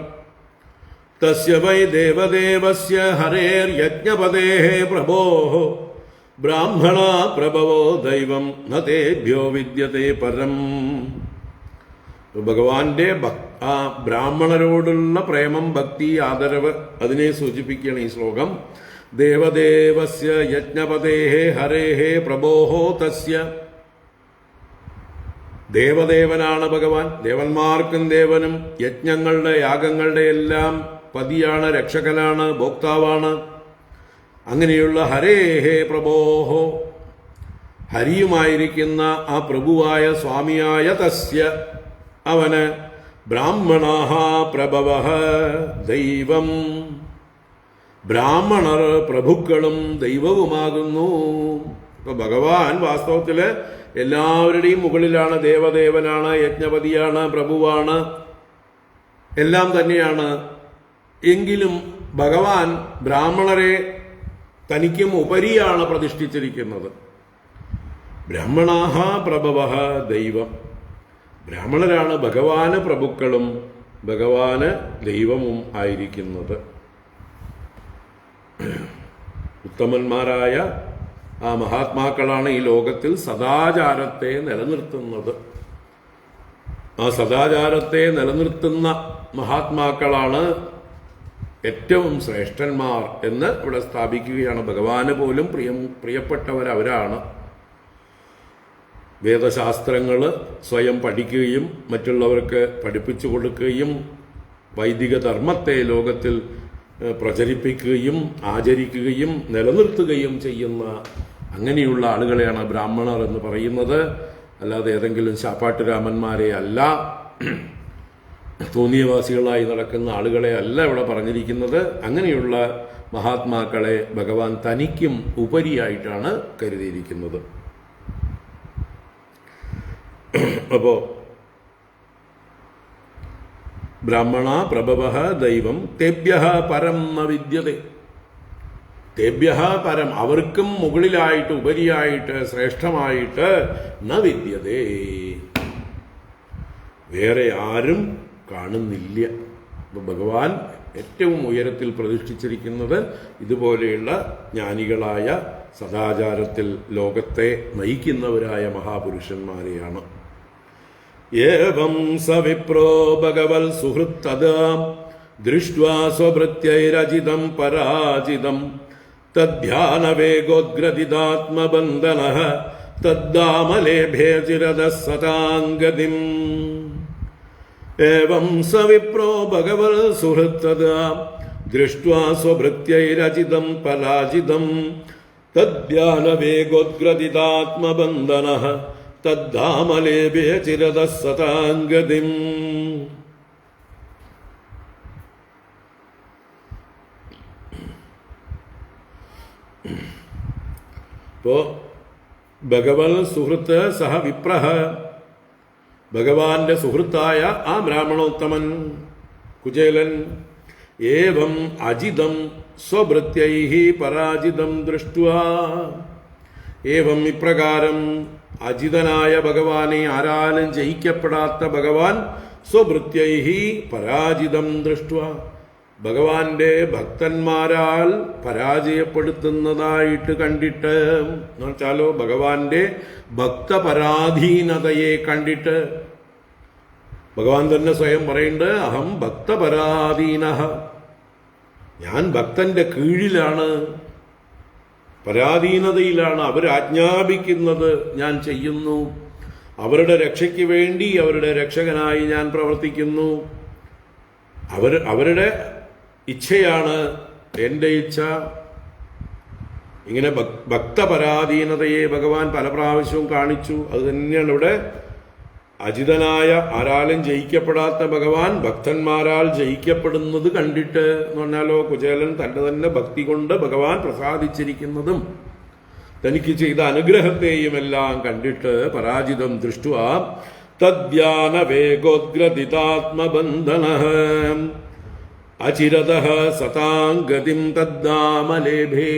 തസ്യ വൈ ദേവദേവസ്യ ഹരേർയജ്ഞപതേഃ പ്രഭോഃ ബ്രാഹ്മണ പ്രഭവോ ദൈവം ന തേഭ്യോ വിദ്യതേ പരം. ഭഗവാന്റെ ആ ബ്രാഹ്മണരോടുള്ള പ്രേമം, ഭക്തി, ആദരവ്, അതിനെ സൂചിപ്പിക്കുകയാണ് ഈ ശ്ലോകം. ദേവദേവസ്യ യജ്ഞപതേഃ ഹരേഃ പ്രഭോഃ തസ്യ, ദേവദേവനാണ് ഭഗവാൻ, ദേവന്മാർക്കും ദേവനും, യജ്ഞങ്ങളുടെ യാഗങ്ങളുടെ എല്ലാം പതിയാണ്, രക്ഷകനാണ്, ഭോക്താവാണ്. അങ്ങനെയുള്ള ഹരേഹേ പ്രഭോഹോ, ഹരിയുമായിരിക്കുന്ന ആ പ്രഭുവായ സ്വാമിയായ തസ്യ, അവന് ബ്രാഹ്മണാഃ പ്രഭവഃ ദൈവം. ബ്രാഹ്മണർ പ്രഭുക്കളും ദൈവവുമാകുന്നു. ഇപ്പൊ ഭഗവാൻ വാസ്തവത്തില് എല്ലാവരുടെയും മുകളിലാണ്. ദേവദേവനാണ്, യജ്ഞപതിയാണ്, പ്രഭുവാണ്, എല്ലാം തന്നെയാണ്. എങ്കിലും ഭഗവാൻ ബ്രാഹ്മണരെ തനിക്കും ഉപരിയാണ് പ്രതിഷ്ഠിച്ചിരിക്കുന്നത്. ബ്രാഹ്മണാഃ പ്രഭവഃ ദൈവം. ബ്രാഹ്മണരാണ് ഭഗവാന് പ്രഭുക്കളും ഭഗവാന് ദൈവവും ആയിരിക്കുന്നത്. ഉത്തമന്മാരായ ആ മഹാത്മാക്കളാണ് ഈ ലോകത്തിൽ സദാചാരത്തെ നിലനിർത്തുന്നത്. ആ സദാചാരത്തെ നിലനിർത്തുന്ന മഹാത്മാക്കളാണ് ഏറ്റവും ശ്രേഷ്ഠന്മാർ എന്ന് ഇവിടെ സ്ഥാപിക്കുകയാണ്. ഭഗവാന് പോലും പ്രിയപ്പെട്ടവരവരാണ്. വേദശാസ്ത്രങ്ങൾ സ്വയം പഠിക്കുകയും മറ്റുള്ളവർക്ക് പഠിപ്പിച്ചു കൊടുക്കുകയും വൈദിക ധർമ്മത്തെ ലോകത്തിൽ പ്രചരിപ്പിക്കുകയും ആചരിക്കുകയും നിലനിർത്തുകയും ചെയ്യുന്ന അങ്ങനെയുള്ള ആളുകളെയാണ് ബ്രാഹ്മണർ എന്ന് പറയുന്നത്. അല്ലാതെ ഏതെങ്കിലും ശാപ്പാട്ടുരാമന്മാരെ അല്ല, തോന്നിയവാസികളായി നടക്കുന്ന ആളുകളെ അല്ല ഇവിടെ പറഞ്ഞിരിക്കുന്നത്. അങ്ങനെയുള്ള മഹാത്മാക്കളെ ഭഗവാൻ തനിക്കും ഉപരിയായിട്ടാണ് കരുതിയിരിക്കുന്നത്. അപ്പോ ബ്രാഹ്മണ പ്രഭവഃ ദൈവം തേഭ്യഃ പരം ന വിദ്യതേ. തേഭ്യഃ പരം, അവർക്കും മുകളിലായിട്ട് ഉപരിയായിട്ട് ശ്രേഷ്ഠമായിട്ട് ന വിദ്യതേ, വേറെ ആരും കാണുന്നില്ല. ഭഗവാൻ ഏറ്റവും ഉയരത്തിൽ പ്രതിഷ്ഠിച്ചിരിക്കുന്നത് ഇതുപോലെയുള്ള ജ്ഞാനികളായ സദാചാരത്തിൽ ലോകത്തെ നയിക്കുന്നവരായ മഹാപുരുഷന്മാരെയാണ്. ഏവം സ വിപ്രോ ഭഗവൽ സുഹൃത്തദാ ദൃഷ്ട്വാ സ്വഭൃത്യൈരജിതം പരാജിതം തദ്ധ്യാനവേഗോദ്ഗ്രഥിതാത്മബന്ധനഃ തദ്ദാമലേഭേ ചിരതഃ സതാംഗതിം. ഏവം സ വിപ്രോ ഭഗവൽ സുഹൃത്തദാ ദൃഷ്ട്വാ സ്വഭൃത്യൈരജിതം പരാജിതം തദ്ധ്യാനവേഗോദ്ഗ്രഥിതാത്മബന്ധനഃ തദ്ധാമലേഭേ ചിരതഃ സതാംഗതിം. ഇപ്പോ ഭഗവൽ സുഹൃത്ത് സഹ വിപ്രഹ, ഭഗവാന്റെ സുഹൃത്തായ ആ ബ്രാഹ്മണോത്തമൻ കുചേലൻ, ഏവം അജിതം സ്വഭൃത്യൈഃ പരാജിതം ദൃഷ്ട്വാ, ഏവം ഇപ്രകാരം അജിതനായ ഭഗവാനെ, ആരാലും ജയിക്കപ്പെടാത്ത ഭഗവാൻ, സ്വഭൃത്യൈഃ പരാജിതം ദൃഷ്ട്വാ, ഭഗവാന്റെ ഭക്തന്മാരാൽ പരാജയപ്പെടുത്തുന്നതായിട്ട് കണ്ടിട്ട്, എന്ന് വെച്ചാലോ ഭഗവാന്റെ ഭക്തപരാധീനതയെ കണ്ടിട്ട്. ഭഗവാൻ തന്നെ സ്വയം പറയുന്നുണ്ട്, അഹം ഭക്തപരാധീനഃ, ഞാൻ ഭക്തന്റെ കീഴിലാണ്, പരാധീനതയിലാണ്. അവരാജ്ഞാപിക്കുന്നത് ഞാൻ ചെയ്യുന്നു, അവരുടെ രക്ഷയ്ക്ക് വേണ്ടി അവരുടെ രക്ഷകനായി ഞാൻ പ്രവർത്തിക്കുന്നു. അവരുടെ ഇച്ഛയാണ് എൻ്റെ ഇച്ഛ. ഇങ്ങനെ ഭക്തപരാധീനതയെ ഭഗവാൻ പല പ്രാവശ്യവും കാണിച്ചു. അത് തന്നെയാണ് ഇവിടെ അജിതനായ, ആരാലും ജയിക്കപ്പെടാത്ത ഭഗവാൻ ഭക്തന്മാരാൽ ജയിക്കപ്പെടുന്നത് കണ്ടിട്ട്, എന്ന് പറഞ്ഞാലോ കുചേലൻ തന്റെ തന്നെ ഭക്തി കൊണ്ട് ഭഗവാൻ പ്രസാദിച്ചിരിക്കുന്നതും തനിക്ക് ചെയ്ത അനുഗ്രഹത്തെയും എല്ലാം കണ്ടിട്ട്, പരാജിതം ദൃഷ്ട്വാ തദ്ധ്യാന വേഗോദ്ഗ്രഥിതാത്മബന്ധനഃ അചിരതഃ സതാംഗതിം തദ്ധാമലേഭേ.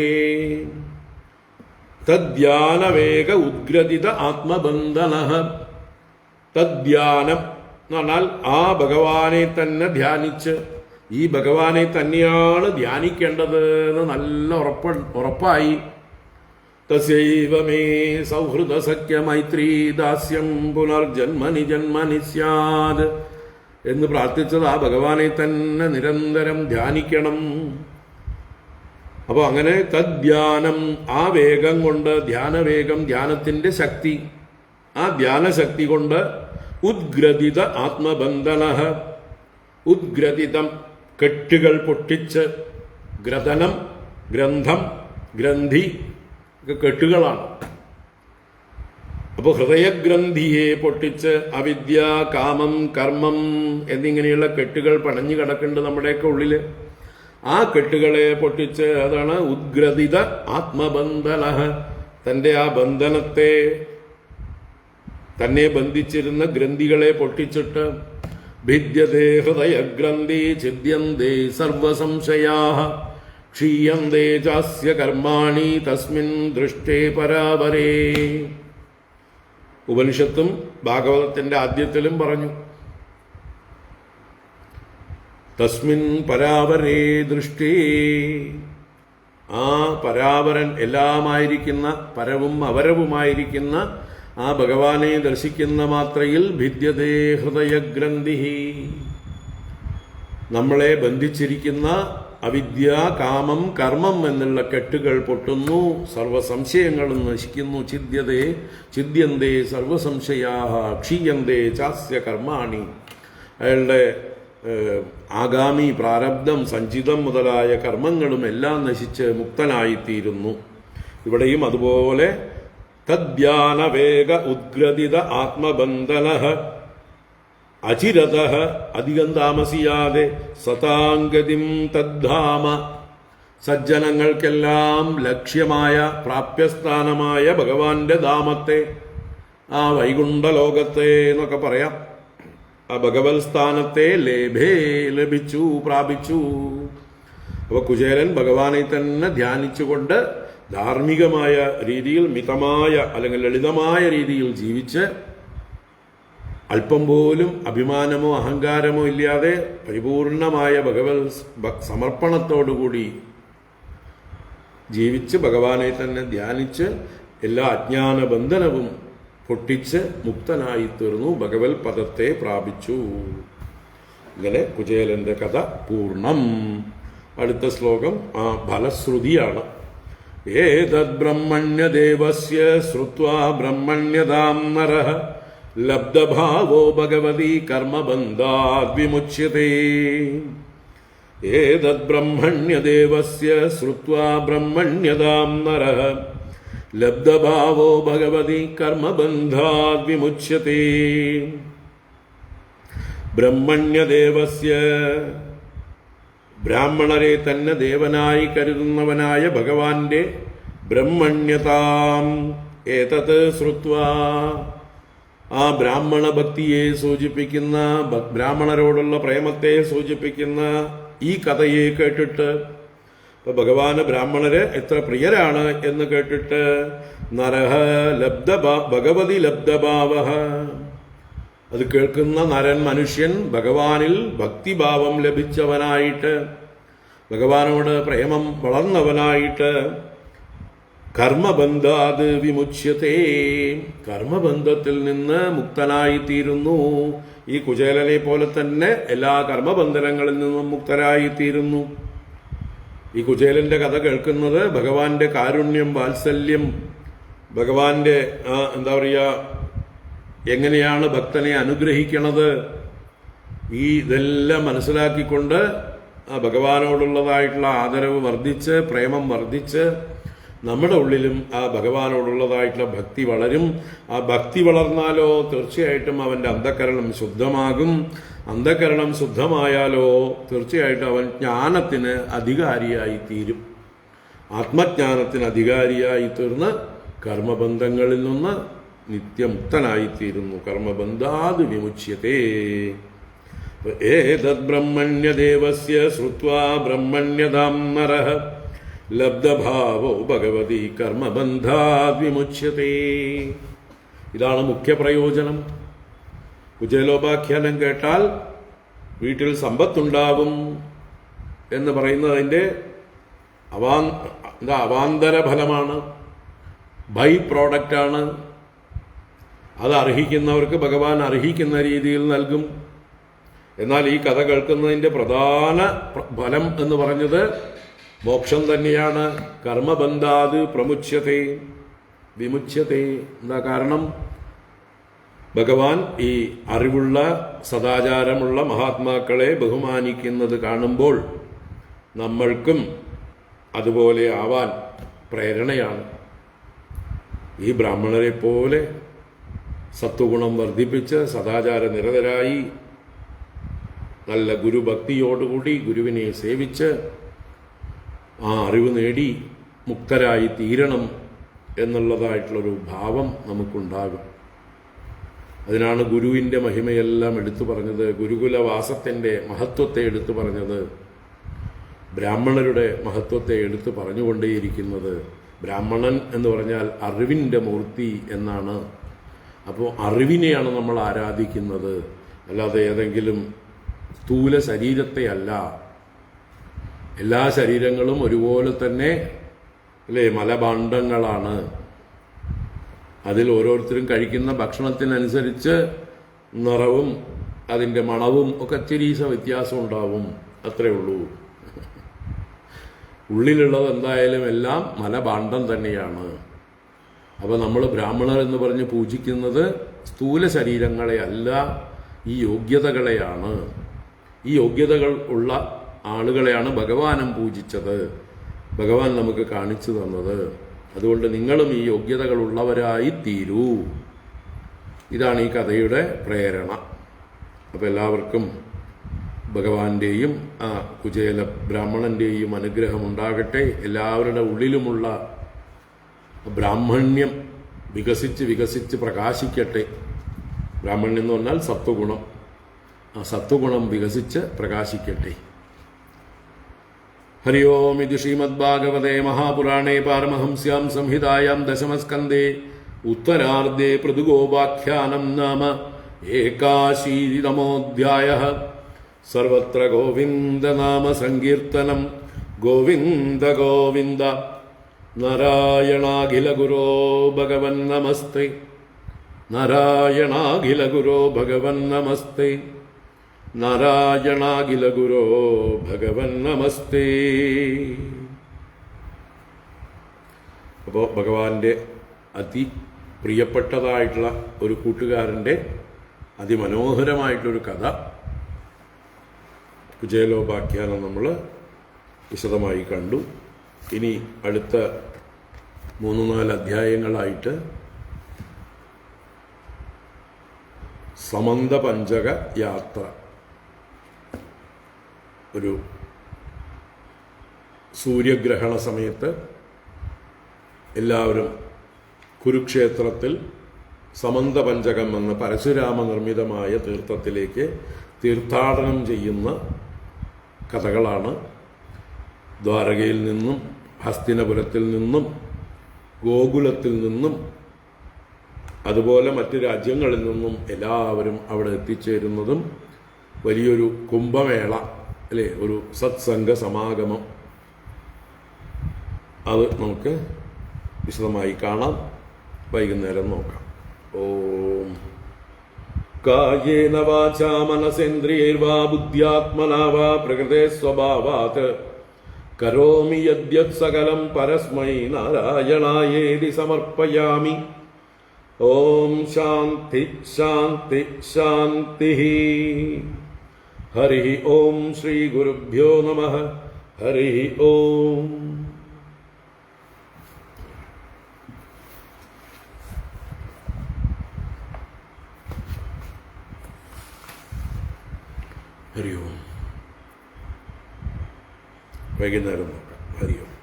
തദ്ധ്യാന വേഗ ഉദ്ഗ്രഥിത ആത്മബന്ധനഃ, തദ്ധ്യാനം എന്ന് പറഞ്ഞാൽ ആ ഭഗവാനെ തന്നെ ധ്യാനിച്ച്, ഈ ഭഗവാനെ തന്നെയാണ് ധ്യാനിക്കേണ്ടത് എന്ന് നല്ല ഉറപ്പായി. തസ്യൈവ മേ സൗഹൃദ സഖ്യ മൈത്രീ ദാസ്യം പുനർജന്മനി ജന്മനി സ്യാദ് എന്ന് പ്രാർത്ഥിച്ചത് ആ ഭഗവാനെ തന്നെ നിരന്തരം ധ്യാനിക്കണം. അപ്പൊ അങ്ങനെ തദ്ധ്യാനം, ആ വേഗം കൊണ്ട്, ധ്യാനവേഗം, ധ്യാനത്തിന്റെ ശക്തി, ആ ധ്യാനശക്തി കൊണ്ട് ഉദ്ഗ്രഥിത ആത്മബന്ധനഃ, ഉദ്ഗ്രഥിതം കെട്ടുകൾ പൊട്ടിച്ച്, ഗ്രഥനം, ഗ്രന്ഥം, ഗ്രന്ഥി ഒക്കെ കെട്ടുകളാണ്. അപ്പോൾ ഹൃദയഗ്രന്ഥിയെ പൊട്ടിച്ച് അവിദ്യ, കാമം, കർമ്മം എന്നിങ്ങനെയുള്ള കെട്ടുകൾ പണഞ്ഞു കിടക്കുന്നുണ്ട് നമ്മുടെയൊക്കെ ഉള്ളില്. ആ കെട്ടുകളെ പൊട്ടിച്ച്, അതാണ് ഉദ്ഗ്രഥിത ആത്മബന്ധന, തന്റെ ആ ബന്ധനത്തെ, തന്നെ ബന്ധിച്ചിരുന്ന ഗ്രന്ഥികളെ പൊട്ടിച്ചിട്ട് ഭിദ്യതേ ഹൃദയഗ്രന്ഥി ഛിദ്യന്തേ സർവസംശയാ ക്ഷീയന്തേ ചാസ്യ കർമാണി തസ്മിൻ ദൃഷ്ടേ പരാപരേ. ഉപനിഷത്തും ഭാഗവതത്തിന്റെ ആദ്യത്തിലും പറഞ്ഞു, തസ്മിൻ പരാപരേ ദൃഷ്ടേ. ആ പരാപരൻ, എല്ലാമായിരിക്കുന്ന, പരവും അപരവുമായിരിക്കുന്ന ആ ഭഗവാനെ ദർശിക്കുന്ന മാത്രയിൽ ഭിദ്യതേ ഹൃദയഗ്രന്ഥി, നമ്മളെ ബന്ധിച്ചിരിക്കുന്ന അവിദ്യ, കാമം, കർമ്മം എന്നുള്ള കെട്ടുകൾ പൊട്ടുന്നു, സർവസംശയങ്ങളും നശിക്കുന്നു. ഛിദ്യന്തേ സർവസംശയാ ക്ഷീയന്തേ ചാസ്യ കർമാണി, അയാളുടെ ആഗാമി പ്രാരബ്ധം, സഞ്ചിതം മുതലായ കർമ്മങ്ങളും എല്ലാം നശിച്ച് മുക്തനായിത്തീരുന്നു. ഇവിടെയും അതുപോലെ തദ്ധ്യാനവേഗ ഉദ്ഗ്രഥിത ആത്മബന്ധന അചിരത, അധികം താമസിയാതെ സതാംഗതിം തദ്ധാമ, സജ്ജനങ്ങൾക്കെല്ലാം ലക്ഷ്യമായ പ്രാപ്യസ്ഥാനമായ ഭഗവാന്റെ ധാമത്തെ, ആ വൈകുണ്ഠലോകത്തെ എന്നൊക്കെ പറയാം, ആ ഭഗവത് സ്ഥാനത്തെ ലഭിച്ചു, പ്രാപിച്ചു. അപ്പൊ കുചേലൻ ഭഗവാനെ തന്നെ ധ്യാനിച്ചുകൊണ്ട് ധാർമ്മികമായ രീതിയിൽ, മിതമായ അല്ലെങ്കിൽ ലളിതമായ രീതിയിൽ ജീവിച്ച് അല്പം പോലും അഭിമാനമോ അഹങ്കാരമോ ഇല്ലാതെ പരിപൂർണമായ ഭഗവത് സമർപ്പണത്തോടുകൂടി ജീവിച്ച് ഭഗവാനെ തന്നെ ധ്യാനിച്ച് എല്ലാ അജ്ഞാന ബന്ധനവും പൊട്ടിച്ച് മുക്തനായി തീർന്നു, ഭഗവത് പദത്തെ പ്രാപിച്ചു. ഇങ്ങനെ കുചേലന്റെ കഥ പൂർണ്ണം. അടുത്ത ശ്ലോകം ആ ഫലശ്രുതിയാണ്. ഏതദ് ബ്രഹ്മണ്യദേവസ്യ ശ്രുത്വാ ബ്രഹ്മണ്യതാം നരഃ ലബ്ധഭാവോ ഭഗവതി കർമ്മബന്ധാദ് വിമുച്യതേ. ഏതദ് ബ്രഹ്മണ്യദേവസ്യ ശ്രുത്വാ ബ്രഹ്മണ്യതാം നരഃ ലബ്ധഭാവോ ഭഗവതി കർമ്മബന്ധാദ് വിമുച്യതേ. ബ്രഹ്മണ്യദേവസ്യ, ബ്രാഹ്മണരെ തന്നെ ദേവനായി കരുതുന്നവനായ ഭഗവാന്റെ ബ്രഹ്മണ്യതാം ഏതത് ശ്രുത്വാ, ആ ബ്രാഹ്മണ ഭക്തിയെ സൂചിപ്പിക്കുന്ന, ബ്രാഹ്മണരോടുള്ള പ്രേമത്തെ സൂചിപ്പിക്കുന്ന ഈ കഥയെ കേട്ടിട്ട്, ഭഗവാന് ബ്രാഹ്മണര് എത്ര പ്രിയരാണ് എന്ന് കേട്ടിട്ട്, നരഹ ഭഗവതി ലബ്ധഭാവഃ, അത് കേൾക്കുന്ന നരൻ, മനുഷ്യൻ ഭഗവാനിൽ ഭക്തിഭാവം ലഭിച്ചവനായിട്ട്, ഭഗവാനോട് പ്രേമം വളർന്നവനായിട്ട്, കർമ്മബന്ധാത് വിമുച്യതേ, കർമ്മബന്ധത്തിൽ നിന്ന് മുക്തനായിത്തീരുന്നു. ഈ കുചേലനെ പോലെ തന്നെ എല്ലാ കർമ്മബന്ധനങ്ങളിൽ നിന്നും മുക്തരായിത്തീരുന്നു. ഈ കുചേലന്റെ കഥ കേൾക്കുന്നത് ഭഗവാന്റെ കാരുണ്യം, വാത്സല്യം, ഭഗവാന്റെ എന്താ പറയുക, എങ്ങനെയാണ് ഭക്തനെ അനുഗ്രഹിക്കണത്, ഈ ഇതെല്ലാം മനസ്സിലാക്കിക്കൊണ്ട് ആ ഭഗവാനോടുള്ളതായിട്ടുള്ള ആദരവ് വർദ്ധിച്ച്, പ്രേമം വർദ്ധിച്ച്, നമ്മുടെ ഉള്ളിലും ആ ഭഗവാനോടുള്ളതായിട്ടുള്ള ഭക്തി വളരും. ആ ഭക്തി വളർന്നാലോ തീർച്ചയായിട്ടും അവന്റെ അന്ധകരണം ശുദ്ധമാകും. അന്ധകരണം ശുദ്ധമായാലോ തീർച്ചയായിട്ടും അവൻ ജ്ഞാനത്തിന് അധികാരിയായി തീരും. ആത്മജ്ഞാനത്തിന് അധികാരിയായി തീർന്ന് കർമ്മബന്ധങ്ങളിൽ നിന്ന് നിത്യമുക്തനായിത്തീരുന്നു. കർമ്മബന്ധാത് വിമുച്യതേ. ഏതദ് ബ്രഹ്മണ്യദേവസ്യ ശ്രുത്വാ ബ്രഹ്മണ്യതാം നരഃ ലബ്ധഭാവോ ഭഗവതി കർമ്മബന്ധാത് വിമുച്യതേ. ഇതാണ് മുഖ്യ പ്രയോജനം. കുചേലോപാഖ്യാനം കേട്ടാൽ വീട്ടിൽ സമ്പത്തുണ്ടാവും എന്ന് പറയുന്നതിൻ്റെ അവാന്തര ഫലമാണ്, ബൈ പ്രോഡക്റ്റാണ്. അത് അർഹിക്കുന്നവർക്ക് ഭഗവാൻ അർഹിക്കുന്ന രീതിയിൽ നൽകും. എന്നാൽ ഈ കഥ കേൾക്കുന്നതിൻ്റെ പ്രധാന ഫലം എന്ന് പറഞ്ഞത് മോക്ഷം തന്നെയാണ്. കർമ്മബന്ധാത് പ്രമുച്യതേ വിമുച്യതേ. എന്താ കാരണം? ഭഗവാൻ ഈ അറിവുള്ള, സദാചാരമുള്ള മഹാത്മാക്കളെ ബഹുമാനിക്കുന്നത് കാണുമ്പോൾ നമ്മൾക്കും അതുപോലെ ആവാൻ പ്രേരണയാണ്. ഈ ബ്രാഹ്മണരെ പോലെ സത്വഗുണം വർദ്ധിപ്പിച്ച് സദാചാര നിരതരായി നല്ല ഗുരുഭക്തിയോടുകൂടി ഗുരുവിനെ സേവിച്ച് ആ അറിവ് നേടി മുക്തരായി തീരണം എന്നുള്ളതായിട്ടുള്ളൊരു ഭാവം നമുക്കുണ്ടാകും. അതിനാണ് ഗുരുവിൻ്റെ മഹിമയെല്ലാം എടുത്തു പറഞ്ഞത്, ഗുരുകുലവാസത്തിൻ്റെ മഹത്വത്തെ എടുത്തു പറഞ്ഞത്, ബ്രാഹ്മണരുടെ മഹത്വത്തെ എടുത്തു പറഞ്ഞുകൊണ്ടേയിരിക്കുന്നത്. ബ്രാഹ്മണൻ എന്ന് പറഞ്ഞാൽ അറിവിൻ്റെ മൂർത്തി എന്നാണ്. അപ്പോൾ അറിവിനെയാണ് നമ്മൾ ആരാധിക്കുന്നത്, അല്ലാതെ ഏതെങ്കിലും സ്ഥൂല ശരീരത്തെ അല്ല. എല്ലാ ശരീരങ്ങളും ഒരുപോലെ തന്നെ അല്ലേ മലഭാണ്ഡങ്ങളാണ്. അതിൽ ഓരോരുത്തരും കഴിക്കുന്ന ഭക്ഷണത്തിനനുസരിച്ച് നിറവും അതിൻ്റെ മണവും ഒക്കെ ചിരീശ വ്യത്യാസം ഉണ്ടാവും, അത്രേ ഉള്ളൂ. ഉള്ളിലുള്ളത് എന്തായാലും എല്ലാം മലഭാണ്ഡം തന്നെയാണ്. അപ്പോൾ നമ്മൾ ബ്രാഹ്മണർ എന്ന് പറഞ്ഞ് പൂജിക്കുന്നത് സ്ഥൂല ശരീരങ്ങളെ അല്ല, ഈ യോഗ്യതകളെയാണ്. ഈ യോഗ്യതകൾ ഉള്ള ആളുകളെയാണ് ഭഗവാനും പൂജിച്ചത്, ഭഗവാൻ നമുക്ക് കാണിച്ചു തന്നത്. അതുകൊണ്ട് നിങ്ങളും ഈ യോഗ്യതകളുള്ളവരായി തീരൂ. ഇതാണ് ഈ കഥയുടെ പ്രേരണ. അപ്പോൾ എല്ലാവർക്കും ഭഗവാന്റെയും ആ കുചേല ബ്രാഹ്മണന്റെയും അനുഗ്രഹം ഉണ്ടാകട്ടെ. എല്ലാവരുടെ ഉള്ളിലുമുള്ള ബ്രാഹ്മണ്യം വികസിച്ച് വികസിച്ച് പ്രകാശിക്കട്ടെ. ബ്രാഹ്മണ്യം എന്ന് പറഞ്ഞാൽ സത്വഗുണം. ആ സത്വഗുണം വികസിച്ച് പ്രകാശിക്കട്ടെ. ഹരി ഓം. ഇത് ശ്രീമദ്ഭാഗവതേ മഹാപുരാണേ പാരമഹംസ്യാം സംഹിതായാം ദശമസ്കന്ധേ ഉത്തരാർദ്ധേ പൃഥുഗോപാഖ്യാനം നാമ ഏകാശീതിതമോऽധ്യായഃ. സർവത്ര ഗോവിന്ദനാമ സങ്കീർത്തനം. ഗോവിന്ദ ഗോവിന്ദ. നാരായണാഖില ഗുരോ ഭഗവൻ നമസ്തേ. നാരായണാഖില ഗുരോ ഭഗവൻ നമസ്തേ. നാരായണാഖില ഗുരോ ഭഗവൻ നമസ്തേ. അപ്പോൾ ഭഗവാന്റെ പ്രിയപ്പെട്ടതായിട്ടുള്ള ഒരു കൂട്ടുകാരൻ്റെ അതിമനോഹരമായിട്ടൊരു കഥ കുചേലോപാഖ്യാനം നമ്മൾ വിശദമായി കണ്ടു. ഇനി അടുത്ത 3-4 അധ്യായങ്ങളായിട്ട് സമന്തപഞ്ചക യാത്ര, ഒരു സൂര്യഗ്രഹണ സമയത്ത് എല്ലാവരും കുരുക്ഷേത്രത്തിൽ സമന്തപഞ്ചകം എന്ന പരശുരാമ നിർമ്മിതമായ തീർത്ഥത്തിലേക്ക് തീർത്ഥാടനം ചെയ്യുന്ന കഥകളാണ്. ദ്വാരകയിൽ നിന്നും ഹസ്തിനപുരത്തിൽ നിന്നും ഗോകുലത്തിൽ നിന്നും അതുപോലെ മറ്റ് രാജ്യങ്ങളിൽ നിന്നും എല്ലാവരും അവിടെ എത്തിച്ചേരുന്നതും വലിയൊരു കുംഭമേള അല്ലേ, ഒരു സത്സംഗ സമാഗമം, അത് നമുക്ക് വിശദമായി കാണാം. വൈകുന്നേരം നോക്കാം. ഓം. കായേന വാചാ മനസേന്ദ്രിയൈർവാ ബുദ്ധ്യാത്മനാ വാ പ്രകൃതേ സ്വഭാവാത് കരോമി യദ്യത് സകലം പരസ്മൈ നാരായണായേതി സമർപ്പയാമി. ഓം ശാന്തി ശാന്തി ശാന്തി. ഹരി ഓം. ശ്രീ ഗുരുഭ്യോ നമഃ. ഹരി ഓം. ഹരി ഓം. വൈകുന്നേരം നോക്കാം. ഹരി ഓം.